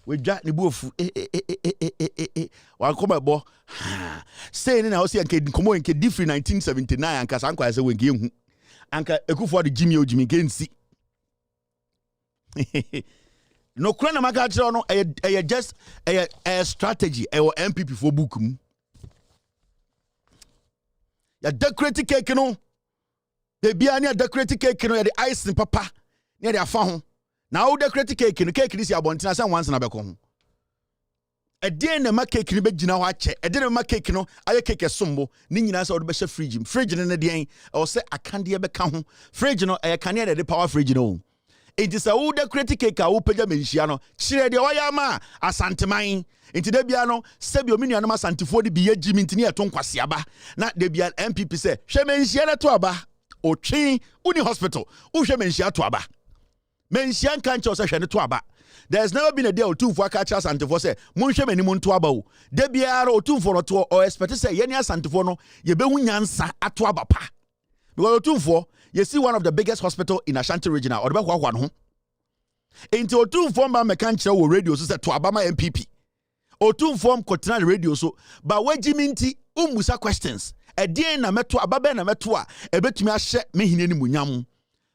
we dwa ne buofu wa koma bo say ne na o say anke komo anke different 1979 anka sankwa say we nge hu anka ekufo de Jimmy Ojimi gensi. No krana magatra no just a strategy or MPP for book mu ya decorate cake no de bia ne decorate cake no ya the ice papa ne de afa ho na o decorate cake no cake this ya bontina say once na be ko ho e de na ma cake ni be gina ho ache e de na ma cake no aye cake sombo ni nyina say o de be she fridge ne de o say akande be ka ho fridge no e kan de power fridge no. It is a wood decorate cake a upeja mensiano. Chire de oyama asanteman. Inti debiano sebio mini anoma santifo de biye Jimmy ntini eton kwasiaba. Na debian MPP say hwe mensiana to aba. Otwe uni hospital. Uhwe mensia to aba. Mensian kan che o say hwe ne to aba. There's never been a day otumfo aka cha santifo say monhwe mani mon to aba o. Debiara otumfo no to o expect say ye ne santifo no ye behu nyansa ato aba pa. Because otumfo you see one of the biggest hospital in Ashanti regional or the one ho into otum form ba mekanche wo radio so say to abama MPP otum form continue radio so but we jiminti umusa questions e den na meto ababa na meto a ebetumi ahye mehine ni munyam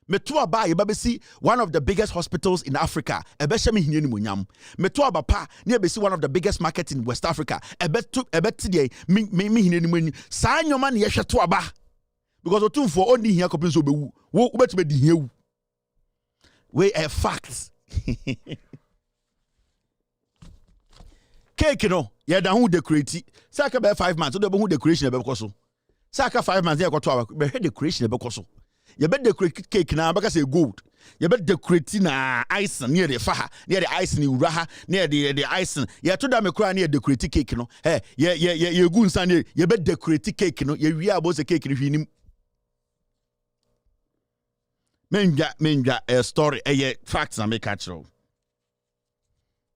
meto aba ye babesi one of the biggest hospitals in Africa ebehye mehine ni munyam meto aba pa ne ebesi one of the biggest market in West Africa ebeti de mehine ni munyi saa nyoma ne ye hweto aba. Because otumfo only here kopin so bewu wo betime di here we a fact. Cake no ye da hu decorate saka be 5 months so de be hu decoration e be koso saka 5 months ye kwato aba be decoration e be koso ye be decorate cake na baka say gold ye be decorate na ice near the fa near the ice ni ura ha near the ice ye to da me kura near decorate cake no ye gu nsan ye be decorate cake no ye wi abo se cake ni hwinim. Menja a story a facts and make natural.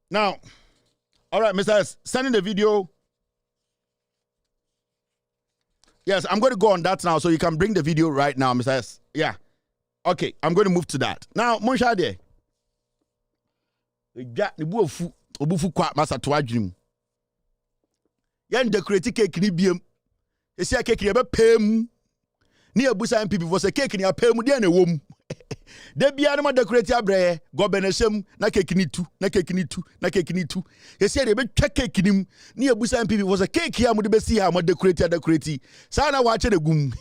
Now, all right, Mr. S, sending the video. Yes, I'm going to go on that now, so you can bring the video right now, Mr. S. Yeah. Okay, I'm going to move to that. Now, Monshade. The obufu kwa masa to adwum. Yan decorate cake ni biem. Esi cake ni be pem. Ni abusa MPP for say cake ni apem de na wom. De bia no decorate abre go benesem na cake ni tu na cake ni tu na cake ni tu. Esi de be twa cake nim ni abusa MPP for say cake ya mo de be si ha mo decorate. Sa na wa che de gum.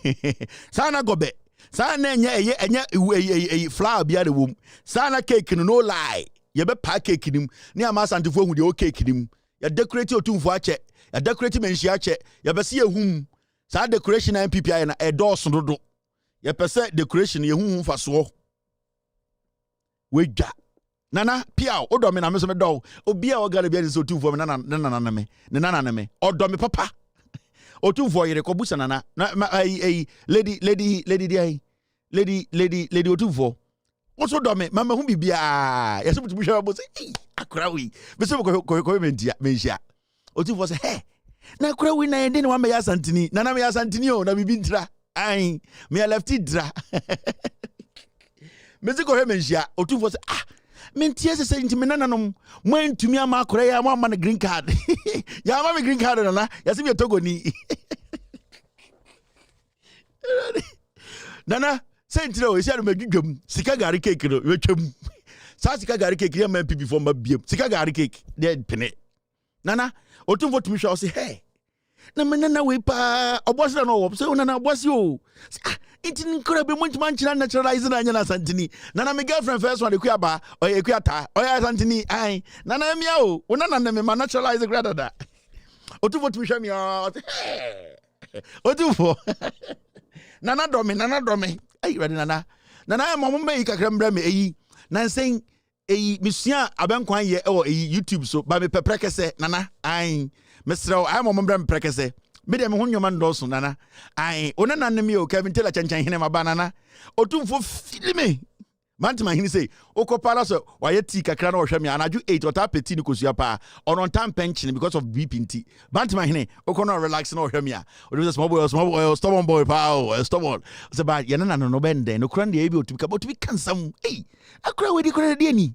Sa na gobe. Sa na enye flower bia de wom. Sa na cake no lie. Ye be pa cake nim ni amasantifo hu de o cake nim. Ya decorate otumfo ache. Ya decorate menhia ache. Ya be si ehum Sa decoration na MPP na edos dodo. Ye pese decoration ye hu fa so. We dwa. Nana pia odo me na me so me do. Obi a ogara bia so tu for me nana me. Odo me papa. Otu for yere ko busa nana. Lady otu for. Also do me mama hu bibia. Yeso butu hwa bo say akura wi. Me so ko mentia. Otu for say hey. Na akura wi na yende ne wa me ya santini. Nana me ya santini o na bibi ntra. Ai me ya lefty dra. Me se ko hwe mentia. Otu for say mentia se nti me nananom mo antumi ama akora ya mo na green card. Ya ama me green card na ya se me togo ni. Nana sentire o isi anu magidwam sika gari cake no wetwam. Sa sika gari cake ya man before ma biem. Sika gari cake dey pene. Nana otumfo tumi hwa o se hey. Na me nana we pa obosi na no se nana obosi o. It nkora be munti manchina naturalize na anya na santini. Nana me girlfriend first one eku aba o eku ata o ya santini ai. Nana mia o nana na me ma naturalize grada da. Otumfo tumi hwa mi o. Otumfo. Nana domi. Ay ready nana. Nana mo mo be kakra mbra me eyi. Nan sen eyi misua abenkwan ye o eyi YouTube so ba me peprekese nana ai. Mesro ai mo mbra me prekese. Me de me ho nyoma ndoso nana. Ai onana ne me o Kevin Taylor chanchan hene maba nana. Otumfo filime. Mantima hini say okopala so waye ti kakra na ohwe me anaju 8 ota peti ni kosua pa on time pension because of BP. Mantima hini okono relax na ohwe me a o small boy stubborn boy pa stubborn so ba ye na no bende no kran de ebi otumi ka otumi kansam akra we di kra de ni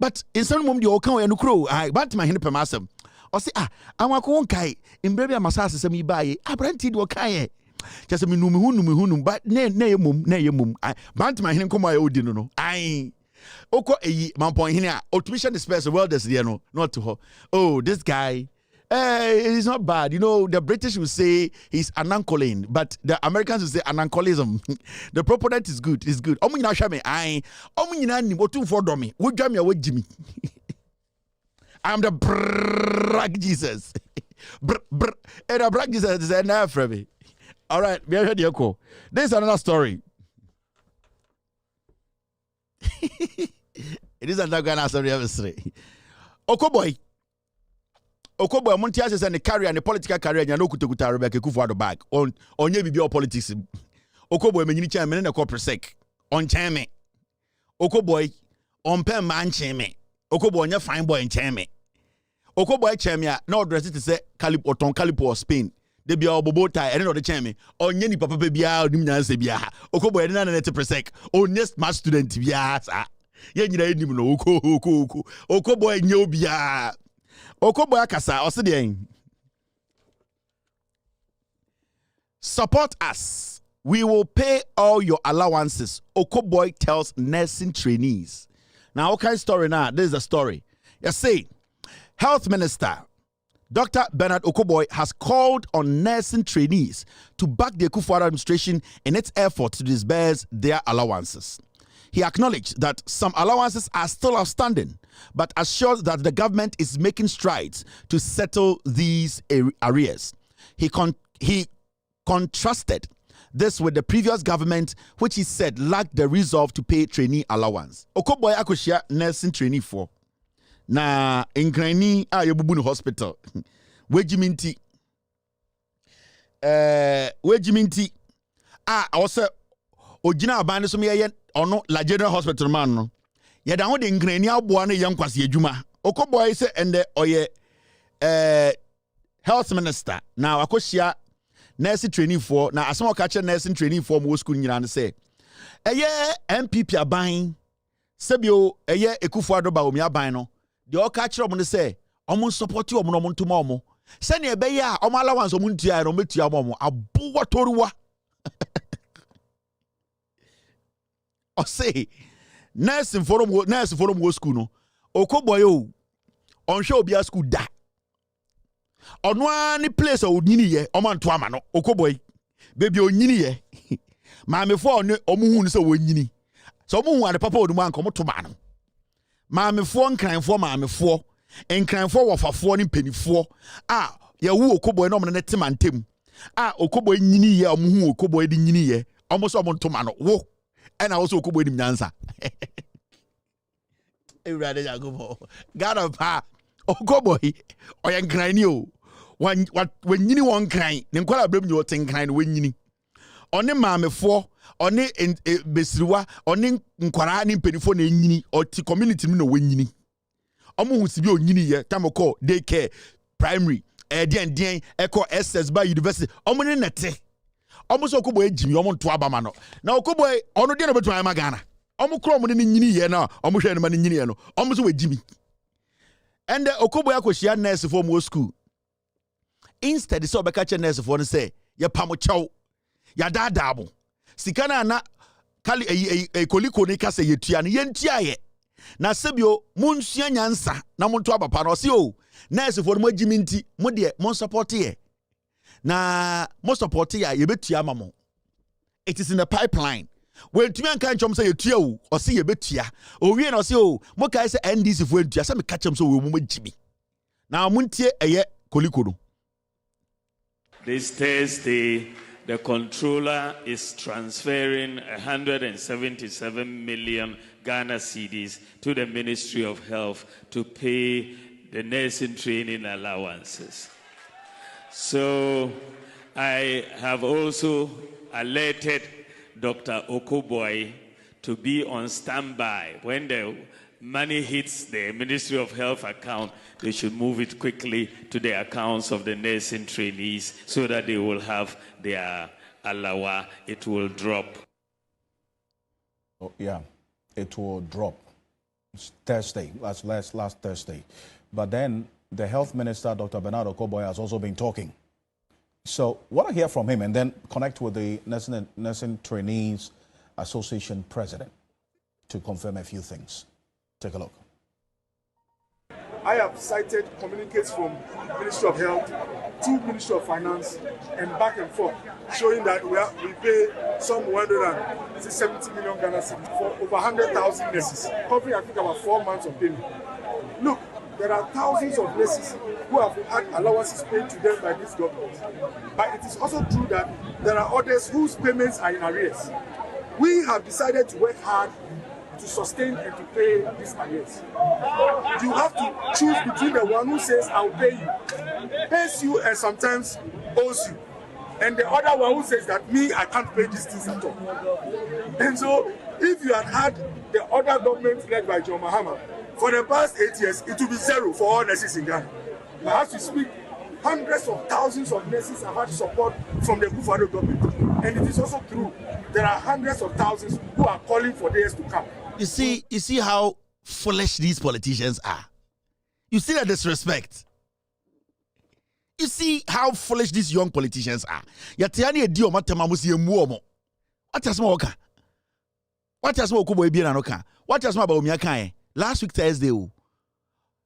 but in some mom de o kan we no kro Mantima hini pemasem o say anwako won kai imbre bia masase sem ibaye abranti de o kan just me num but na yemum Mantima hene komo aye odi no ai oko eyi mampon hene a automation disperse well this there no not to her. Oh, this guy he's not bad. You know, the British will say he's anancolin, but the Americans will say anancolism. The proponent is good. It's good. Omu nyina hwa me ai omu nyina nim otumfo do me wodwa me a wagimi. I'm the brag Jesus. And the brag Jesus is enough for me. All right, we are ready. This is another story. It is another Ghana story. Okoboy, Montias and the career and the political career. You know, kuta Rebecca Kufuor bag on ye bibi politics. Okoboy, me nyini chairman na corporate sec on chairman. Okoboy on pen man chairman. Okoboy nya fine boy in chairman. Okoboy chairman na dress it say Calipo Spain. De bia obobo tie ene no de chairman onye ni papa bia onim nyanse bia Okoboy na 90% o next math student bia sa ye nyina enim no Okoboy nye obia Okoboy akasa o se de support us, we will pay all your allowances, Okoboy tells nursing trainees. Now what kind of story now? This is a story. You see, Health Minister Dr. Bernard Okoboy has called on nursing trainees to back the Kufuor administration in its effort to disburse their allowances. He acknowledged that some allowances are still outstanding, but assured that the government is making strides to settle these arrears. He contrasted this with the previous government, which he said lacked the resolve to pay trainee allowance. Okoboy akoshia nursing trainee for. Na inkrani yebubu no hospital wejiminti also ogina abane so me ono la general hospital man no ye da ho de inkrani aboa no yankwase adwuma Okoboy se ende oye health minister na akoshia nursing training for na asemo ka che nursing training for mo school nyina ne se MPP aban sebio Kufuor Bawumia aban no the all catch up on the say, almost support you on tomorrow. Send a bay, allowance on Muntia, or Metia Momo, a Buatorua. Or say, nursing forum was school. Okoboy, on show be a school da. On one place of Nini, Oman Twamano, Okoboy, baby o Nini, Mammy for Omun so Winnie. So Moon and the papa of the man come to man. Mammy for and crying for mammy for and crying for 4 ni penny for. Ya wu Okoboy no man tim. Okoboy nyini ye omuhu Okoboy di nyini ye almost omo ntoma no wo and also Okoboy di nyansa Ewurade Yagobo Ghana pa Okoboy oyenkran ni o when nyini won kran ne nkwala brem ni o tenkran no nyini one maamefo one besiriwa one nkwara ne mpenifo na nyini o ti community no nyini omo hu sibi o nyini ye tamoko daycare primary den eko SS by university omo ne nete omo so Okoboy ejimi omo nto abama no na Okoboy ono de no betu ayama Ghana omo kro omo ne nyini ye na omo hwe ne ma ne nyini ye no omo so wejimi and Okoboy akohia nurse for mo school instead so obeka che nurse for no say ye pamo chew ya dadabo sika na kali koliko ne kase yetua ne yentua ye na sebio munsua nyansa na monto abapa no se o nurse for mo agimi nti mo de mo support ye na mo support ya ye betua mamo it is in the pipeline when tumi anka nchom say yetua o o se ye betua o wie na o se o mo kai se NDC for entua se me kachem so we mo agimi na montie eye koliko no.
This Thursday, the controller is transferring 177 million Ghana cedis to the Ministry of Health to pay the nursing training allowances. So I have also alerted Dr. Okoboy to be on standby. When the money hits the Ministry of Health account, they should move it quickly to the accounts of the nursing trainees so that they will have their alawa. It will drop.
Oh, yeah, it will drop. It's Thursday, last Thursday. But then the health minister, Dr. Bernard Okoboy, has also been talking. So what I hear from him and then connect with the Nursing Trainees Association president to confirm a few things. Take a look.
I have cited communiques from Ministry of Health to Ministry of Finance and back and forth, showing that we pay some 170 million Ghana cedis for over 100,000 nurses, covering I think about 4 months of payment. Look, there are thousands of nurses who have had allowances paid to them by this government. But it is also true that there are others whose payments are in arrears. We have decided to work hard to sustain and to pay these arrears. You have to choose between the one who says, I'll pay you, pays you and sometimes owes you, and the other one who says that I can't pay these things at all. And so, if you had the other government led by John Mahama, for the past 8 years, it will be zero for all nurses in Ghana. But as we speak, hundreds of thousands of nurses have had support from the Kufuor government. And it is also true, there are hundreds of thousands who are calling for days to come.
You see how foolish these politicians are. You see the disrespect. You see how foolish these young politicians are. Yatiani edi omatema musi emuomo. What has more oka? What has more Okoboy Bawumia oka? What has more Bawumia kan? Last week Thursday.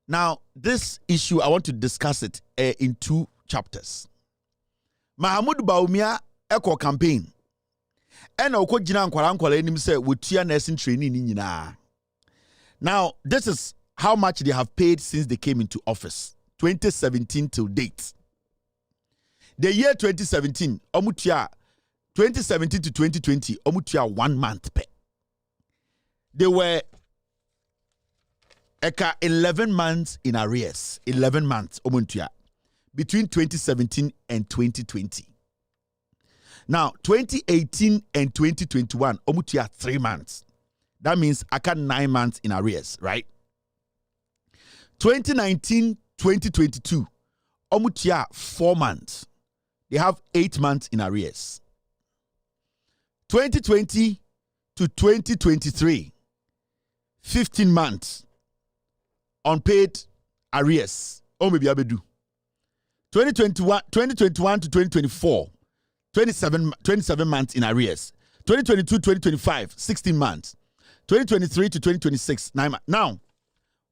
Now this issue I want to discuss it in 2 chapters. Mahamudu Bawumia eko campaign. Ena uko jina nkwala enim se wotua nursing trainee ni nyina. Now, this is how much they have paid since they came into office. 2017 till date. The year 2017, omutua 2017 to 2020, omutua 1 month pay. They were 11 months in arrears. 11 months omutua between 2017 and 2020. Now, 2018 and 2021, omutua 3 months. That means I got 9 months in arrears, right? 2019, 2022, omutua 4 months. They have 8 months in arrears. 2020 to 2023, 15 months unpaid arrears. Oh, maybe abedu. 2021 to 2024. 27 months in arrears. 2022, 2025, 16 months. 2023 to 2026, 9 months. Now,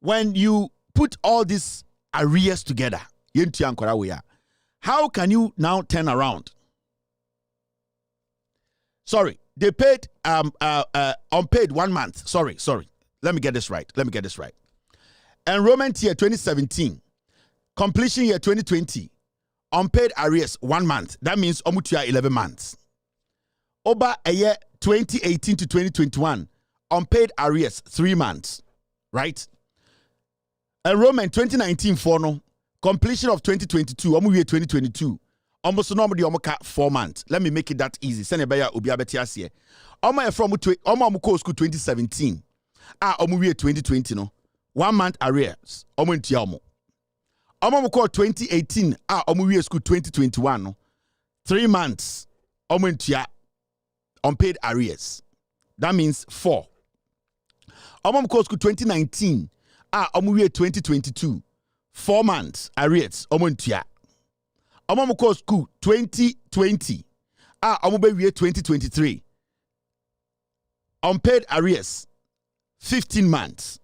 when you put all these arrears together, how can you now turn around? Sorry, they paid unpaid 1 month. Sorry. Let me get this right. Enrollment year 2017, completion year 2020, unpaid arrears 1 month. That means omutua 11 months. Over a year 2018 to 2021, unpaid arrears 3 months, right? Enrollment 2019 for no completion of 2022, omu year 2022. Almost normally omoka 4 months. Let me make it that easy. Send a buyer obi abetiasie. Omo from omo ko school 2017. Omu year 2020 no. 1 month arrears. Omo ntia omo. Omo ko 2018. Omu year school 2021 no. 3 months. Omo ntia unpaid arrears. That means 4. Omo ko school 2019. Omu year 2022. 4 months arrears. Omo ntia. Omo ko school 2020. Omo be year 2023. Unpaid arrears 15 months.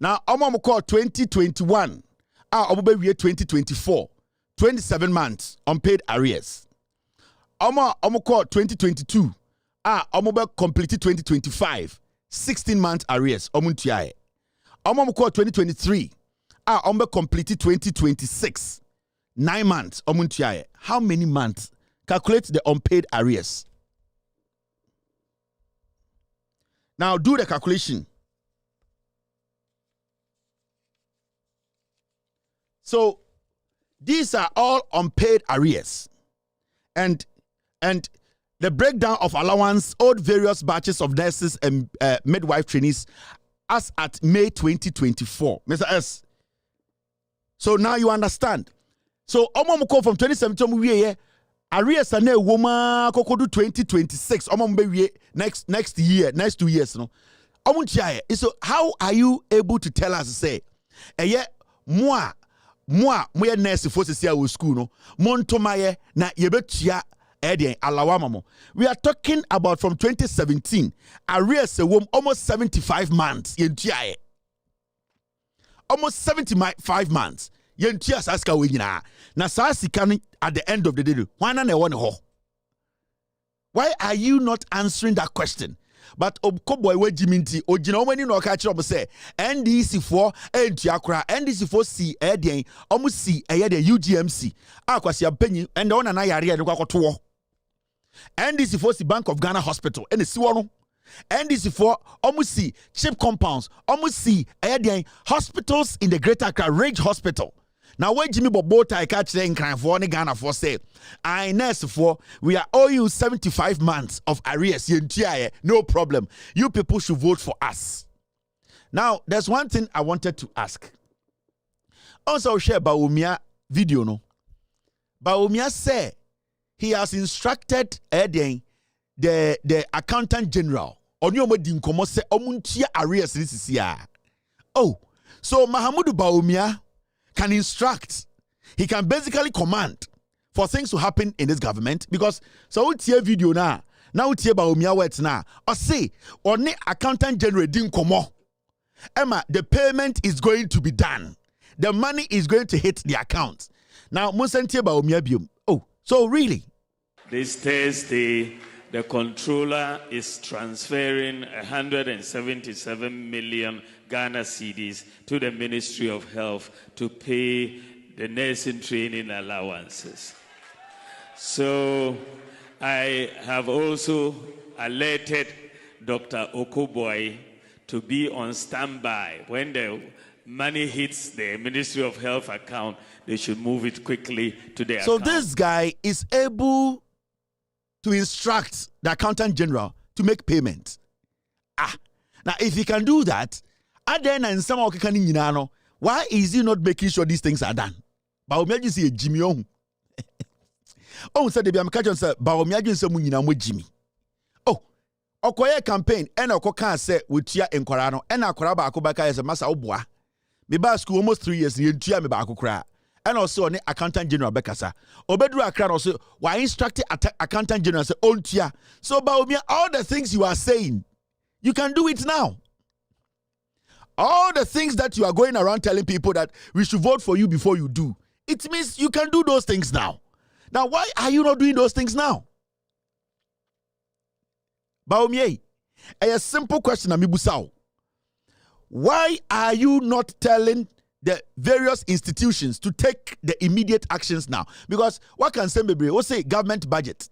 Now omo ko 2021. Omo be year 2024. 27 months unpaid arrears. Omo ko 2022. Omo be complete 2025. 16 months arrears. Omo ntia. Omo ko 2023. Omo be complete 2026. 9 months. Omo ntia. How many months? Calculate the unpaid arrears. Now do the calculation. So these are all unpaid arrears. And the breakdown of allowance owed various batches of nurses and midwife trainees as at May 2024. Mr. S. So now you understand. So omo from 2017 we arrears are now woman kokodu 2026 omo next year, next 2 years no. So how are you able to tell us say moi nurse for our school no montomaye na yebetua alawama. We are talking about from 2017 arrears almost 75 months yentua almost 75 months yentua saska we nyina na sasika at the end of the day why na one ho. Why are you not answering that question? But Okoboy we jiminti ojina omani no ka kire say NDC for entua kra NDC for C den omo C eye the UGMC akwasi ampanyi and on na yare de kwakoto NDC for C Bank of Ghana Hospital and si wono NDC for omo C chip compounds omo C eye den hospitals in the Greater Accra Range Hospital. Now when Jimmy Bobota I catch the incline for Ghana for say I nurse for we are owing you 75 months of arrears. No problem. You people should vote for us. Now there's one thing I wanted to ask. Also share Bawumia video no. Bawumia say he has instructed the accountant general on your dinkomo say omuntia arrears this year. Oh, so Mahamudu Bawumia can instruct, he can basically command for things to happen in this government because so we see video now we see Bawumia words now or say only accountant general din komo Emma the payment is going to be done, the money is going to hit the account. Now Musentie Bawumia biom. Oh, so really
this Thursday the controller is transferring 177 million Ghana cedis to the Ministry of Health to pay the nursing training allowances. So I have also alerted Dr. Okoboy to be on standby. When the money hits the Ministry of Health account, they should move it quickly to their account.
So this guy is able to instruct the accountant general to make payment. Now if he can do that, and some why is he not making sure these things are done? Bawumia say Jimmy on. Oh, said the Biamkajon said Bawumia say munyina mo Jimmy. Oh, okoye campaign and okoka say wutia enkwara no and akwara ba akobaka is a masa oboa. Me ba school almost 3 years ni ntua me ba akokra. And also on the accountant general Bekasa. Obedru Akran also why instructed accountant general say ontia. So Bawumia, all the things you are saying, you can do it now. All the things that you are going around telling people that we should vote for you before you do, it means you can do those things now. Now, why are you not doing those things now? Bawumia, a simple question, Amibusao. Why are you not telling the various institutions to take the immediate actions now. Because what can say, maybe we'll say government budget,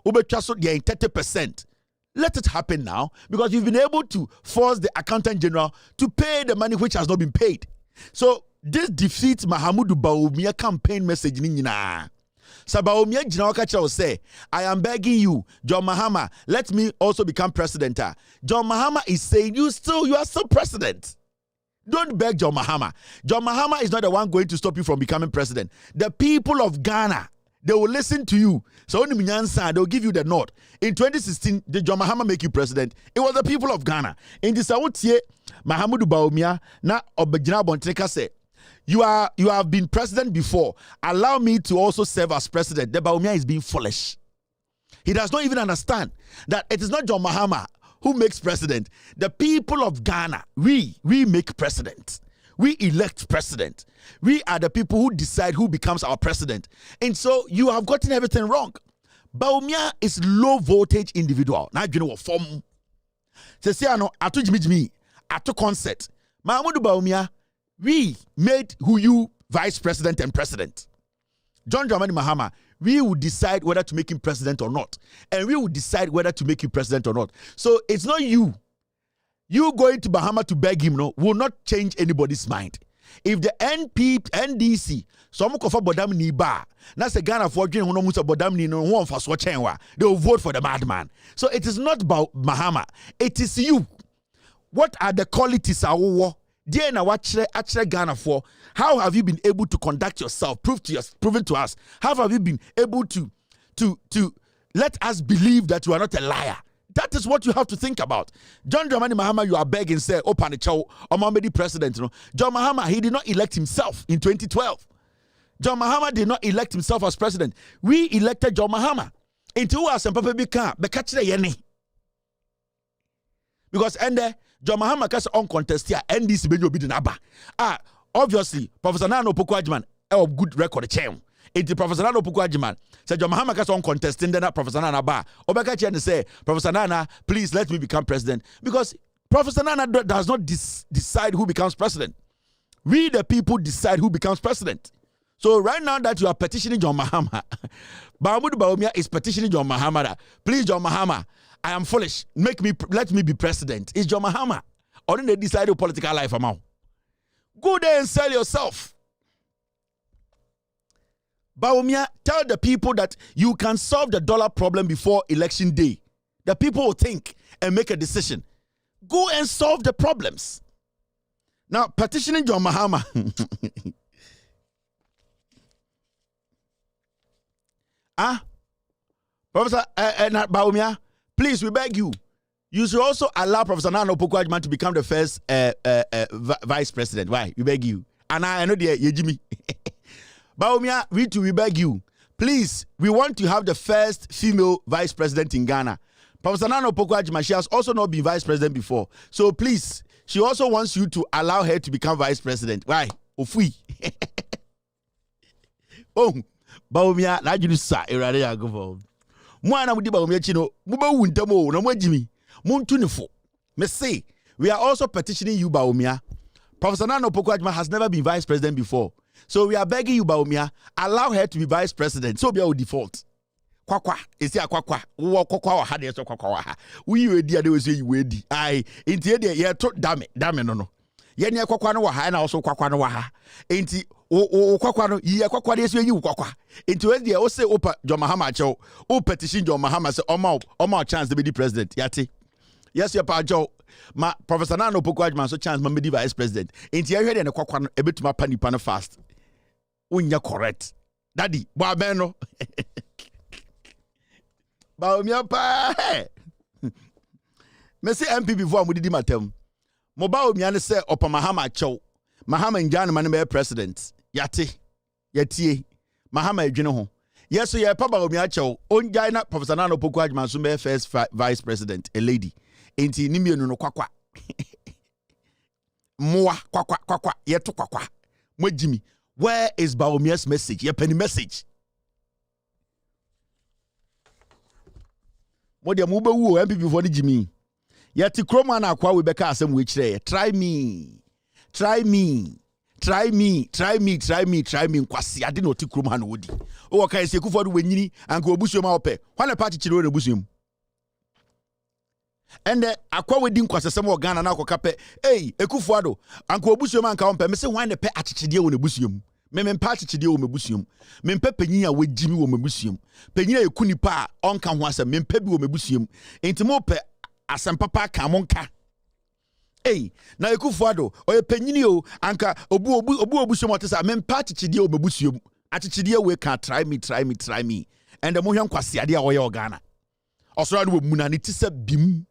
over 30%. Let it happen now, because you've been able to force the accountant general to pay the money which has not been paid. So this defeats Mahamudu Bawumia campaign message. Bawumia Jinawakacha will say, I am begging you, John Mahama, let me also become president. John Mahama is saying, you are still president. Don't beg John Mahama. John Mahama is not the one going to stop you from becoming president. The people of Ghana, they will listen to you. So they'll give you the nod. In 2016, did John Mahama make you president? It was the people of Ghana. In this Mahamudu Bawumia, na Obejina Bontreka said, you have been president before. Allow me to also serve as president. The Bawumia is being foolish. He does not even understand that it is not John Mahama who makes president. The people of Ghana, we make president. We elect president. We are the people who decide who becomes our president. And so you have gotten everything wrong. Bawumia is low voltage individual. Now you know what form. Say ano atu jimi atu concert. Mahamudu Bawumia, we made who you vice president and president. John Dramani Mahama, we will decide whether to make him president or not. And we will decide whether to make you president or not. So it's not you. You going to Bahama to beg him, no, will not change anybody's mind. If the NDC, some kofa bodam ni ba, na se Ghana for dwen hono musa bodam ni no ho mfa so chenwa, they will vote for the madman. So it is not about Mahama, it is you. What are the qualities awo? Dear na wachre Ghana for, how have you been able to conduct yourself? Proven to us. How have you been able to let us believe that you are not a liar? That is what you have to think about. John Dramani Mahama, you are begging, say, open the chow, Omambedi president. You know? John Mahama, he did not elect himself in 2012. John Mahama did not elect himself as president. We elected John Mahama. Into who as Papa Bika, Bekachre Yeni. Because John Mahama kas uncontested NDC Benjo Bidinaba. Obviously, Professor Nano Pokwajman, a good record chain. It's Professor Nano Pokwajman. Said John Mahama kas uncontested, then Professor Nana Ba. Obeka and say, Professor Nana, please let me become president. Because Professor Nana does not decide who becomes president. We the people decide who becomes president. So right now that you are petitioning John Mahama, Mahamudu Bawumia is petitioning John Mahama. Please, John Mahama, I am foolish. Let me be president. It's John Mahama. Or then they decide your political life amount. Go there and sell yourself. Bawumia, tell the people that you can solve the dollar problem before election day. The people will think and make a decision. Go and solve the problems. Now, petitioning John Mahama. Professor Bawumia, please, we beg you. You should also allow Professor Nana Opoku-Agyeman to become the first vice president. Why? We beg you. And I know the Jimmy. Bawumia, we beg you. Please, we want to have the first female vice president in Ghana. Professor Nana Opoku-Agyeman, she has also not been vice president before. So please, she also wants you to allow her to become vice president. Why? Ofui. Oh, Bawumia, na you sa erade ya go for. Mo ana mudi Bawumia chino, mo ba wu ntamo na mo Jimmy. Muntunifo. Me say, we are also petitioning you, Bawumia. Professor Nana Opoku-Agyeman has never been vice president before. So we are begging you, Bawumia, allow her to be vice president. So be our default. Kwakwa. Esi akwakwa. Wo kwakwa wa hade so kwakwa wa ha. We wedi ade we say you wedi. Ai, inti de ye to dame no. Ye ne kwakwa no wa ha na also kwakwa no wa ha. Inti o kwakwa no ye kwakwa de so yi kwakwa. Inti we de o say opa John Mahama acho. O petition John Mahama say oma chance to be the president. Yati. Yes, your pa Joe. Ma Professor Nana Opoku-Agyeman so chance ma be vice president. Inti ye hwe de ne kwakwa no ebetuma pa nipa no fast. Unya correct. Daddy, boy no. Bawumia pa. Me say MP before mo didi matem. Mo Bawumia ne say opa Mahama acho. Mahama njane man be president. Yate. Yatie. Mahama edwene ho. Yes, so ye pa Bawumia acho. Onjai na Professor Nana Opoku-Agyeman so be first vice president, a lady. Enti ni mienu no kwakwa. Moa kwakwa ye to kwakwa. Mo Jimmy. Where is Bawumia's message? Your penny message. Modia mube wu MP before the Jimmy. Yeti kroma na kwa we beka asem we chire. Try me. try me nkwasi ade no ti krom ha no wodi o kan se Akufo-Addo wenyini anka obusuom a ope hwana party chiro na obusuom ende akwa wedi nkwasesem wo Ghana na akoka pe Akufo-Addo anka obusuom anka ompe me se hwana pe achichide wo na obusuom me mpa achichide wo mebusuom me mpa panyin a wagimi wo mebusuom panyin a ekunipa a onka ho asem me mpa bi wo mebusuom enti mo pe asem papa ka monka na Akufo-Addo oye panyini o anka obusuom otesa me mpa achichide wo mebusuom achichide we can try me and mo hwan kwasiade a oye Ghana osoro no mu na ne tisa bim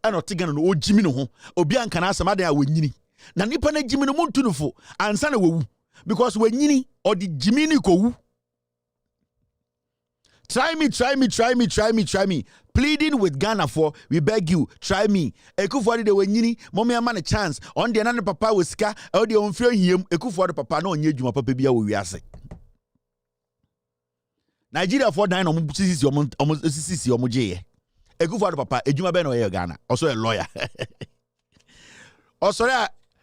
eno tegana no ogimi no ho obi anka na asem adan a wanyini na nipa na gimi no muntu no fo ansa na wawu because wanyini or the jimini ko wu. Try me. Pleading with Ghana for, we beg you, try me. Akufo-Addo de wenyini, mommy a man a chance. On the another papa with ska, or the on fear him, Akufo-Addo papa no nye juma papa bia we ase. Nigeria for 9 sisi omoje. Akufo-Addo papa, ejuma be no ye Ghana. Also a lawyer. Also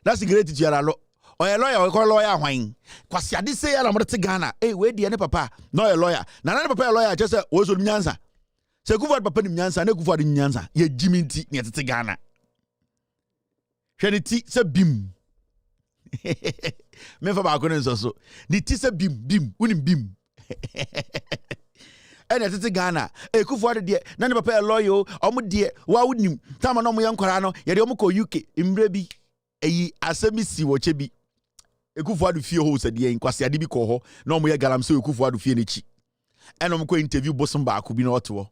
that's the great teacher. Or a lawyer or call lawyer wine. Kwasi adi say ya na mo te Ghana. We di ene papa, no a lawyer. Na na papa a lawyer just say wo so nyansa. Se Akufo-Addo papa ni nyansa, na Akufo-Addo nyansa. Ye jimi nti ne te Ghana. Hwene ti se bim. Me fa ba ko ne so. Ni ti se bim, unim bim. Ene te Ghana. Akufo-Addo de na papa a lawyer omo de wa unim. Tama no mo yankwara no, ye de omo ko UK imbre bi. Eyi asemisi wo chebi. Akufo-Addo fie ho se de nkwasi ade bi ko ho na omo ye galam se Akufo-Addo fie nechi eno mko interview bosom ba ko bi na oto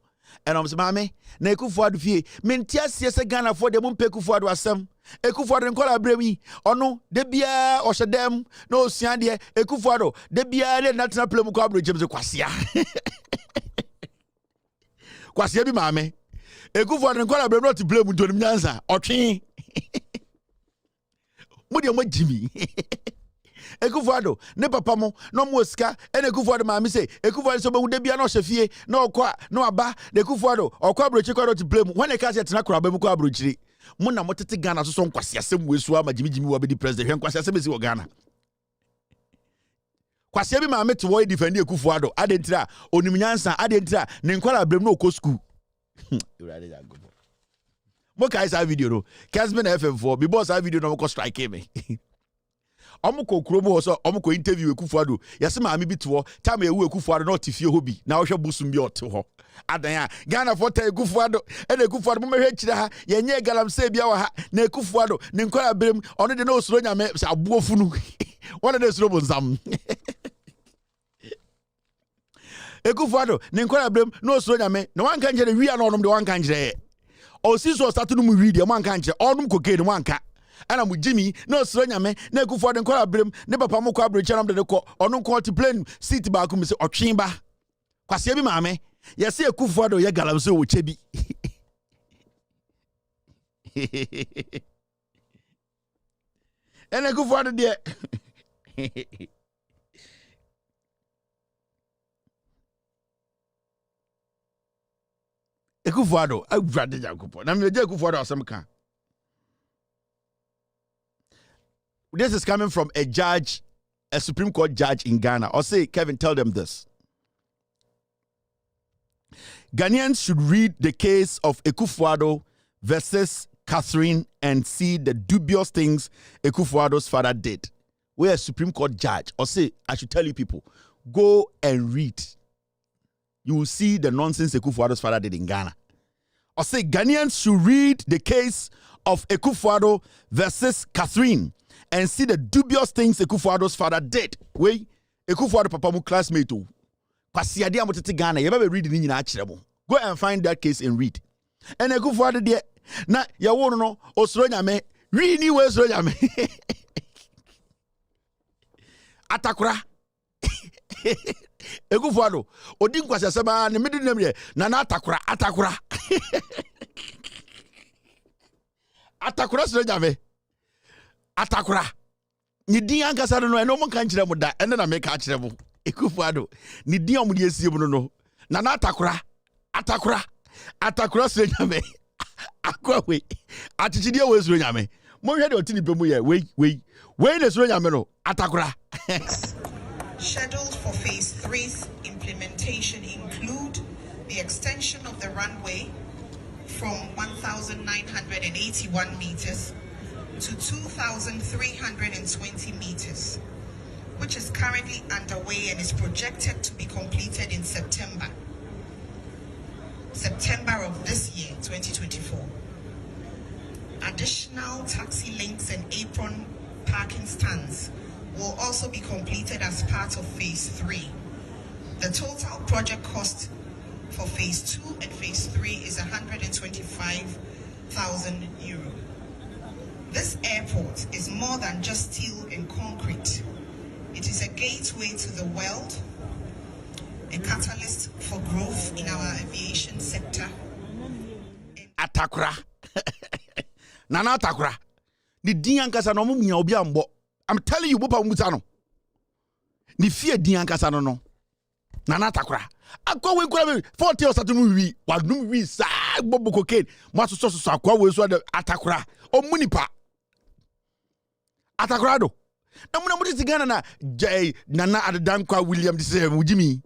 eno mo se maame na Akufo-Addo fie menti asie se Ghana for de mo mpe Akufo-Addo asem Akufo-Addo nkola bremi ono de bia o hyedem na osua de Akufo-Addo de bia le national play mu ko abro jem se kwasia kwasia bi maame Akufo-Addo nkola bremi not play mu to nim nyansa otwe mo de mo jimi Akufo-Addo ne papa mo no mo sika ene Akufo-Addo maami say Akufo-Addo so be bia na ohwefie na okwa na aba na Akufo-Addo okwa abrochi kwa to blame when e ka se tena kora ba mu kwa abrochiri mo na motete Ghana so nkwasi asem wesu ama jimi wa be di president hwe nkwasi asem esi wo Ghana kwasi bi maami to wo defend Akufo-Addo adentira onimnyansa adentira ne nkwala abrem na okọ school urade ja go mo kai sa video no Kasmin FM4 bi boss sa video no mo strike me Omuko kromo so omuko interview Akufo-Addo yase maami bi to time ewu Akufo-Addo not fie hobi na ohwe busum bi ote ho adan Ghana for ta Akufo-Addo e na Akufo-Addo mo mehwe kire ha yenye galamse bia wa ha na Akufo-Addo ne nkora brem ono de na osuro nyame se aboofunu wona de osuro bonzam Akufo-Addo ne nkora brem na osuro nyame na wanka nje de wi ana onom de wanka nje o si so start no mu wi de wanka nje onum koke de wanka ana mu Jimmy no osoro nyame na Akufo-Addo nkola brem ne papa mo kwa abrochi anam de ko ono nko ti plane seat ba ko mi se otwen ba kwase bi maame yese Akufo-Addo ye galam se wo chebi ene Akufo-Addo de Akufo-Addo agwade Jakobo na me je Akufo-Addo asem kan. This is coming from a judge, a Supreme Court judge in Ghana. I'll say, Kevin, tell them this. Ghanaians should read the case of Akufo-Addo versus Catherine and see the dubious things Akufo-Addo's father did. We're a Supreme Court judge. I'll say, I should tell you people, go and read. You will see the nonsense Akufo-Addo's father did in Ghana. I'll say, Ghanaians should read the case of Akufo-Addo versus Catherine and see the dubious things Akufo-Addo's father did. Wait, Akufo-Addo papa mu classmate o. Kwasi ade amotete Ghana, ye be read ni nyina akire mo. Go and find that case and read. And Akufo-Addo de na ye wo no osoro nyame, wi ni we osoro nyame. Atakura. Akufo-Addo odi nkwasi asema ne medi nem ye na atakura. Atakura osoro nyame. Atakura ni din ankasa no eno mo kan kire mo da ene na me ka kire mo Akufo-Addo ni din omudi esie mo no na atakura sire nyame akwa we atichide we sire nyame mo hwe de otini be mu ye we When is Renyameno? Atakura.
Scheduled for phase 3's implementation include the extension of the runway from 1,981 meters to 2,320 meters, which is currently underway and is projected to be completed in September of this year, 2024. Additional taxi links and apron parking stands will also be completed as part of phase 3. The total project cost for phase 2 and phase 3 is 125,000 euro. This airport is more than just steel and concrete. It is a gateway to the world, a catalyst for growth in our aviation sector.
Atakura. Nana Atakura. The Diankasa no mumia obi ambo. I'm telling you, Bopa Mutano. Ni fear Diankasa no. Nana Atakura. Akwa we kura 40 or something we wa num we sa bobo cocaine. Maso so akwa we so Atakura. O munipa. Atakura do. Na muna muti sigana na Jay Nana Adadankwa William this Mujimi.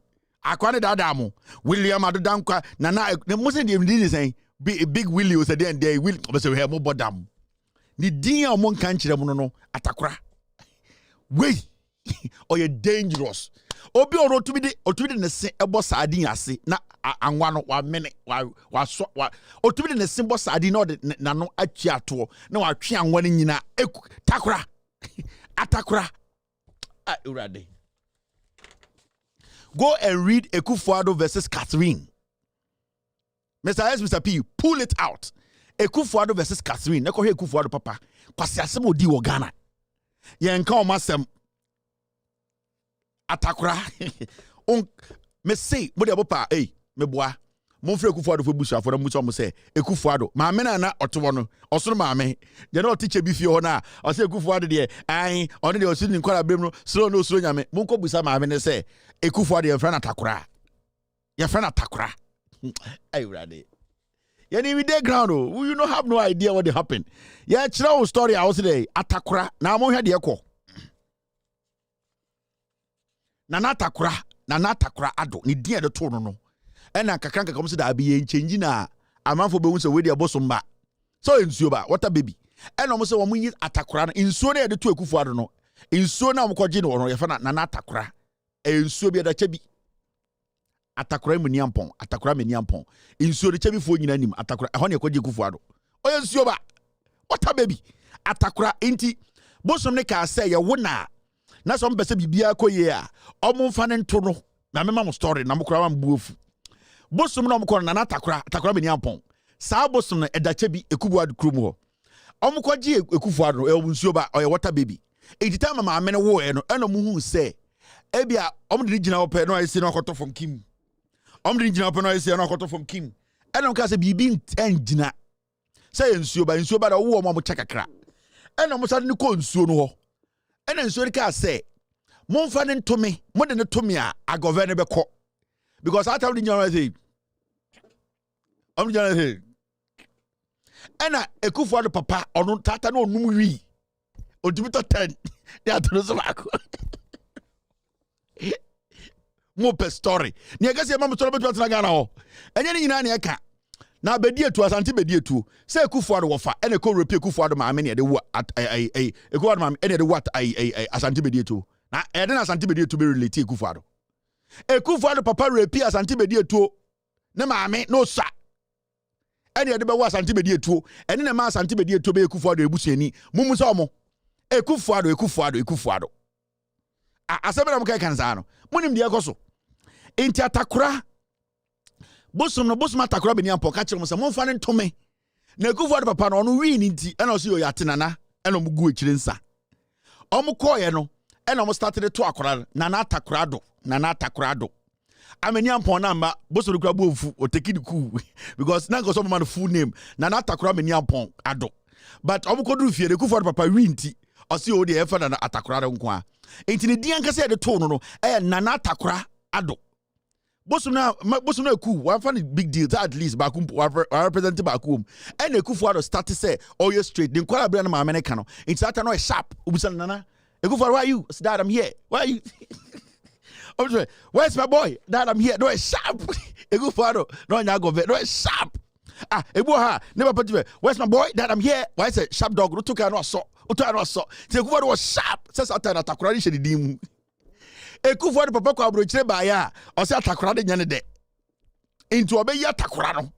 Akwa ne dada mo. William Adadankwa Nana the most of them saying big Willie was there and they will obviously have more bodam. Ni dia among country no Atakura. Wait. Or you're dangerous. Obi oro to be the nese ebo sardine ase na anwa no wa mene wa so wa o to be the nese ebo sardine no na no atwi ato na wa twe anwa ni nyina Takura. Atakura. Urade. Go and read Ekufuado versus Catherine. Mr. S. Mr. P, pull it out. Ekufuado versus Catherine. Neko he Ekufuado papa. Kwasi asem odi wo Ghana. Ye nka o masem. Atakura. Me say, mo de papa, me boa. Mon frère Ekufuado fo busu afo na muso mo say Ekufuado. Ma me na oto no. Osoro ma me. Je na otiche bi fie ho na. O say Ekufuado de ai, oni de osu ni kwara brem no, slow no slow nyame. Mon ko busa ma me ne say Ekufuado ye frère na Atakura. Ye frère na Atakura. Hey, Rade. You need the ground. You don't have no idea what happened. Yeah, chira story I was today. Atakura. Na mo hwe de ekọ. Nana Atakura ado. Ni dia de to no. Ena kakranka kom se da abi ye change na amanfo be hu se we de abosomba. So ensuo ba, what a baby. Ena mo se wo munyi Atakura no. Ensuo na ye de to Ekufuado no. Ensuo na mo kwaje no ye fa na Nana Atakura. Ensuo bi da chabi. Atakura meniampon, Atakura meniampon. Insuo de chebi fo nyina nim Atakura. Ehon ye kwaje Ekufuado. Oye nsuo ba. What a baby. Atakura enti bosom ne ka say ye wona. Na so mbese bibia koye a omumfa ne nto no. Na mema mo story na mokura ma mbuofu. Bosom na omkọ na Atakura meniampon. Sa bosom na edache bi Ekufuado krum ho. Omkwaje Ekufuado nsuo ba oye what a baby. Enti ma amene wo e no eno muhu se ebia omde gina ope no ayesi no akoto from Kim. Omde gina ope no ayesi no akoto from Kim. Eno ka se bibi engina. Say nsuo ba da wo mo chakakra. Eno mo sa ne ko nsuo no ho. Eno nsuo de ka se momfa ne ntome, mo de ne tome a agoverne be ko. Because I tell the general say general say ena Ekufuado papa onu tata no onum wi. Odimito 10. They are to so back. Mo per story. Ni agase ma mo story betu atena Ghana ho. Enye ni nyina na eka. Na bedi etu asante bedi etu. Se Ekufuado wo fa ene ko repeat Ekufuado ma ame ne de wo Ekufuado ma ene de what asante bedi etu. Na ede na asante bedi etu be relate Ekufuado. Ekufuado papa repeat asante bedi etu. Ne ma ame no sa. Ene de be wo asante bedi etu. Ene na ma asante bedi etu be Ekufuado ebusuani. Mumu sa omo. Ekufuado. Asebe na mkai kanza no. Munim de ekoso. Enti Atakura. Bosom Atakura beniampon ka kire mo se momfa ne ntome. Na Ekufuado papa no no wi ni nti ena oso yo yatenana ena omugu ekire nsa. Omukoye no ena omo started to akora Nana Atakura do. Ameniampon na mba bosom kura bofu o take the cool because na go so man full name Nana Atakura meniampon ado. But omukodu fie Ekufuado papa wi nti osi o de efa na Atakura nko a. Enti ne di anka se de to no Nana Atakura ado. Bosuna ku one funny big deal at least bakum represent bakum and a kufuado start to say oh you're straight then kwala brand ma americano it's that no sharp ubusan nana a kufuado why you dad I'm here why you where's my boy dad I'm here no sharp a kufuado no nyago no sharp eboha never put where's my boy dad I'm here why say sharp dog no took no so the kufuado was sharp says at atakura she dim Ekufu de papa kwa abrochire ba ya o se atakora de nyane de enti obeyi atakora no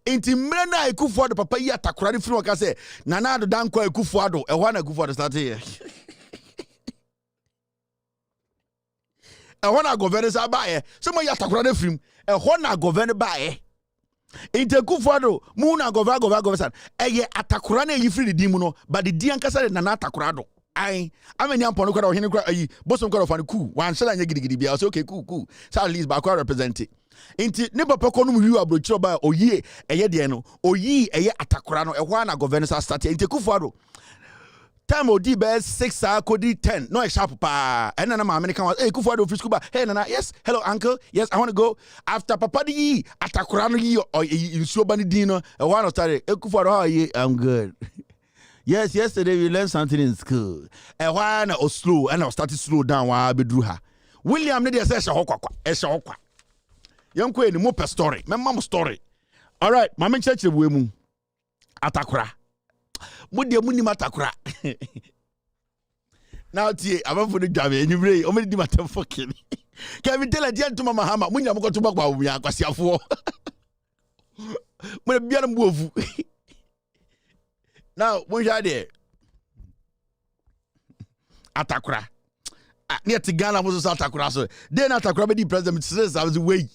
enti mre na ekufu de papa yi atakora de firi waka se nana ado dan kwa ekufu ado ehwa na ekufu de start here ehwa na governor sa ba ye se mo yi atakora de firim ehwa na governor ba ye enti ekufu ado mu na governor san eye atakora na yi firi di mu no but di ankasa de nana atakora do I ameni ampon kwa ohene kwa ayi bosom kwa ofan ku wan shela nya gidigidi bia so okay cool so at least ba kwa represent inti ne papa ko no mu abrochiro ba oyi eye de no oyi eye atakora no ehwa na governance start inti kufuado time odi be 6 kodi 10 no e sharp pa ena na ma american was kufuado office kuba hey nana yes hello uncle yes I want to go after papa di atakora no yi insuo ba ni din no ehwa no start kufuado how are you I'm good. Yes, yesterday we learned something in school. And why na slow and I started slow down while be drew her. William need say hokwa. Young queen mo per story. My mom story. All right, mama church we mu atakura. Mo de muni matakura. Now tie am for the job anyway. O me di matam fucking. Can we tell a to mama hama munya mo go to Bawumia kwasiafo. Mo bia na mo ovu. Now, Mujade Atakura. Near to Ghana was Atakura. So then Atakura be the president says I was away.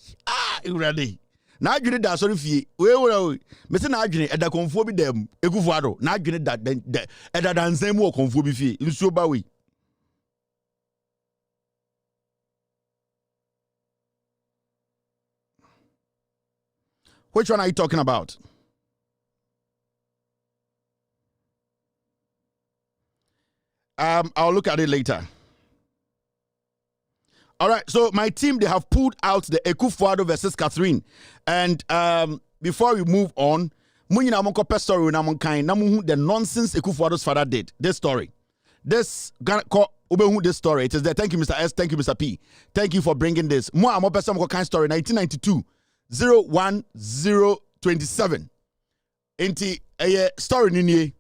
You ready? Now you did that. Sorry, we Mr. Najuni at the conform them. Egufado. Now you did that. Then at that and same more conform fee. You so bawi. Which one are you talking about? I'll look at it later. All right, so my team, they have pulled out the Ekufuado versus Catherine. And before we move on, the nonsense Ekufuado's father did. This story. This story. It is there. Thank you, Mr. S. Thank you, Mr. P. Thank you for bringing this. More kind story. 1992 01027. Inti a story nini.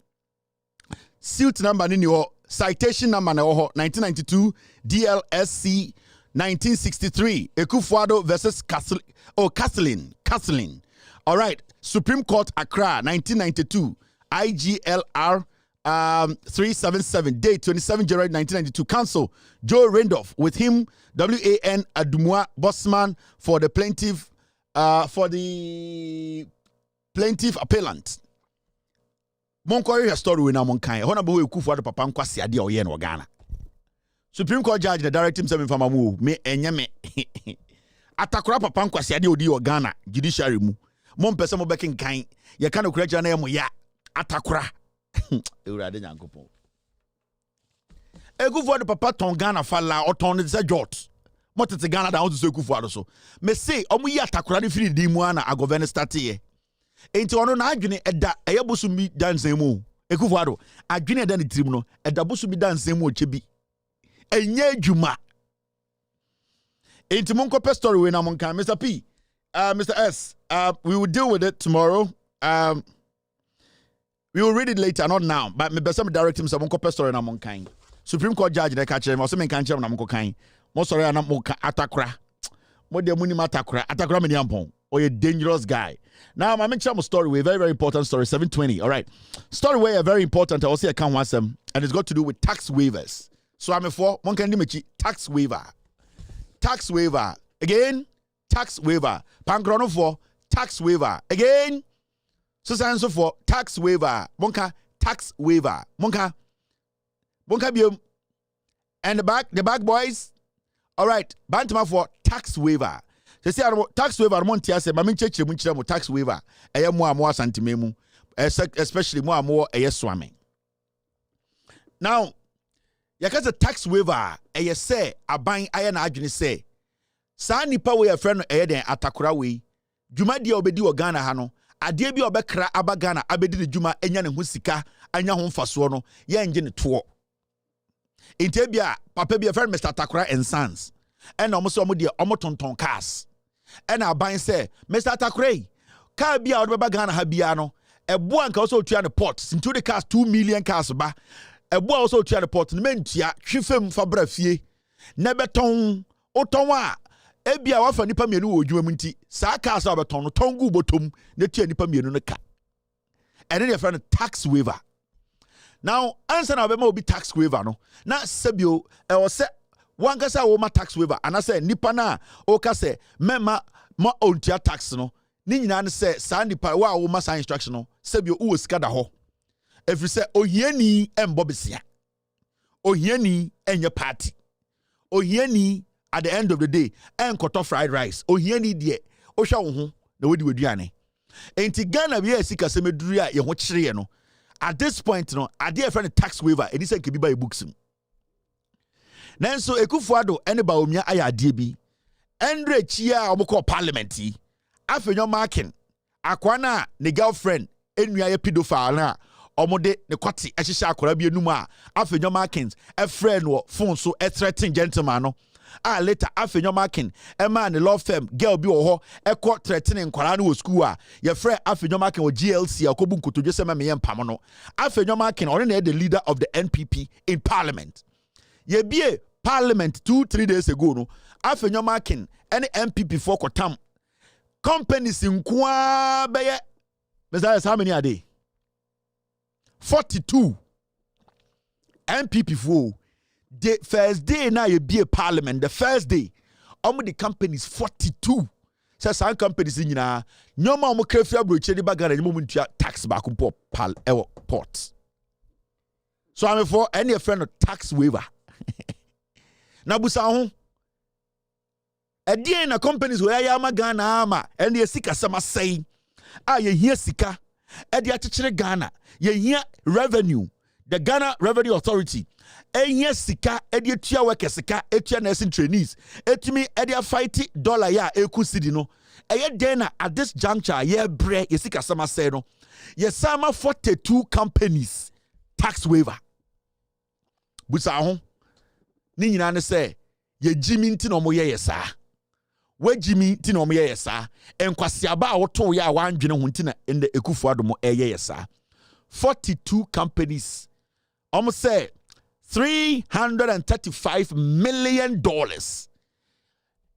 Suit number nini. Citation number 1992 DLSC 1963 Ekufuado versus Castling. All right, Supreme Court Accra 1992 IGLR 377 date 27 January 1992. Counsel Joe Randolph with him WAN Adumwa Bossman for the plaintiff appellant. Monkori story we na monkan. Honorable Ekufuado papa nkwasi ade o ye no Ghana. Supreme Court judge the direct himself in famamu me enye me. Atakora papa nkwasi ade odi o Ghana judiciary mu. Mom pese mo bekin kan. Ye kan okura jana mo ya atakora. Ewurade nyankopon. Ekufuado papa ton Ghana fala o ton se jot. Mo tete Ghana da o so Ekufuado so. Me say omo yi atakora de firi di mu ana agovern start here. Enti ono na adwene eda eyabosu mi danse mu Ekufuado adwene eda ne tirim no eda bosu mi danse mu ochebi enye adwuma enti monko story we na monkan Mr. P Mr. S we will deal with it tomorrow we will read it later not now but me best direct him some monko story na monkan Supreme Court judge na ka kire me so me kan kire na monko kan mo story na monka atakora mo de muni atakora me ni ampon or a dangerous guy. Now, I'm going to tell a story, a very, very important story, 720. All right. Story where very important. I also can't want them, and it's got to do with tax waivers. So I'm for one can tax waiver. Tax waiver. Again, tax waiver. Pankrono for tax waiver. Again, so and so for tax waiver. Monka tax waiver. Monka bium. And the back boys. All right. Bantama for tax waiver. Say tax waiver montia say mama nchechire mu nchire mu tax waiver eye mo amo asantime mu especially mo amo eye swame. Now yakase tax waiver eye say aban aye na adwene say Sa nipa we friend den atakora we. Juma dia obedi wo Ghana ha no. Ade bi obekra aba Ghana abedi ne juma enya ne ho sika anya ho mfaso no ye nge ne to. Inte bia papa bia friend Mr. Atakora and Sons. And almost omo dia omo tonton cars. And aban say Mr. Atakora car bia odeba Ghana ha bia no ebo anka also tua ne port into the cars 2 million cars ba. Ebo also tua the port ne mentua hwefem fa bra fie. Ne beton oton a ebia wafa nipa mienu wo dwuma nti saa cars a beton no tongu botom ne tua nipa mienu ne ka. And then your friend tax waiver. Now, answer na be obi tax waiver no. Na sebio e o se wan kasa wo ma tax waiver and I say nipa na o ka say mema ma ontia tax no. Ni nyina ne say sa nipa wa wo ma sa instruction no sebio wo sika da ho. Every say ohiani embo besia. Ohiani enye party. Ohiani at the end of the day enkoto fried rice. Ohiani de o hwa wo ho na wodi waduane. Enti Ghana bi sika se meduru a ye ho kyere no. At this point, no, I dear friend tax waiver, and he said, "Kebi buy books." Nanso Ekufuado, any Bawumia aya DB, Andre Chia omoko parliament. Afenyo marking, Akwana ne girlfriend, Enuya pedophile na, omode ne kwati eshisha akwara bi enuma. Afenyo markings, a friend wo phone so a threatening gentleman no. Later afenyo marking a man the law firm girl bi wo ho e ko threatening kwara no school a your friend afenyo marking wo GLC akobu nkotoje sema me yempam no afenyo marking or na the leader of the NPP in parliament ye bie parliament 2-3 days ago no afenyo marking any NPP for kotam companies in kwa beye Mr. how many are they 42 NPP for the first day now you be a parliament. The first day, the companies 42. So some companies in no more krefia broche di bagara ni moment tax back on port. So I'm for any friend of tax waiver. Na busa ho. Edi na companies where ya Ghana ama and ye sika sama say. Ye here sika. Edi achichere Ghana. Ye here revenue. The Ghana Revenue Authority. Enye sika edi etua workers sika etua nursing trainees etumi edi fight dollar ya ekusidi no eye den na at this juncture ye bre ye sika sama say no ye sama 42 companies tax waiver busa ho ni nyina ne say ye jimi nti no mo ye yesa we jimi nti no mo ye yesa enkwasiaba a woto ya wandwene ho nti na ende Ekufuado mo eye yesa 42 companies almost say $335 million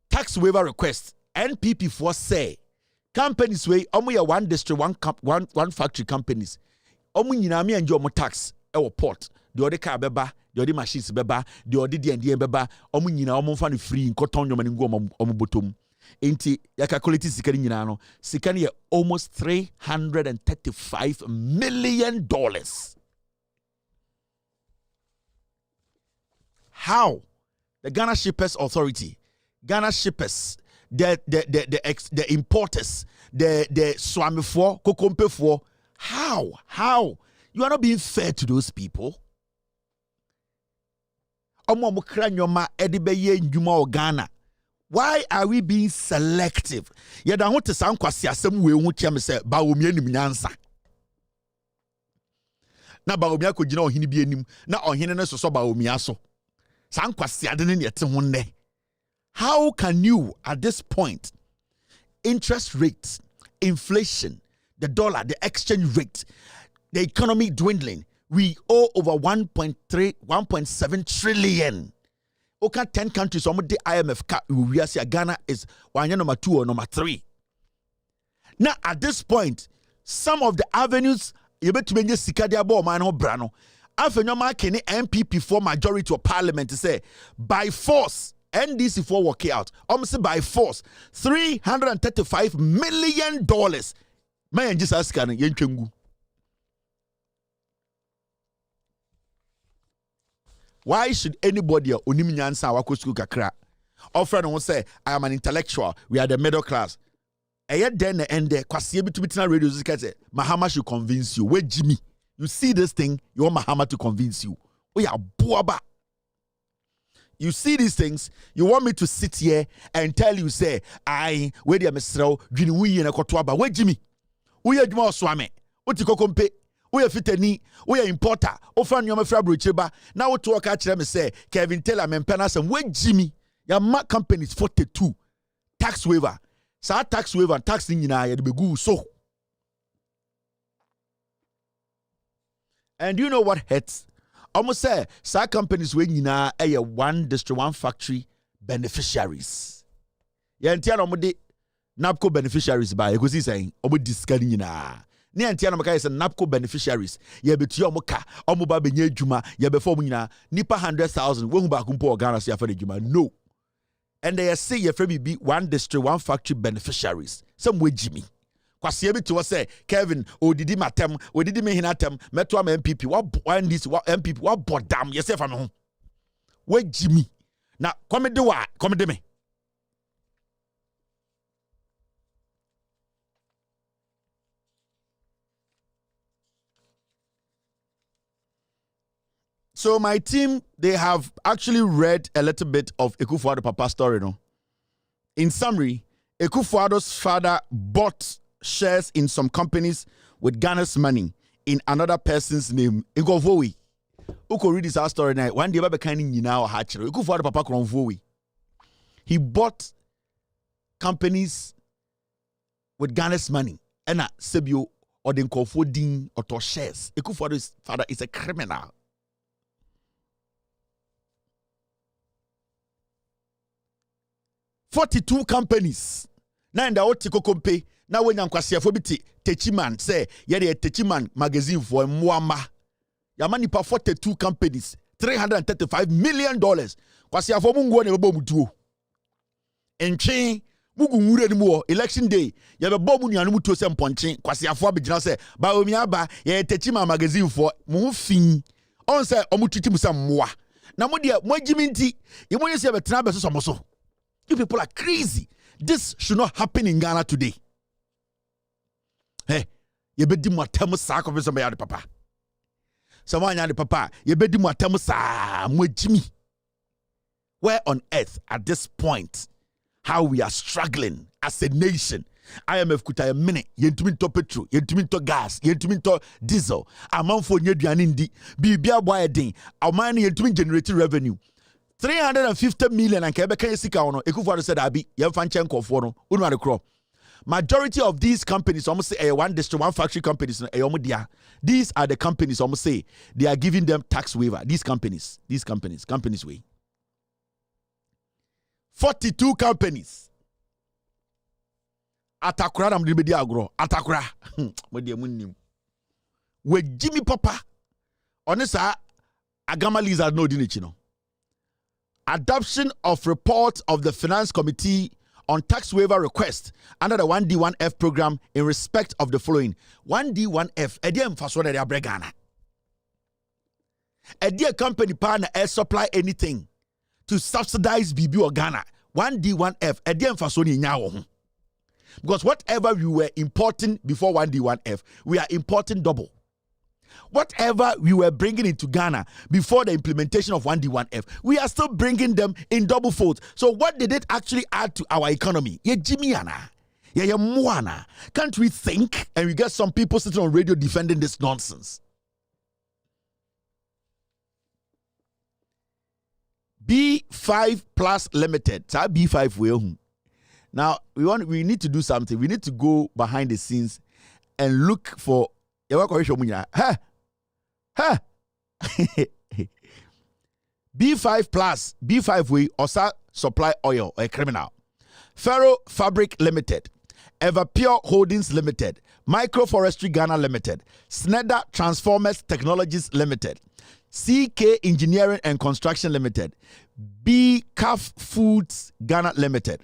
tax waiver request. NPP for say companies way omo one district one factory companies omo nyina me enjoy omo tax e port the other car beba the other machines beba the other D&D beba omo nyina omo fa no free nkoton nyoma ngo omo botom enti ya calculate sika nyina no sika ne almost $335 million. How the Ghana Shippers Authority, Ghana Shippers, the importers, the swami for kokompe for, how you are not being fair to those people? Ghana. Why are we being selective? Yada ho te san kwasi asem we hu tia me se Bawumia nim nyansa. Na Bawumia ko gina ohini bi anim, na ohini ne so Bawumia so. How can you, at this point, interest rates, inflation, the dollar, the exchange rate, the economy dwindling, we owe over 1.7 trillion. Okay, 10 countries, some of the IMF, we see Ghana is number 2 or number 3. Now, at this point, some of the avenues, you better be sikadia bo man ho brano. Afenyo can MPP for majority of parliament to say by force NDC for work out almost by force $335 million man just ask can yentwengu. Why should anybody onim nyansa wako school kakra offer no say I am an intellectual, we are the middle class then and there kwase bitu radio say Mahama should convince you where Jimmy. You see this thing, you want Mahama to convince you. Oh yeah, boaba. you see these things, you want me to sit here and tell you, say, I, where the Mr. Jini and a Kotuaba, where Jimmy? We are more swame, Utiko Kompe, we are fitani, we are importer, Ofan Yoma Fabri Chiba. Now to work at them say, Kevin Taylor, Mempenas, and where Jimmy, your mark companies 42 tax waiver. Sa tax waiver, tax in ya the begu so. And you know what hurts? Almost say, sa companies when you na a one district, one factory beneficiaries. Ya ntiano mo de NAPCO beneficiaries by because he's saying omo discarding na. Ni ntiano mo say NAPCO beneficiaries. Ya betu omo ka, omo ba benye adwuma, ya before mo nyina nipa 100,000 we hu ba kumpo Ghana se afa adwuma. No. And they say you be one district, one factory beneficiaries. Some way Jimmy. Kwasi ebi to say Kevin odidi matem odidi me hinatem meto am MPP what this what MPP what bodam yourself am ho we Jimmy na come de me. So my team, they have actually read a little bit of Ekufuado Papa's story, no? In summary, Ekufuado's father bought shares in some companies with Ghana's money in another person's name. Ingovowi. Uko read this story now. One day, Baba Kani Yina or Hatcher. Ekufuado Papa Kronvowi. He bought companies with Ghana's money. And Sebio or the Nkofo or to shares. Ekufuado's father is a criminal. $42 companies. Now in the Otiko Kompe, now when Yankwasiafo biti Techiman say, yeah, the Techiman magazine for Mwama. Yamani pa 42 companies, $335 million. Kwasiafo mungu ne bebo mutuo. Enche mugu ngure ni muo election day, ya bebo mu nuanu mutuo se mponche. Kwasiafo abegyina say, Bawumia ba, yeah, Techiman magazine for mu fin. On say omutiti mu se mwa. Na mo dia mo agiminti, ye mo yesi betena beso somoso. You people are crazy. This should not happen in Ghana today. Hey, you be di mo atemu sa ko be ya de papa. Someone ya de papa, you be di mo atemu sa mo Jimmy. Where on earth at this point how we are struggling as a nation? IMF kuta a minute, yentumi to petrol, yentumi to gas, yentumi to diesel. Amanfo nyeduane ndi, bibia boy den. Amani yentumi generate revenue. 350 million and Quebec Sika ono Ekufuado said abi yemfanchen kofo no unu adekro. Majority of these companies almost say one district one factory companies these are the companies almost say they are giving them tax waiver. These companies way 42 companies. Atakura na mdibedi agro atakura modi emunnim we Jimmy Papa onesa agama lizard no dinichi no. Adoption of report of the Finance Committee on tax waiver request under the 1D1F program in respect of the following. 1D1F, Ediam Faswada de Abregana. A dear company partner air supply anything to subsidize BB or Ghana. 1D1F, Ediam Fasoni Nyawo. Because whatever we were importing before 1D1F, we are importing double. Whatever we were bringing into Ghana before the implementation of 1D1F, we are still bringing them in double fold. So what did it actually add to our economy? Yeah, Jimiana. Yeah, Moana. Can't we think? And we get some people sitting on radio defending this nonsense. B5 Plus Limited. So B5 will. Now we need to do something. We need to go behind the scenes and look for huh? B5 Plus, B5 way also supply oil a criminal. Ferro Fabric Limited, Everpure Holdings Limited, Microforestry Ghana Limited, Snedder Transformers Technologies Limited, CK Engineering and Construction Limited, BCAF Foods Ghana Limited,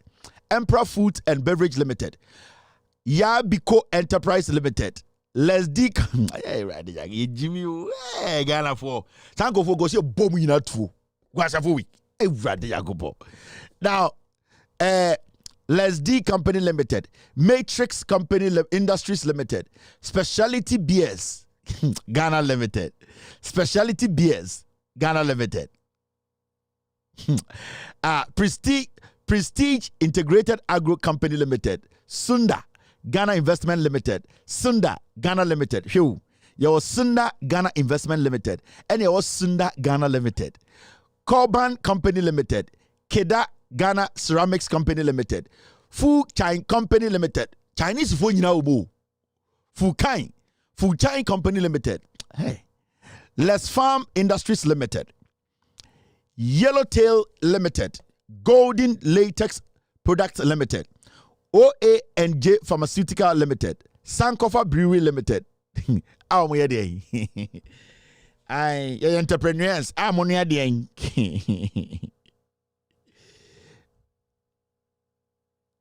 Emperor Foods and Beverage Limited, Yabiko Enterprise Limited, Let's dig. Jimmy, Ghana for Tango for go see a bomb in a two. Now, Let's D Company Limited, Matrix Company Industries Limited, Specialty Beers Ghana Limited, Specialty Beers Ghana Limited. Prestige Integrated Agro Company Limited, Sunda Ghana Investment Limited, Sunda Ghana Limited. Here, your Sunda Ghana Investment Limited, and your Sunda Ghana Limited. Korban Company Limited, Keda Ghana Ceramics Company Limited, Fu Chine Company Limited, Chinese Fu Nyina Fu Chine Company Limited. Hey, Les Farm Industries Limited, Yellowtail Limited, Golden Latex Products Limited, OA&J Pharmaceutical Limited, Sankofa Brewery Limited. I'm here. I entrepreneurs. I'm on here.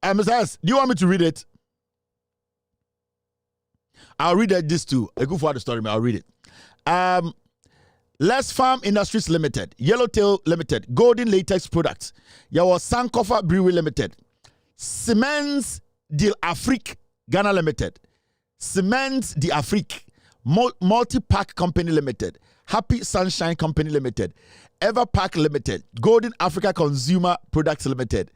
Mr. S, do you want me to read it? I'll read this too. I go for the story. I'll read it. Les Farm Industries Limited, Yellowtail Limited, Golden Latex Products, Yawa Sankofa Brewery Limited, Cements d'Afrique Ghana Limited, Cements d'Afrique, Multi-Pack Company Limited, Happy Sunshine Company Limited, Everpack Limited, Golden Africa Consumer Products Limited,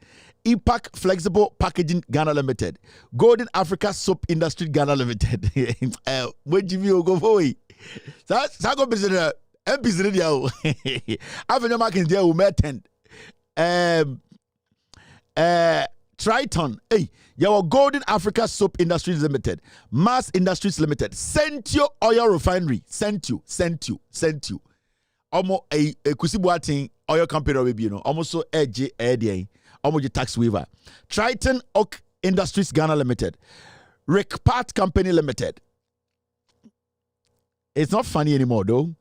EPAC Flexible Packaging Ghana Limited, Golden Africa Soap Industry Ghana Limited. Where do you go for it? Sago business. MPs radio. Avenue Markins there will attend. Triton. Hey, your Golden Africa Soap Industries Limited, Mass Industries Limited, Sentio Oil Refinery, Sentio. Almost a Kusibuating oil company or you know, almost so edgy almost tax waiver. Triton Oak Industries Ghana Limited, Rickpart Company Limited. It's not funny anymore though.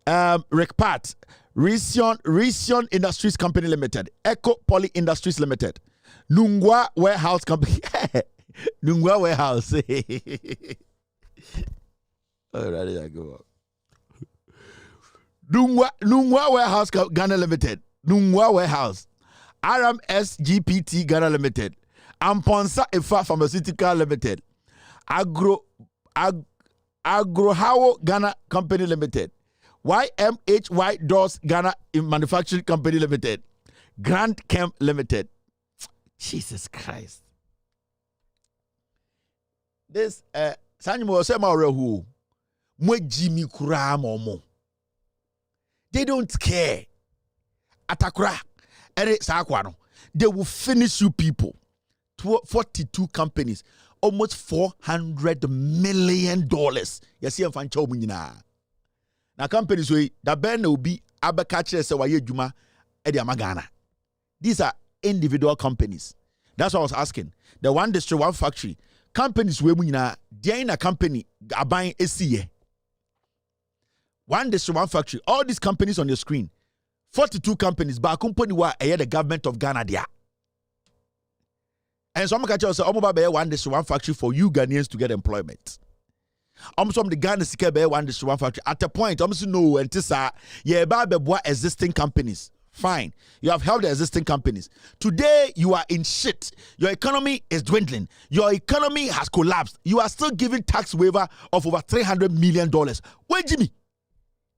Rickpart, Rison Industries Company Limited, Eco Poly Industries Limited, Nungwa Warehouse Company, Nungwa Warehouse. All right, I go. Nungwa Warehouse Ghana Limited, Nungwa Warehouse, RMS GPT Ghana Limited, Amponsa Efa Pharmaceutical Limited, Agrohawo Ghana Company Limited, YMHY Doors Ghana Manufacturing Company Limited, Grand Chem Limited. Jesus Christ. This Sanimo Sema Rehu Mwe Jimmy Kura Momo. They don't care. Atakura Ere Sakwano. They will finish you people. 42 companies, almost $400 million. You see, I'm fancho munina. Now companies we that ben will be abakache se waye juma edi amagana. These are individual companies. That's what I was asking. The one district, one factory. Companies we munina, they in a company abayin esiye. One district, one factory. All these companies on your screen. 42 companies, but company wa the government of Ghana there. And so I'm going to say, one district, one factory for you Ghanaians to get employment. Some the Ghana Sika one district, one factory. At a point, I'm saying no, and this existing companies. Fine, you have helped the existing companies. Today, you are in shit. Your economy is dwindling. Your economy has collapsed. You are still giving tax waiver of over $300 million. Wait, Jimmy.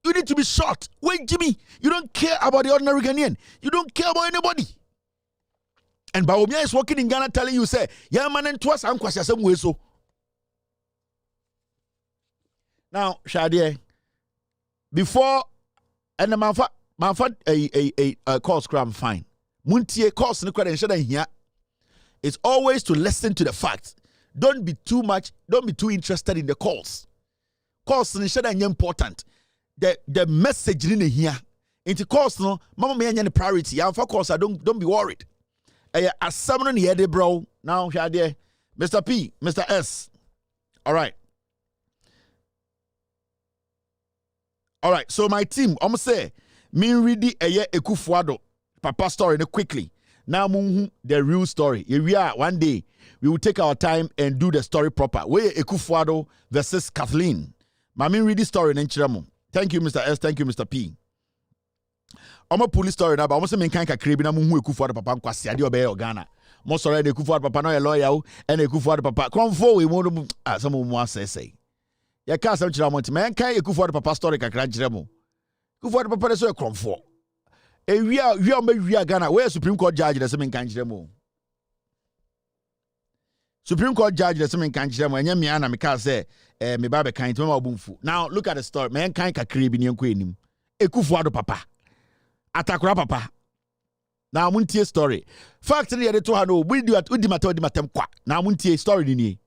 You need to be short. Wait, Jimmy. You don't care about the ordinary Ghanaian. You don't care about anybody. And Bawumia is working in Ghana telling you, say, yeah, man, and twice I'm quite some way so. Now, Shadie, before and the manfa a course cram fine. Muntie course no credit here. It's always to listen to the facts. Don't be too interested in the calls. Course no shada important. The message in here. Into course no, mama me any priority. Yeah, for course I don't be worried. As someone here, bro. Now, here, Mr. P, Mr. S. All right. So my team, I'm say, me read a Ekufuado Papa story quickly. Now, the real story. Here we are. One day, we will take our time and do the story proper. Where Ekufuado versus Kathleen. Mami read the story in Chiramu. Thank you, Mr. S. Thank you, Mr. P. I'm a police story now, but I'm saying kind of creepy. I'm who Ekufuado Papa kwasi adi obe Ghana. Mo sorry the Ekufuado Papa no a lawyer and Ekufuado Papa. Come forward, we want some more say. Ya can't say Chiramu. Man, can Ekufuado Papa story kakra Chiramu. Ekufuado Papa so a come for. we are Ghana. Where Supreme Court judge the same kanjiremo. Supreme Court judge the same kanjiremo. Enya mi ana meka say me ba be kan to ma obumfu. Now look at the story. Me kan kakre bi ne enko enim. Ekufuado papa. Atakura papa. Now muntie story. Fact ni yede to ha no. We do at udi matem kwa. Now muntie story ni.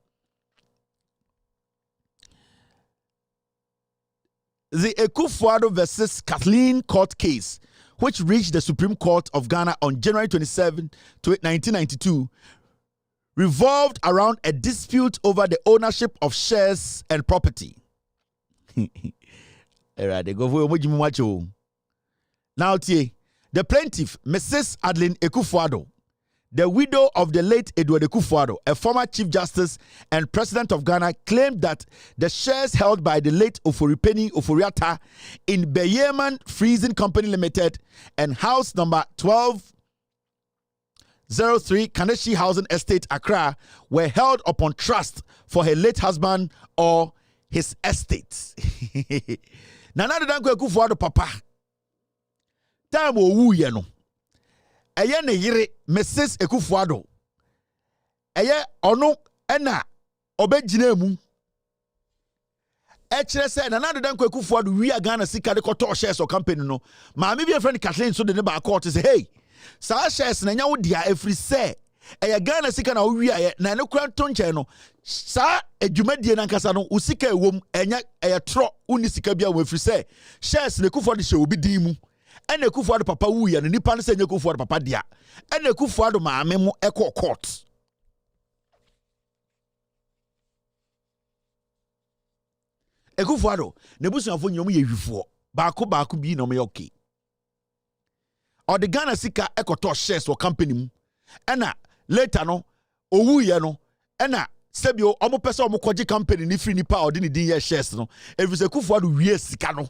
The Ekufuado versus Kathleen court case, which reached the Supreme Court of Ghana on January 27, 1992, revolved around a dispute over the ownership of shares and property. Now, the plaintiff, Mrs. Adeline Ekufuado, the widow of the late Edward Ekufuado, a former Chief Justice and President of Ghana, claimed that the shares held by the late Oforipeni Oforiatta in Beyeman Freezing Company Limited and house number 1203 Kaneshi Housing Estate, Accra, were held upon trust for her late husband or his estate. Nana Danko Ekufuado papa. Time owu ye no. Eye ne yire Mrs. Ekufuado. Eye ono ena obegyina mu. Echere say na nado danko Ekufuado wi Ghana sika de koto shares o company no. Maami bi friend Kathleen so de ne ba court say hey. Sa shares na nya wo dia every say. Eye Ghana sika na wi aye na ne kura to nche no. Sa adwumadie na nkasa no usika ewom enya eye tro uni sika bia wo every say. Shares na Ekufuado she obi din mu. And Ekufuado papa wu ya nipa ne se Ekufuado papa dia. And Ekufuado maame mu ekọ court. Ekufuado ne busuafo nyom ye hwifo. Baako bi no me okay. Or the Ghana sika ekoto shares or company mu. Ena later no owu ye no ena sebio omo pese omo kwaji company ni free nipa or ni din ye shares no. Efise Ekufuado wie sika no.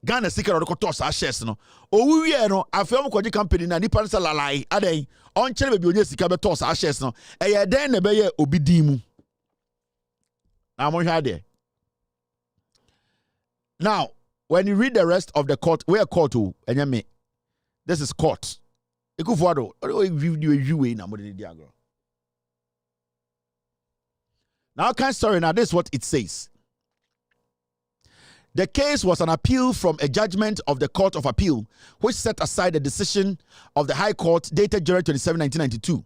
Ghana sika no koto sa shares no owu wie no afem kwaji company na nipa nsa lalai aden on chere bebi onye sika beto sa shares no eye den na be ye obi din mu na mo hwa de. Now when you read the rest of the court where court to enye me this is court Ekufuado you na mo de di agro. Now kind story now this is what it says. The case was an appeal from a judgment of the Court of Appeal, which set aside the decision of the High Court dated January 27, 1992.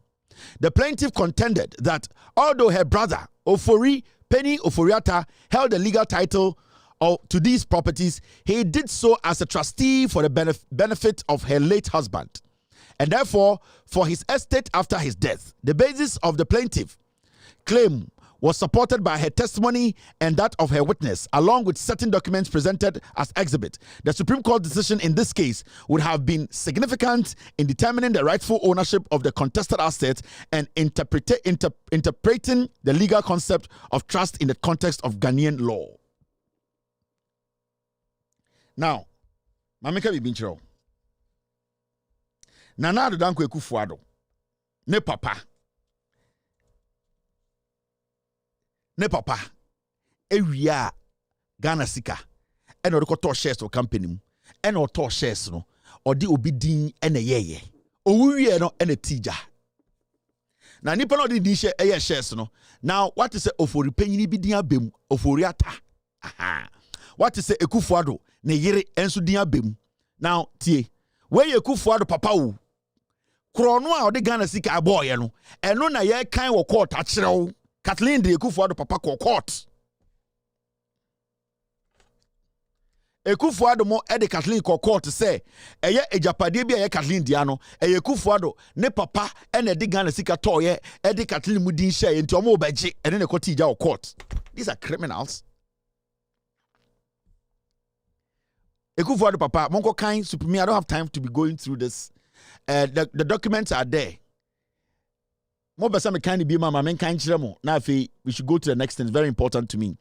The plaintiff contended that although her brother, Oforipeni Oforiatta, held the legal title to these properties, he did so as a trustee for the benefit of her late husband, and therefore for his estate after his death. The basis of the plaintiff claim was supported by her testimony and that of her witness, along with certain documents presented as exhibit. The Supreme Court decision in this case would have been significant in determining the rightful ownership of the contested assets and interpreting the legal concept of trust in the context of Ghanaian law. Now, Mamika Bibinchiro, Nana Danko Ekufuado, ne papa. Ne papa ewia Ghana sika ena odekoto shares o company mu ena oto shares no odi obi din ena yeye owuwie no ena tija na nipa no di share eye shares no. Now what is Oforipenyini bi din abem Oforiatta aha what is Ekufuado ne yire enso din abem. Now tie we Ekufuado papa wo krono a odi Ghana sika aboye no eno na ye kan wo court a kirewo Kathleen de Ekufuado papa court. Ekufuado mo e de Kathleen court say eye ejapade bi eye Kathleen dia no eye Ekufuado ne papa e na de Ghana sika toye e de Kathleen mu din share enti omo obaje e ne court ija court. These are criminals. Ekufuado papa monko kan super me I don't have time to be going through this. The documents are there. Mo besa me kind be mama men kan kire mo na afi we should go to the next thing. It's very important to me.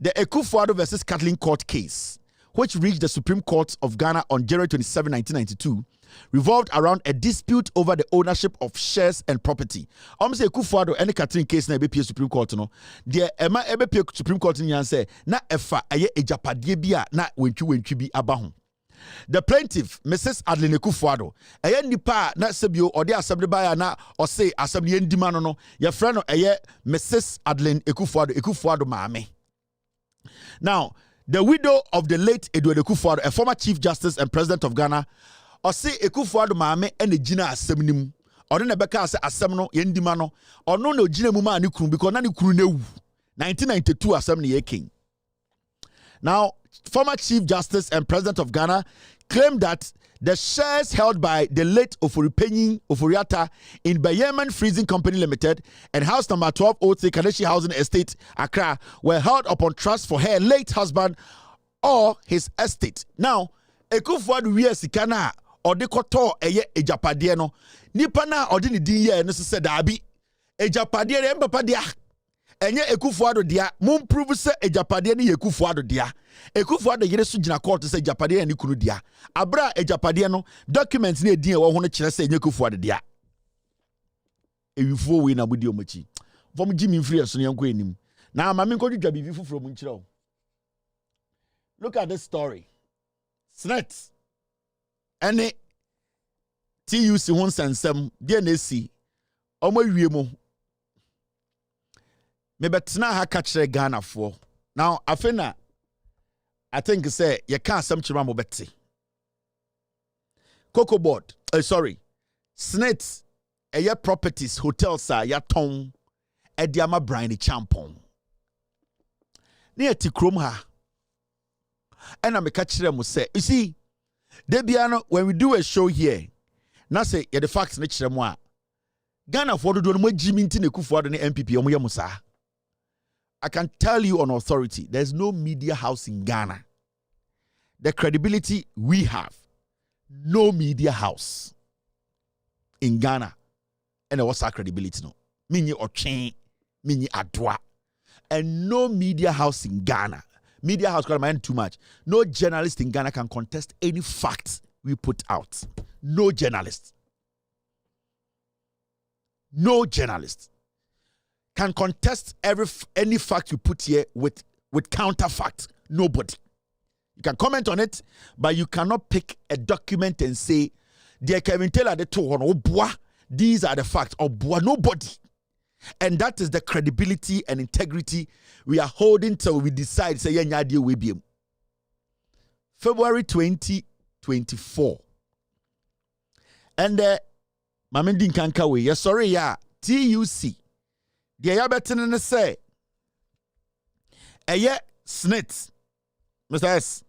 The Ekufuado versus Kathleen court case, which reached the Supreme Court of Ghana on January 27, 1992, revolved around a dispute over the ownership of shares and property. Say Ekufuado and Kathleen case na be Supreme Court no. The ema ebe Supreme Court ni say na efa aye ejapade bia na wentwi bi aba ho. the plaintiff, Mrs. Adeline Ekufuado, eye nipa na sebio ode assembly baya na or say assembly ndima no your friend eye Mrs. Adeline Ekufuado maame. Now, the widow of the late Edward Ekufuado, a former Chief Justice and President of Ghana, or say Ekufuado maame ene gina asem nim. Or na beka say asem no yendima no, or no gina mu ma ni kunu because na ni kunu na wu. 1992 asem ne king. Now, former Chief Justice and President of Ghana claimed that the shares held by the late Oforipenyin Oforiata in Bayeman Freezing Company Limited and house number 1203 Kaneshi Housing Estate, Accra, were held upon trust for her late husband or his estate. Now, Ekufuado wiye sikana ode koto eye ejapade no nipa na ode ni din ye no se dabi ejapade re mbapa dia enye Ekufuado dia mum prove se ejapade ne Ekufuado dia Ekufuado yere so gina court se ejapade ne kunu dia abra ejapade no documents ne edin e wo ho no kire se enye Ekufuado dia ewifo we na budi omachi vom jimi free so ne yanko enim na ma me nkodwa bibi fufuro mu nkire o. Look at this story. Snet ene TUC won sensem de na esi omo wie mo me betna ha ka kire Ghana for. Now afena I think say you can't some chima mo beti. Cocoa board, Snets eye properties hotels are ya ton ediama briny champon. Near Tikrom ha. And I'm a catcher mo say, you see, Debiano, when we do a show here, na say the facts nature moi. Ghana for do no Jimmy Ekufuado ne MPP omoya musa. I can tell you on authority, there's no media house in Ghana. The credibility we have, no media house in Ghana. And what's our credibility no? Mini or chain, mini adwa. And no media house in Ghana. Media house got mind too much. No journalist in Ghana can contest any facts we put out. No journalist. No journalist can contest any fact you put here with counterfact. Nobody. You can comment on it, but you cannot pick a document and say, "Dear Kevin Taylor, the two these are the facts." Or nobody. And that is the credibility and integrity we are holding till we decide. Say, February 2024. And Mamindin Kankawe, yes, sorry, yeah, TUC. The Yabetin say, snit, Mr. S.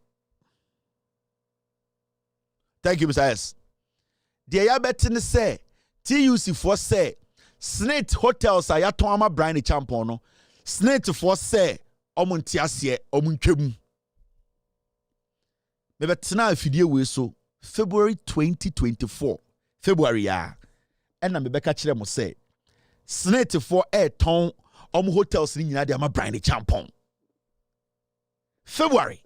Thank you, Mr. S. The Yabetin say, TUC for say, snit hotels are yatoma briny champono, snit for say, omuntiasie, omunkemu. Maybe tonight if you we so February 2024. February ya. And I'm Rebecca Chiremo say, snit for a ton hotels in Yadama briny champon. February.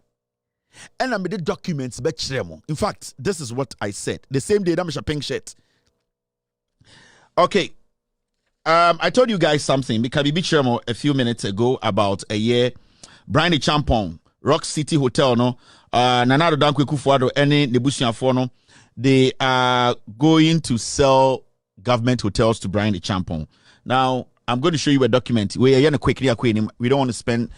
And I made the documents by Chiremo. In fact, this is what I said. The same day, I'm a pink shirt. Okay. I told you guys something because we beat Chiremo a few minutes ago about a year. Briny champon, Rock City Hotel, no. Nanado Dankwe Kufuado, any Nebusian Fono. They are going to sell government hotels to Briny Champon. Now, I'm going to show you a document. We don't want to spend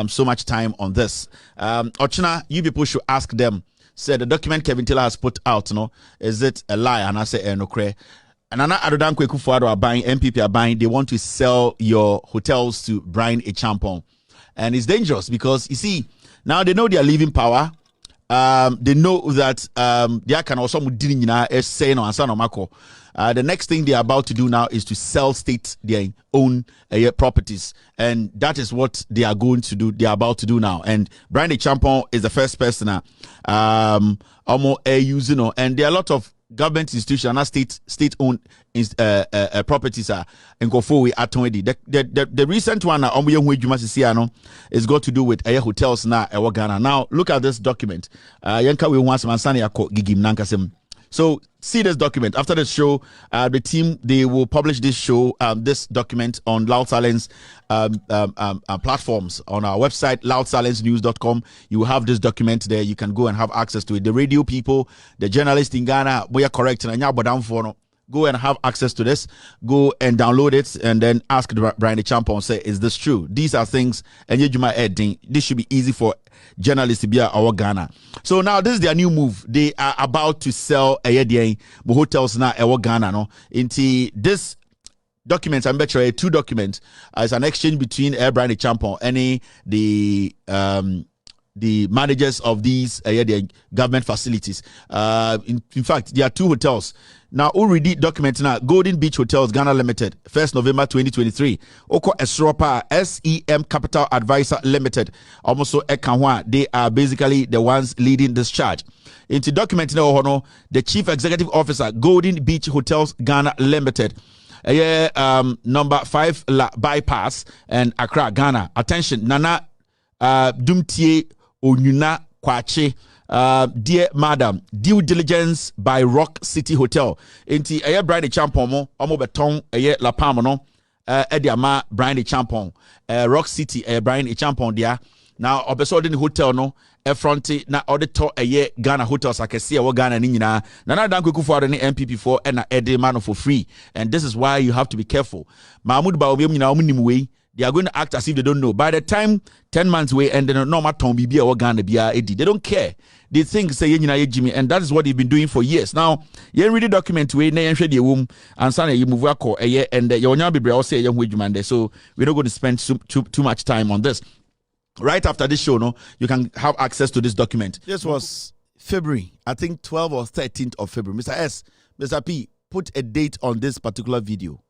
so much time on this. Ochina, you people should ask them. Say the document Kevin Taylor has put out, no, is it a lie? And I say, no, cray. And Nanado Dankwe Kufuado are buying, MPP are buying. They want to sell your hotels to Briny Champon. And it's dangerous because, you see, now they know they are leaving power. They know that they can also say no answer no mako. The next thing they are about to do now is to sell state their own properties, and that is what they are going to do. They are about to do now. And Briny Champon is the first person using, and there are a lot of government institutions and state-owned properties are in Kofowe Atonedi. The recent one is got to do with hotels na Ghana. Now look at this document. Yanka we want Mansani Gigim Nankasem. So see this document. After the show, the team, they will publish this show, this document on Loud Silence platforms. On our website, loudsilencenews.com, you will have this document there. You can go and have access to it. The radio people, the journalists in Ghana, we are correct. Go and have access to this. Go and download it and then ask Brian the Champion, say, is this true? These are things, and this should be easy for journalists to be at our Ghana. So now this is their new move. They are about to sell hotels now our Ghana. No, into this documents, I'm better two documents as an exchange between Brian the Champion and the managers of these government facilities. In fact, there are two hotels. Now, already documented now, Golden Beach Hotels, Ghana Limited, 1st November 2023. Oko Esropa, SEM Capital Advisor Limited, almost Ekanwa, they are basically the ones leading this charge. Into documenting now, the Chief Executive Officer, Golden Beach Hotels, Ghana Limited. Number 5 La Bypass and Accra, Ghana. Attention, Nana Dumtie Onyuna Kwache. Dear Madam, due diligence by Rock City Hotel. Inti Brian the Champion mo beton La Palma no Ediama Brian the Champion Rock City Brian the Champion dia. Now obeso the hotel no fronti na auditor Ghana hotels akese wo Ghana ni nyina. Na dan kweku for the MPP4 and na ede man for free. And this is why you have to be careful. Mahamudu Bawumia nyina omunim we. They are going to act as if they don't know. By the time 10 months away and then no matter bibi or Ghana biya edi, they don't care. They think say Jimmy, and that is what they've been doing for years. Now, you read the document way na yen the womb and sana you move akọ and your nya bibre say young wejumande. So we're not going to spend too much time on this. Right after this show, no, you can have access to this document. This was February, I think 12th or 13th of February. Mr. S, Mr. P, put a date on this particular video.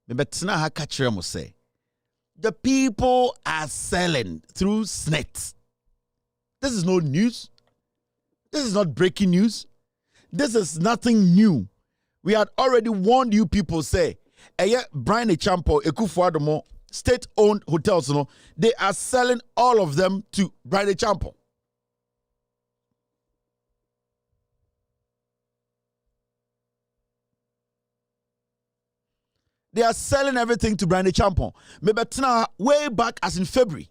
Tina ha catcher must say. The people are selling through SNET. This is no news. This is not breaking news. This is nothing new. We had already warned you people, say, Brian Echampo, Ekufuadomo, state-owned hotels, you know, they are selling all of them to Brian Echampo. They are selling everything to Brian Echampo. Maybe way back as in February.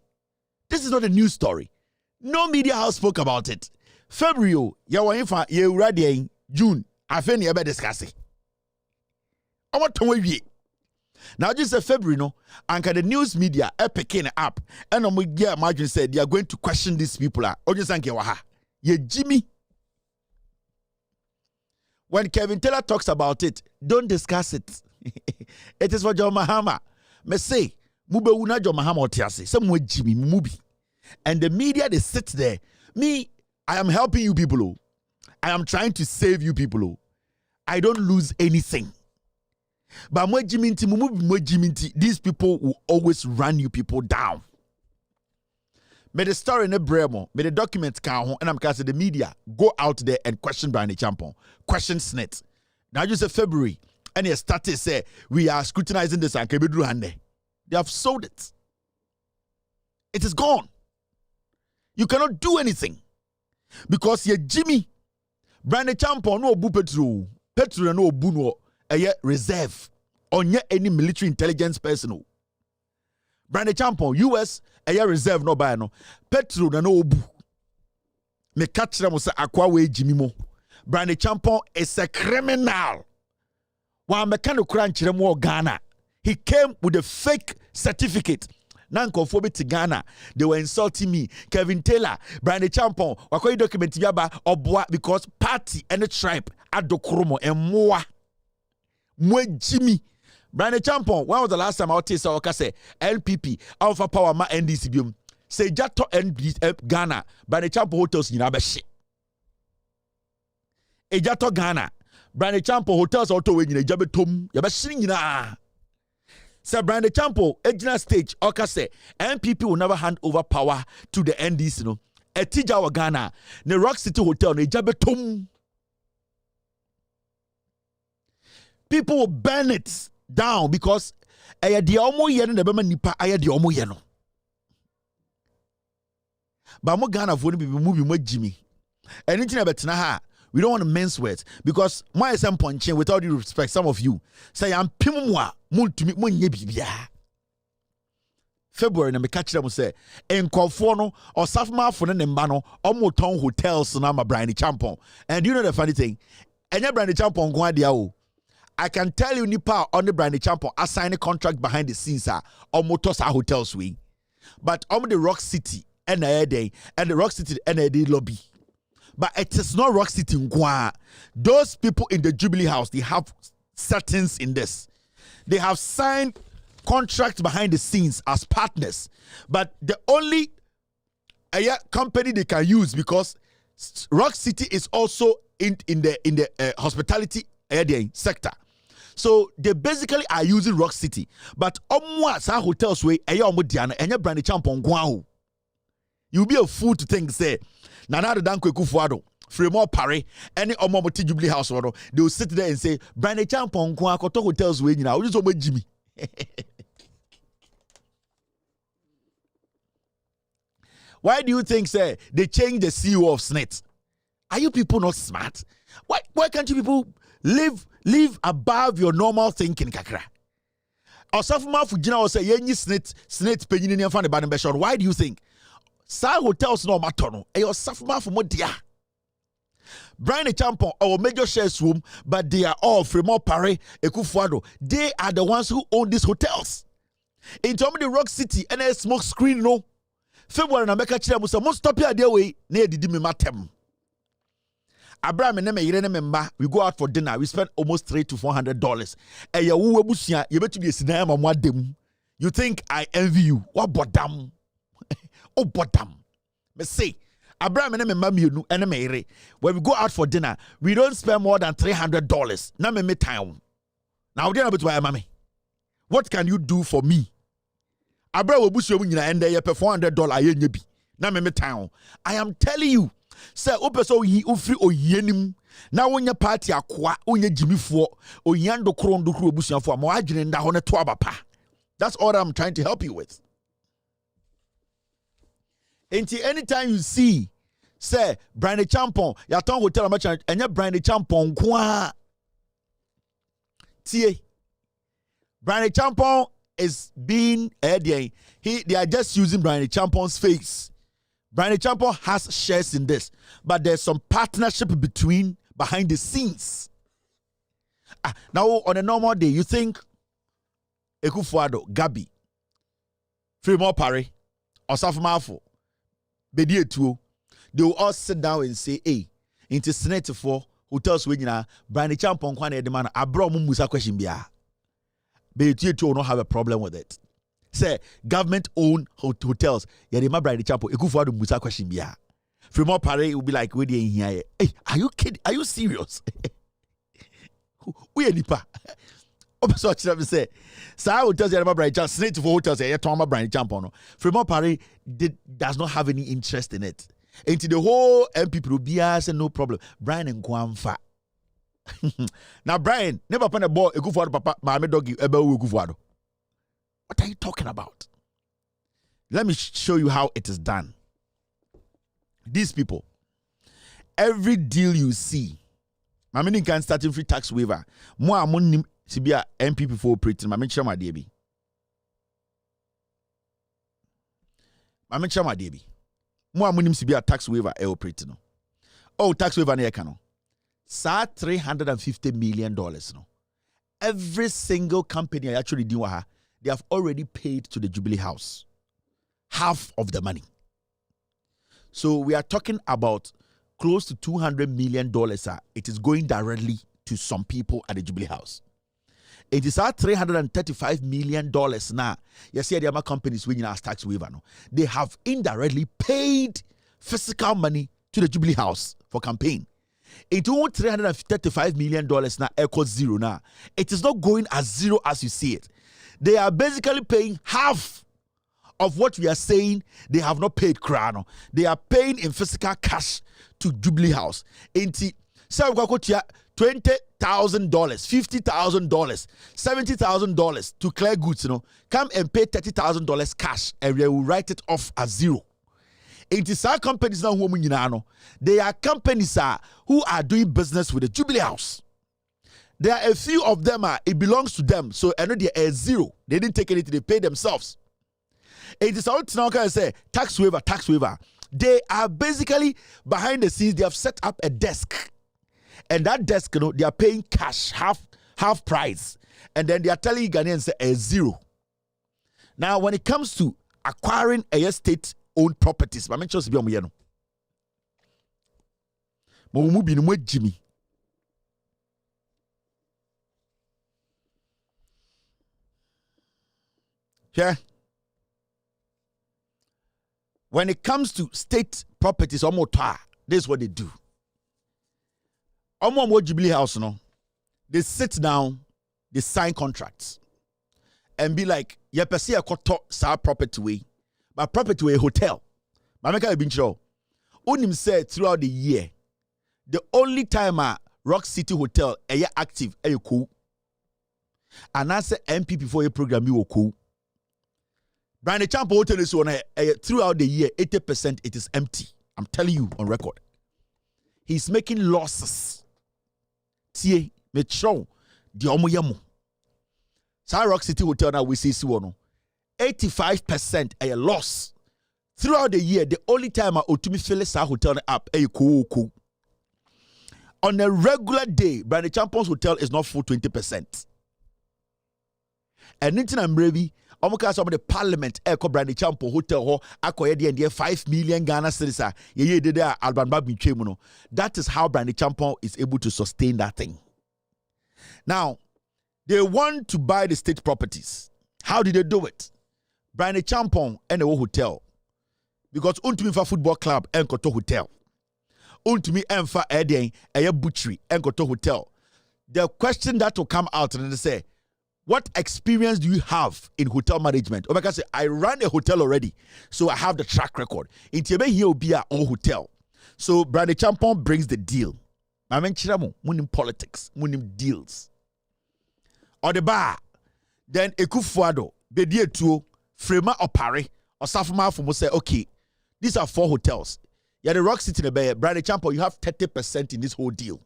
This is not a news story. No media house spoke about it. February, you ready in June. I think you better discuss it. I want to wait. Now just say February, no, and the news media are picking up, and we get imagine said they are going to question these people. Or just think you Jimmy. When Kevin Taylor talks about it, don't discuss it. It is for John Mahama. Me say, Mube una John Mahama otiase. Some way Jimmy Mubi. And the media, they sit there. Me, I am helping you people. I am trying to save you people. I don't lose anything. But these people will always run you people down. May the story in the Bremo, may the documents count, and I'm casting the media go out there and question Brian Echampo, question SNET. Now you say February. And he started say we are scrutinizing this and they have sold it. It is gone. You cannot do anything because you're Jimmy. Brian Echampo no bu petro no bu no reserve on any military intelligence person. Brian Echampo US reserve no buy no petro no bu. Me catch them say akwa we Jimmy mo. Brian Echampo is a criminal. Ghana. He came with a fake certificate. To Ghana. They were insulting me. Kevin Taylor, Brian Echampo, Wakoyi document yaba obwa because party and the tribe adokromo and moa. Mwe Jimmy. Brian Echampo, when was the last time I say LPP, Alpha Power ma NDC say Jato NDC Ghana, Brian Echampo hotels in Abeshi. Ejato Ghana. Brian Echampo hotels auto when you jabe tom ya be sing na say Brian Echampo ejina stage oka say MPP will never hand over power to the NDC no etija wa Ghana ne Rock City Hotel no jabe tom people will burn it down because aya de omo ye no be ma nipa aya de omo ye no ba mo Ghana fo no bi mu Jimmy anything about na ha We don't want to mince words because my some punching with all due respect, some of you say I'm pimwa multimi munye bibia. February na me catch them say enkofo no or safma for ne mba no omoton hotels na ma Brian Champon. And you know the funny thing? Enya Brian Champon go adia o. I can tell you nipa on the Brian Champon assign a contract behind the scenes omotos hotels we. But the Rock City and the Rock City and the lobby. But it is not Rock City Nkwa. Those people in the Jubilee House, they have settings in this. They have signed contracts behind the scenes as partners. But the only company they can use, because Rock City is also in the hospitality sector. So they basically are using Rock City. But hotels way Brand Champon. You'll be a fool to think, say, Nana the Danko Kufuado, Fremont Paris, any Omomoti Jubilee House, they will sit there and say, Brand Champon Koto hotels way now. Just over Jimmy. Why do you think, say, they changed the CEO of SNET? Are you people not smart? Why can't you people live above your normal thinking, kakra? Osafuma Fujina will say, Yenyi SNET penyin ni fan the bad beshon. Why do you think? Sa hotels no matter no. Eyo Osafuma for mo dia. Brian Champon, our major shares room, but they are all Fremont Paris, Ekufuado. They are the ones who own these hotels. In terms of the Rock City, and a smoke screen, no. February na meka chira musa most stop here there way na edidi me matem. Abraham and Irene member, we go out for dinner, we spend almost $300 to $400. And you busia, you bet to be a cinema dem. You think I envy you? What bottom? Oh bottom. Me say, Abraham and member you and me when we go out for dinner, we don't spend more than $300. Na me time. Now dinner bet why mommy. What can you do for me? Abraham busia mu nyina ende ye pay $400 ye nyebi. Na me time. I am telling you. Say opeso yi ufri oyenim na wonya party akwa wonya jimifo oyando krondo kro obusuafo ma wagene nda ho ne to abapa. That's all I'm trying to help you with. Until anytime you see say Brian Champon ya ton hotel amacha enya Brian Champon kwa tie Brian Champon is being they are just using Brian Champon's face. Brian Champon has shares in this, but there's some partnership behind the scenes. Now, on a normal day, you think Ekufuado, Gabi, Fremont Paris, Osaf Mafo, Bedi Etuo, they will all sit down and say, hey, into Senate for hotels when you know, Brian Champon, Kwane Edemana, Abro Musa question Bia. Bedi Etuo will not have a problem with it. Say government owned hotels. Yeah, they might Brian Champon. Ekufuado Musa question Bia. Fremont Paris will be like, where they in here? Hey, are you kidding? Are you serious? We nipa. So I say, so hotels are about Brian Champon. Straight for hotels, yeah, Tom Brian Champon. Fremont Paris does not have any interest in it. Into the whole MPP will be say no problem. Brian and Kwamfa. Now Brian never put a ball. Ekufuado papa, my doggy ebe Ekufuado. What are you talking about? Let me show you how it is done. These people, every deal you see, I mean, you can start in free tax waiver. More money to be a MPP for operating. I mean, Chama Debi. More money to be a tax waiver operating. Oh, tax waiver near Kano. Sa $350 million. No, every single company I actually do they have already paid to the Jubilee House half of the money. So we are talking about close to $200 million. It is going directly to some people at the Jubilee House. It is at $335 million now. You see, the other companies winning as tax waiver. No? They have indirectly paid physical money to the Jubilee House for campaign. It won't $335 million now equals zero now. It is not going as zero as you see it. They are basically paying half of what we are saying they have not paid Krano. They are paying in physical cash to Jubilee House. $20,000, $50,000, $70,000 to clear goods, come and pay $30,000 cash and we will write it off as zero. It is our companies now who they are companies who are doing business with the Jubilee House. There are a few of them it belongs to them, so I know they are zero. They didn't take anything, they pay themselves. It is out now can say tax waiver. They are basically behind the scenes. They have set up a desk, and that desk, they are paying cash half price, and then they are telling Ghanaians a zero. Now, when it comes to acquiring a state-owned properties, I mentioned to be on Jimmy. Yeah. When it comes to state properties, this is what they do. Jubilee House, they sit down, they sign contracts, and be like, "Yeah, pesi akoto sa property way, but property way hotel." Mameka ebincho. Unim said throughout the year, the only time Rock City Hotel active cool, and I say MPP for a program you cool. Brand Champ Hotel is on throughout the year, 80% it is empty. I'm telling you on record. He's making losses. Tie, me show the omoyamo. Sa Rock City Hotel now we see 85% a loss. Throughout the year, the only time I Otumi fill sa hotel up cool. On a regular day, Brand Champions Hotel is not full 20%. And into Namrevi, Omoka some of the parliament Eko Brand Champo Hotel ho akoye de 5 million Ghana cedis ye did Alban Babi Chemuno. That is how Brand Champo is able to sustain that thing. Now, they want to buy the state properties. How did they do it? Brand Champo and a hotel. Because untumi fa football club and koto hotel. Untumi enfa eden a butchery and koto hotel. The question that will come out and they say, what experience do you have in hotel management? Obeka say, I ran a hotel already, so I have the track record. In Tiebe here will be our own hotel. So Brand Champon brings the deal. I mean, chiramo, munim politics, munim deals. Or the bar, then Ekufuado, Bedie Tuo, Frema Opare, or Safuma Fumo say, okay, these are 4 hotels. You're the Rock City in the Bay, Brand Champon, you have 30% in this whole deal.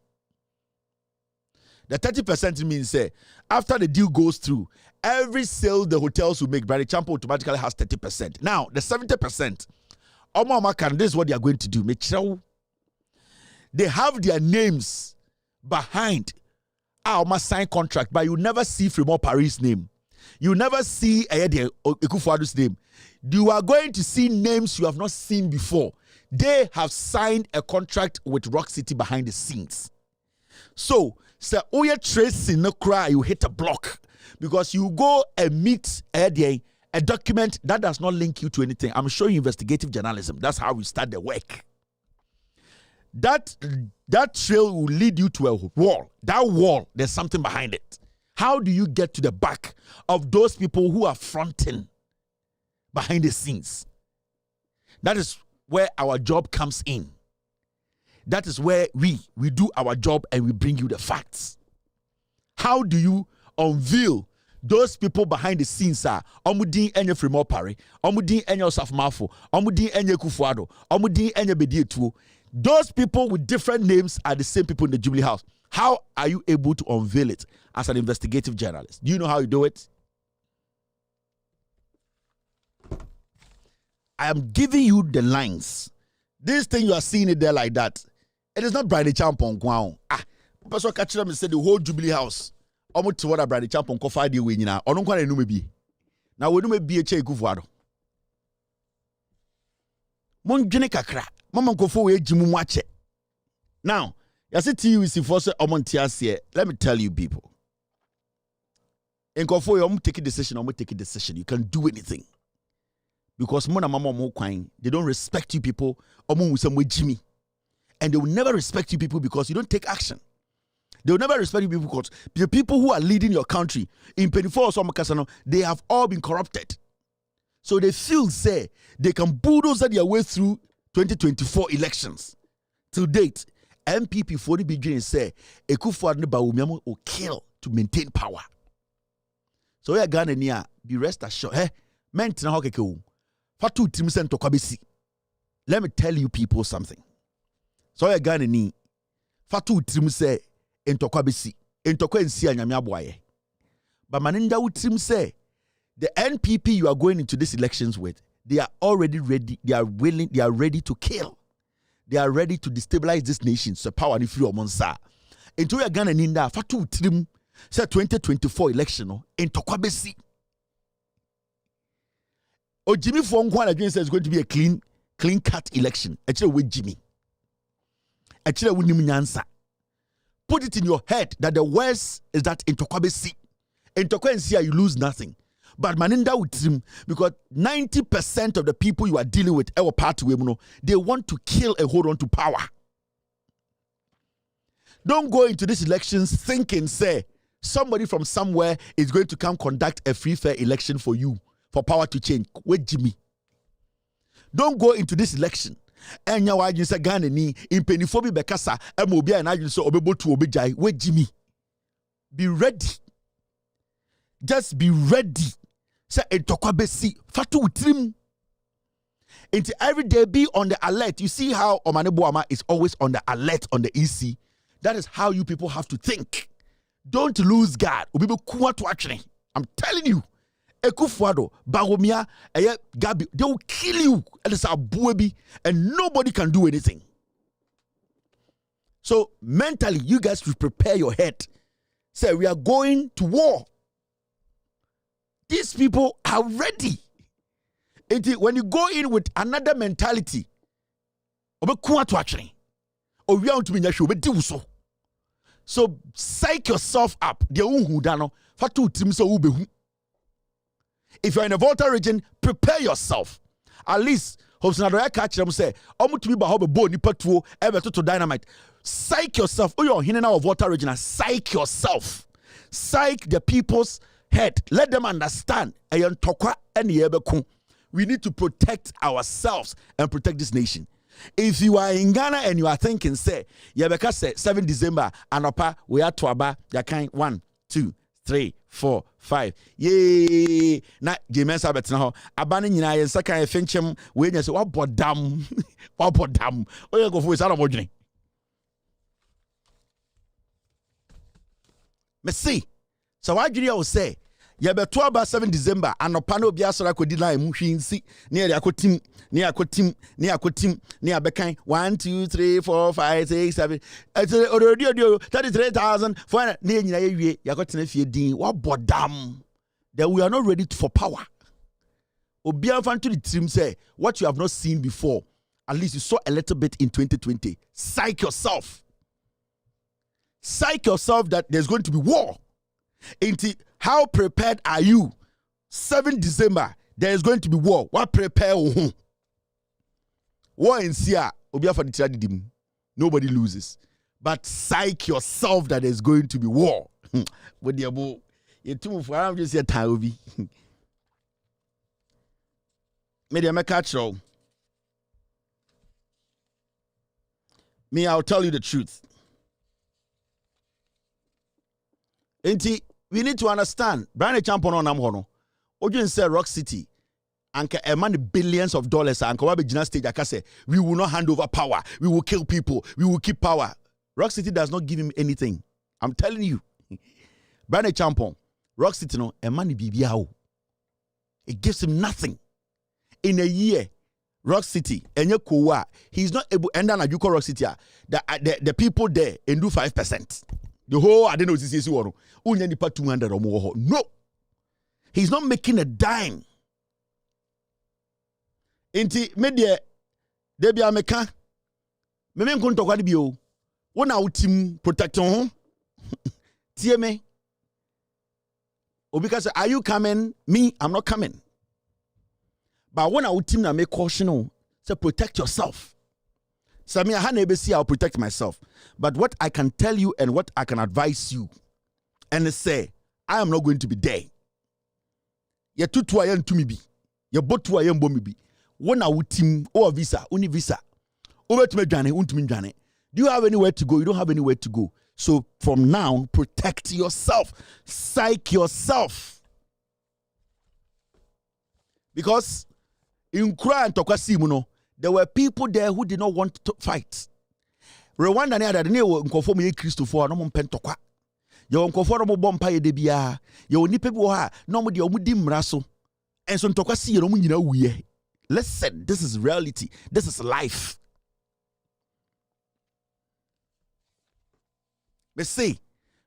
The 30% means after the deal goes through, every sale the hotels will make, Brand Champo automatically has 30%. Now, the 70%, this is what they are going to do. They have their names behind our sign contract, but you never see Fremont Paris' name. You never see Ekufuado's name. You are going to see names you have not seen before. They have signed a contract with Rock City behind the scenes. So, Oya tracing no cry, you hit a block because you go and meet a document that does not link you to anything. I'm showing you investigative journalism. That's how we start the work. That trail will lead you to a wall. That wall, there's something behind it. How do you get to the back of those people who are fronting behind the scenes? That is where our job comes in. That is where we do our job and we bring you the facts. How do you unveil those people behind the scenes? Omudin enye Fremont Pare, Omudin enye Osafmafo, Omudin enye Kufuado, Omudin enye Bedietuo. Those people with different names are the same people in the Jubilee House. How are you able to unveil it as an investigative journalist? Do you know how you do it? I am giving you the lines. This thing you are seeing it there like that. It is not Brand Champon Kwao. Person catch them and say the whole Jubilee House. Almost to what Brand Champon ko 5 day we nyina. Ono kwa na nume bi. Na we nume bi eche Ekufuado. Mon dwene kakra. Mama nkofo we gimu mu ache. Now, you see TUC for say omontiase. Let me tell you people. Nkofo you take a decision, You can do anything. Because mona mama mo kwan, they don't respect you people. Omo wu some Jimmy. And they will never respect you people because you don't take action. They will never respect you people because the people who are leading your country in 24 Casano, they have all been corrupted. So they feel say they can bulldoze their way through 2024 elections. To date, MPP for the beginning say Mahamudu Bawumia will kill to maintain power. So we are Ghana be rest assured. Hey, men tina hokeke o. Fatu trimisen to kwabesi. let me tell you people something. So you're gonna need Fatu Trim say Intokwa besi. Intokwa nsi anyame aboaye. But Maninda Utrim say the NPP you are going into these elections with, they are already ready, they are willing, they are ready to kill. They are ready to destabilize this nation. So power ni free omonsa. Into you're gonna need that Fatu Trim say 2024 election no Intokwa besi. O Jimmy Fongwan again says it's going to be a clean cut election. Actually with Jimmy. Actually with Nimunyansa. Put it in your head that the worst is that in Tokwabesi. In Tokwensia you lose nothing. But Maninda with him, because 90% of the people you are dealing with, our party, they want to kill and hold on to power. Don't go into these elections thinking, say, somebody from somewhere is going to come conduct a free, fair election for you, for power to change. Wait, Jimmy. Don't go into this election. Enya wa jinsa Ghana ni impenifo bi bekasa emobi a na jinsa obebo to obejai. Wait, Jimmy. Be ready. Just be ready. Say etokwa besi fatu utrim. Into every day be on the alert. You see how Mahamudu Bawumia is always on the alert on the EC. That is how you people have to think. Don't lose guard. Obibo kuwa to actually. I'm telling you. Ekufuado, Bawumia, Gabi, they will kill you. And it's a baby, and nobody can do anything. So mentally, you guys should prepare your head. Say, we are going to war. These people are ready. When you go in with another mentality, so psych yourself up. If you're in a voter region, prepare yourself. At least, catch them say, dynamite. Psych yourself. Oh, you're in our voter region. Psych yourself. Psych the people's head. Let them understand. We need to protect ourselves and protect this nation. If you are in Ghana and you are thinking, say, Yabeka say 7 December, Anopa, we are to Aba, Yakai 1, 2, 3, 4, 5. Yay! Na James Abet now. Abani nyina yen saka efenchem we nya se wabodam. Wabodam. Oye go for is ara modwene. Messi. So wadwene o say ye beto aba 7 December anopa na obi asora kodi line mu hwinsi na ye akotim na abekan 1 2 3 4 5 6 7 odio 33,400 na nyina ye wie yakotena fie din wabodam that we are not ready for power. Obi anfa to the team say what you have not seen before, at least you saw a little bit in 2020. Psych yourself that there's going to be war. How prepared are you? 7 December, there is going to be war. What prepare? War in Sia, nobody loses. But psych yourself that there's going to be war. With the above, I'm just here to Media me catch you. Me, I'll tell you the truth. We need to understand. Brian Champion on Amhono. Ojin say Rock City. Anka money billions of dollars. Anka wabe jina stage akase. We will not hand over power. We will kill people. We will keep power. Rock City does not give him anything. I'm telling you. Brian Champion. Rock City no money bibiao. It gives him nothing. In a year, Rock City, he's not able to end on a Rock City. The people there and do 5%. The whole I don't know this one. Only 200 or more. No, he's not making a dime. Inti media debi ameka. Me nko ntokwa bi o. Wona utim protect home. Tie me. Obi ka say, are you coming? Me, I'm not coming. But when I utim na make caution, say protect yourself. So me, I'll protect myself. But what I can tell you and what I can advise you, and say, I am not going to be there. Ye tutu ayen to me be. Ye botu ayen bo me be. When I would team or visa, only visa. Over to me jane, unto jane. Do you have anywhere to go? You don't have anywhere to go. So from now, protect yourself. Psych yourself. Because in cry and tokwa simuno, There were people there who did not want to fight. Rwanda ne adade ne nkofo mu ye Christopher no mo pentokwa. Ye nkofo no mo bompa ye de bia. Ye onipa bi wo ha no mo de omudi mmra so. Enso ntokwa si ye no mo nyina wuye. Listen, this is reality. This is life. Let's say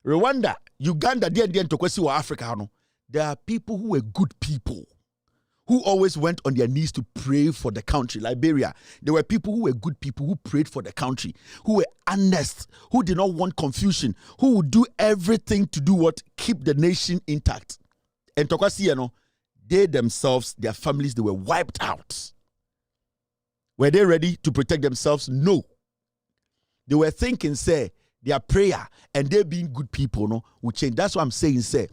Rwanda, Uganda, there ntokwa si wa Africa no. There are people who were good people, who always went on their knees to pray for the country. Liberia, there were people who were good people who prayed for the country, who were honest, who did not want confusion, who would do everything to do what? Keep the nation intact. And Tokwasi, they themselves, their families, they were wiped out. Were they ready to protect themselves? No. They were thinking, say, their prayer and they being good people, no, will change. That's what I'm saying, say.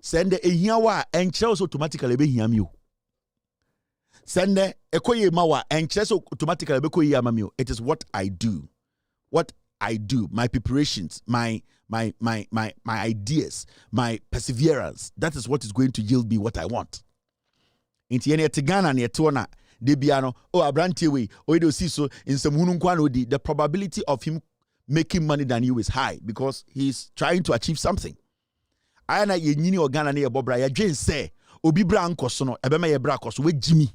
Send the ehiawa and chose automatically be hiamio. Send the ekoye mawa and chose automatically be koye amamio. It is what I do. What I do, my preparations, my ideas, my perseverance. That is what is going to yield me what I want. Inti ene tigana ne etona de biano abrantie we do see so in some hununkwano the probability of him making money than you is high because he's trying to achieve something. Ayana ye nyini organa ne yebobra ya dwen se obi bra nkoso no ebema ye bra koso we jimi.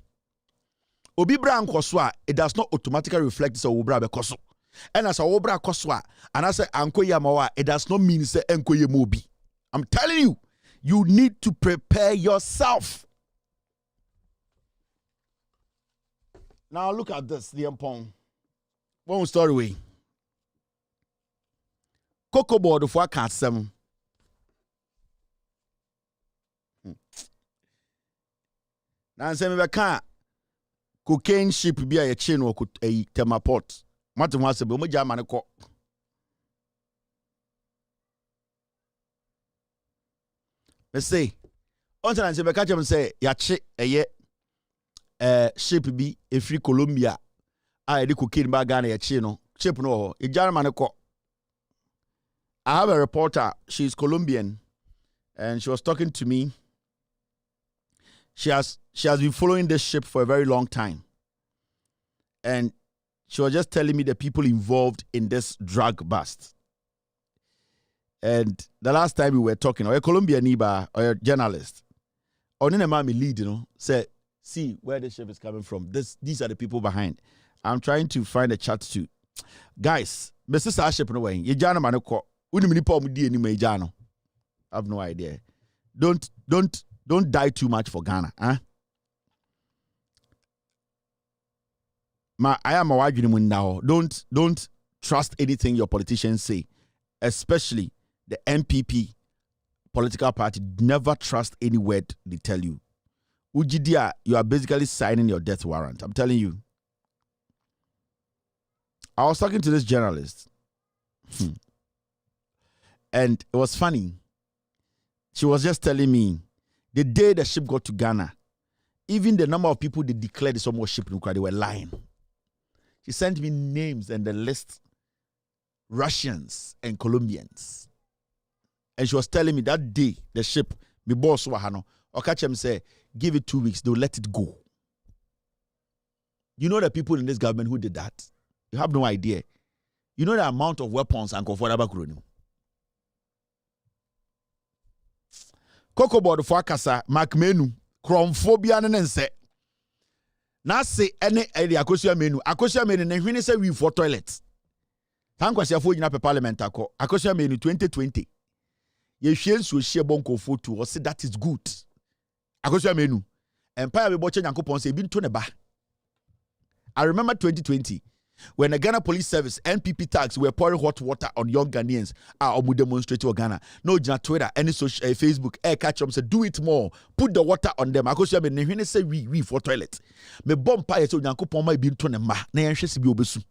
Obi bra nkoso a it does not automatically reflect so wo bra be koso. And as a wo bra koso a and as ankoye amawa it does not mean say enkoye mobi. I'm telling you, you need to prepare yourself. Now look at this, the empong. One story way. Cocoa board for a Now say me can cocaine ship be a chain or a temaport. What was a boom German co. Let's say, on time say me catch him say yache a ye ship be a free Colombia. I the cocaine bag and a chain ship no a German co. I have a reporter, she's Colombian, and she was talking to me. She has been following this ship for a very long time. And she was just telling me the people involved in this drug bust. And the last time we were talking, or a Colombian neighbor, or a journalist, or in a mommy lead, said, see where the ship is coming from. These are the people behind. I'm trying to find a chat too. Guys, Mr. Saship no way. You jana manoko. I have no idea. Don't die too much for Ghana, huh? I am a wide now. Don't trust anything your politicians say, especially the MPP political party. Never trust any word they tell you. Ujidia, you are basically signing your death warrant. I'm telling you. I was talking to this journalist. And it was funny. She was just telling me the day the ship got to Ghana, even the number of people they declared it's almost ship, they were lying. She sent me names and the list, Russians and Colombians. And she was telling me that day, the ship, my boss Wahano, or catch him say, give it 2 weeks, they'll let it go. You know the people in this government who did that? You have no idea. You know the amount of weapons and comfortable grown. Cocoa board for Akasa, Mark Menu, Chromphobia and say. Na say any area Akosia Menu, and when say we for toilets. Thank you for in parliament. Akosia Menu 2020. Ye shields will share bonko photo or say that is good. Akosia Menu. Empire be watching Yankopon say been to neba. I remember 2020. When the Ghana Police Service, NPP tags were pouring hot water on young Ghanaians, we demonstrate to Ghana. No, Twitter, any social, Facebook, catch them, say, do it more. Put the water on them. I go when they say we for toilet. Me bomb pie so Yanko Poma be to them. Na yanshesi bi obesu.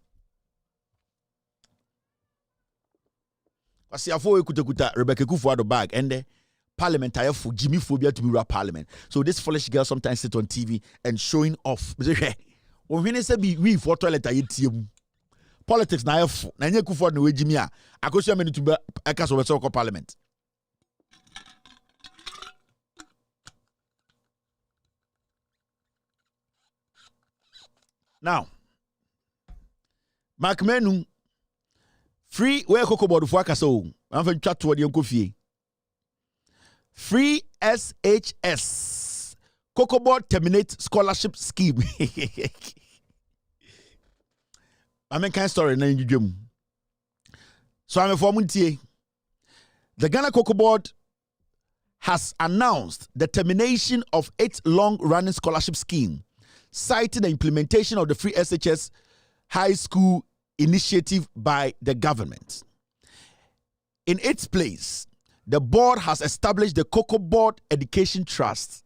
Kasi afo kuta Rebecca Kufuor bag and the parliament I for Jimmy phobia to be parliament. So this foolish girl sometimes sit on TV and showing off. When they say we for toilet politics na F na nye Kufuor na we Jimmy a akosia me to be eka so we parliament. Now, Mark Menu free where cocoa board for Akaso. I'm from chat to the Uncle Free SHS Cocoa Board terminate scholarship scheme. I mean, kind story na you. So I'm a formuntie. The Ghana Cocoa Board has announced the termination of its long-running scholarship scheme, citing the implementation of the free SHS high school initiative by the government. In its place, the board has established the Cocoa Board Education Trust,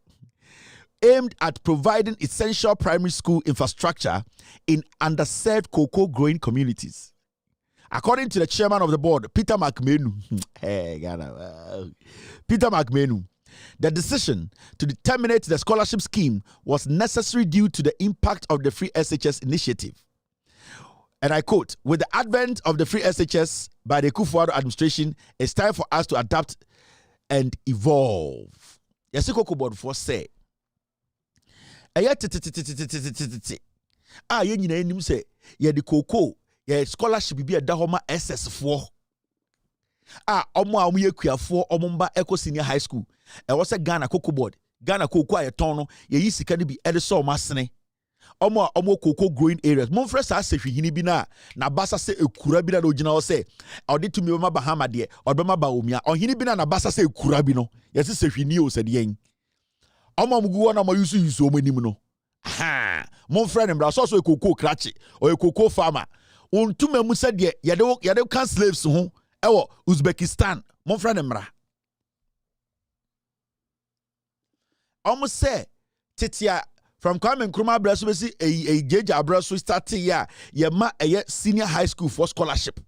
aimed at providing essential primary school infrastructure in underserved cocoa growing communities. According to the chairman of the board, Peter McMenu, the decision to terminate the scholarship scheme was necessary due to the impact of the free SHS initiative. And I quote, with the advent of the free SHS by the Kufuor administration, it's time for us to adapt and evolve. Yes, Cocoa Board for say. Ah, you know, say, yeah, the cocoa, yeah, scholarship be a Dahoma SS4. Ah, Omo Amuya for Omumba Eco Senior High School. And what's a Ghana Cocoa Board? Ghana Cocoa, a tono, ye used to be Edison Masne. Omo cocoa growing areas. Mon frère ça c'est fini bina na basa se ekura bina no gina se odi to me ma Bahama de or be ma Bawumia on hini bina na basa se ekura bi no yes se fini o se de yen omo mugu na ma yusu o manim no ha mon frère mbra so cocoa krachi or cocoa farmer on to me mu se de yade can slaves ho ewo Uzbekistan mon frère mbra omo se titia from Kwame Nkrumah Abrasu besi a Jeje Abrasu started ma senior high school for scholarship.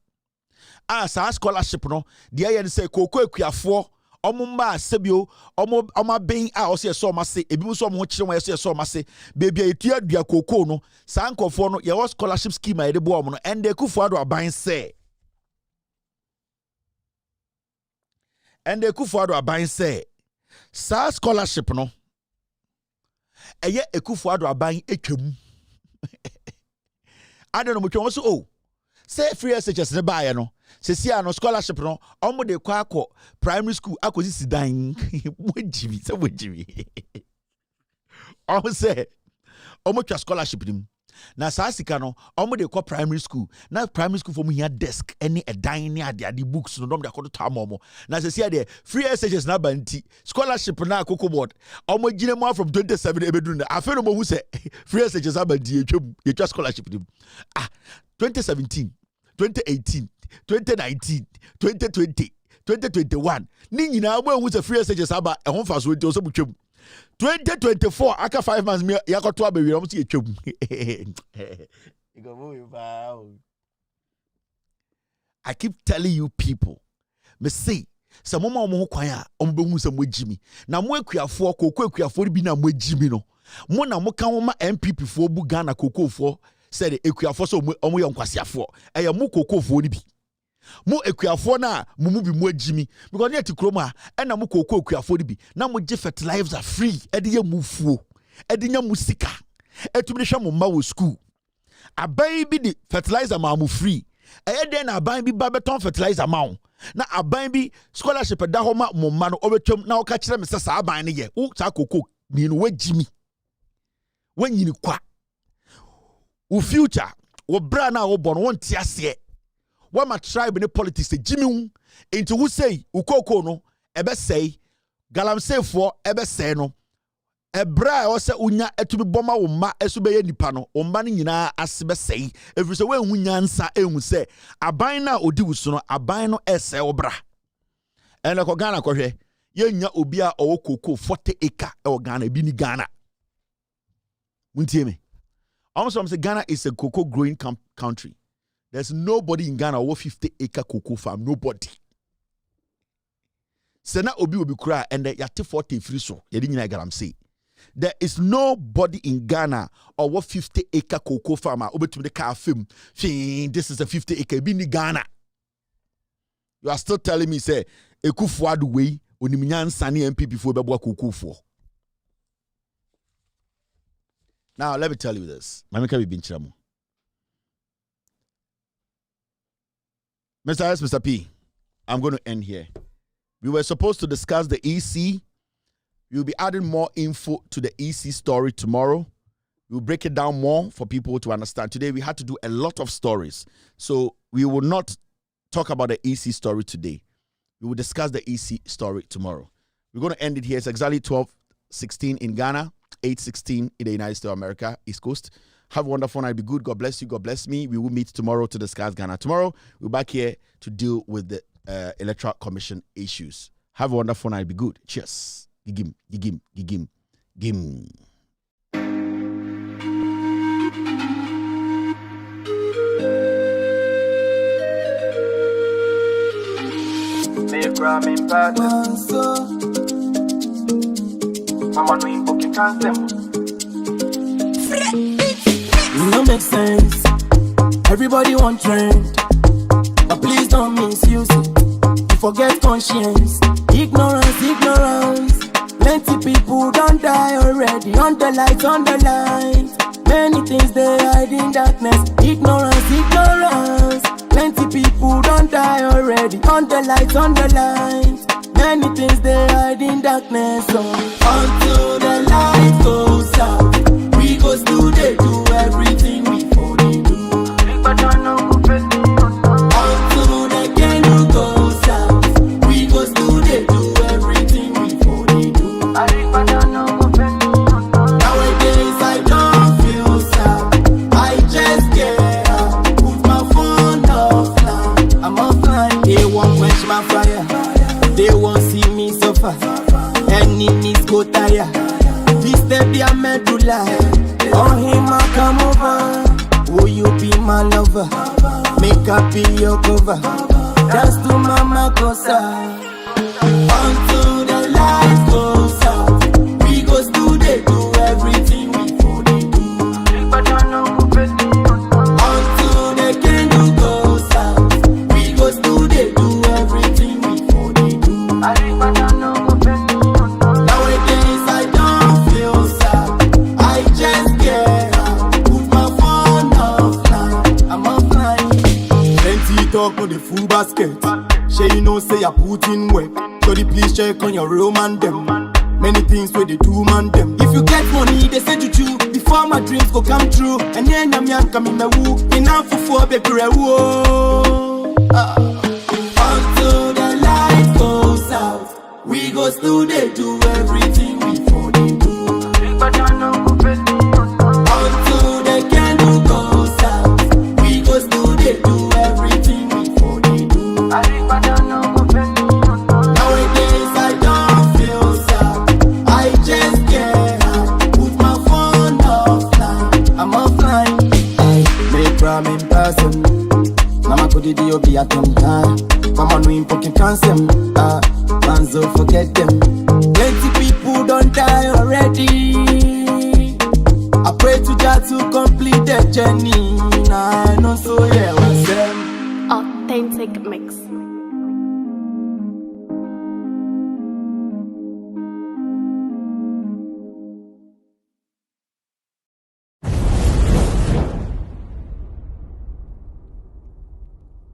Sa scholarship no de say koko ekuafo omumba sebio omo ben a ose so ma se ebi so mo kire mo ese so ma se baby etua dua koko no sa nkofo no ye scholarship scheme a de bo omo no and the Kufuor aban say sa scholarship no eye Kufuor aban etwam ade no motwe so oh say free SHS ne baaye no se sia no scholarship no omo de kwa akọ primary school akosi sidan mojimi se mojimi omo say omo twa scholarship nim na saa sika no omo de kwa primary school na primary school for mu here desk any a dan ne ade books no dom de akoto ta momo na se sia de free SHS na banti scholarship na Cocoa Board omo gine mo from 27 ebedu na afa no mo hu se free SHS abanti ye twa scholarship nim 2017 2018 2019 2020 2021 ni nyina mo hu se free SHS aba e ho fa so enti o so butwam 2024 aka 5 months me yakoto abawi am see etwam I keep telling you people me say some mama mo kwan a ombehu se mo gimi na mo akuafo koko akuafo bi na mo gimi no mo na mo kan ma MPP fo bu Ghana kokofo said akuafo so omo ye nkwasiafo eye mo kokofo ni bi mo ekuafo na mumu bi mo agimi because na tikroma na mo koko ekuafo bi na mo je fertilizer free e de ye mufuo e de nya musika etumi hwe mo ma wo school aban bi di fertilizer ma mo free e de na aban bi ba beton fertilizer ma wo na aban bi scholarship da ho ma mo ma no obetwam na wo ka kire me se sa aban ne ye wo ta koko ni no wagimi wanyini kwa wo future wo bra na wo bon won ti ase what my tribe in politics say Jimmy into who say ukoko no ebe say galamsey for ebe say no ebra o se unya etumi boma wo ma esu be ye nipa no o ma nyina asebe say every say we hu nyansa ehun say aban na odi wusu no aban no ese obra ene ko Ghana ko hwe ye nya obi a owo koko 40 acre e o Ghana bi ni Ghana muntie me almost say Ghana is a cocoa growing country. There's nobody in Ghana who 50 acre cocoa farm. Nobody. Sena obi kura and the yati 40 free so. There is nobody in Ghana or 50 acre cocoa farmer. Obetum the car film. This is a 50 acre. Be in Ghana. You are still telling me say Kufuor way onimnyan sani MP before bebo cocoa for. Now let me tell you this. Mamika bi binchiramu. Mr. S, Mr. P, I'm going to end here. We were supposed to discuss the EC. We'll be adding more info to the EC story tomorrow. We'll break it down more for people to understand. Today, we had to do a lot of stories. So we will not talk about the EC story today. We will discuss the EC story tomorrow. We're going to end it here. It's exactly 12:16 in Ghana, 8:16 in the United States of America, East Coast. Have a wonderful night. Be good. God bless you. God bless me. We will meet tomorrow to discuss Ghana. Tomorrow, we're back here to deal with the Electoral Commission issues. Have a wonderful night. Be good. Cheers. Gigim, gigim, gigim, gim.
It don't make sense. Everybody want trend, but please don't misuse it. You forget conscience, ignorance. Plenty people don't die already. On the lines. Many things they hide in darkness. Ignorance. Plenty people don't die already. On the lines. Many things they hide in darkness. So until the light goes out, we go still they do everything we for they do. Until the candle goes out, we go still they do everything we for they do. Nowadays I don't feel sad, I just get up, put my phone offline. I'm offline. They won't quench my fire, they won't see me suffer. Enemies go tire, this step they are meant to lie. On him I come over, will you be my lover? Make up be your cover, dance to Mama Kosa. Until the light goes out, we go still they do everything we for they do. Until the candle goes out, we go still they do everything we for they do. Nowadays I don't feel sad, I just get up, put my phone offline. I'm offline. Plenty talk on the full basket. Shay, you know say I put in work. So the please check on your real man them. Many things where they do man them. If you get money, they say you chew before my dreams go come true. And then I'm young coming my woo. Enough for 4 baby woo. Until the light goes out, we go still they do everything we for they do. Until the candle goes out, we go still they do everything we for they do. Nowadays I don't feel sad, I just get up, put my phone offline. I'm offline. I make ramen person. Mama could do be at them time. Mama no important cancer. Manzo forget them. Plenty people don't die already. I pray to God to complete their journey. Nah, I know so yeah, what's them.
Authentic mix.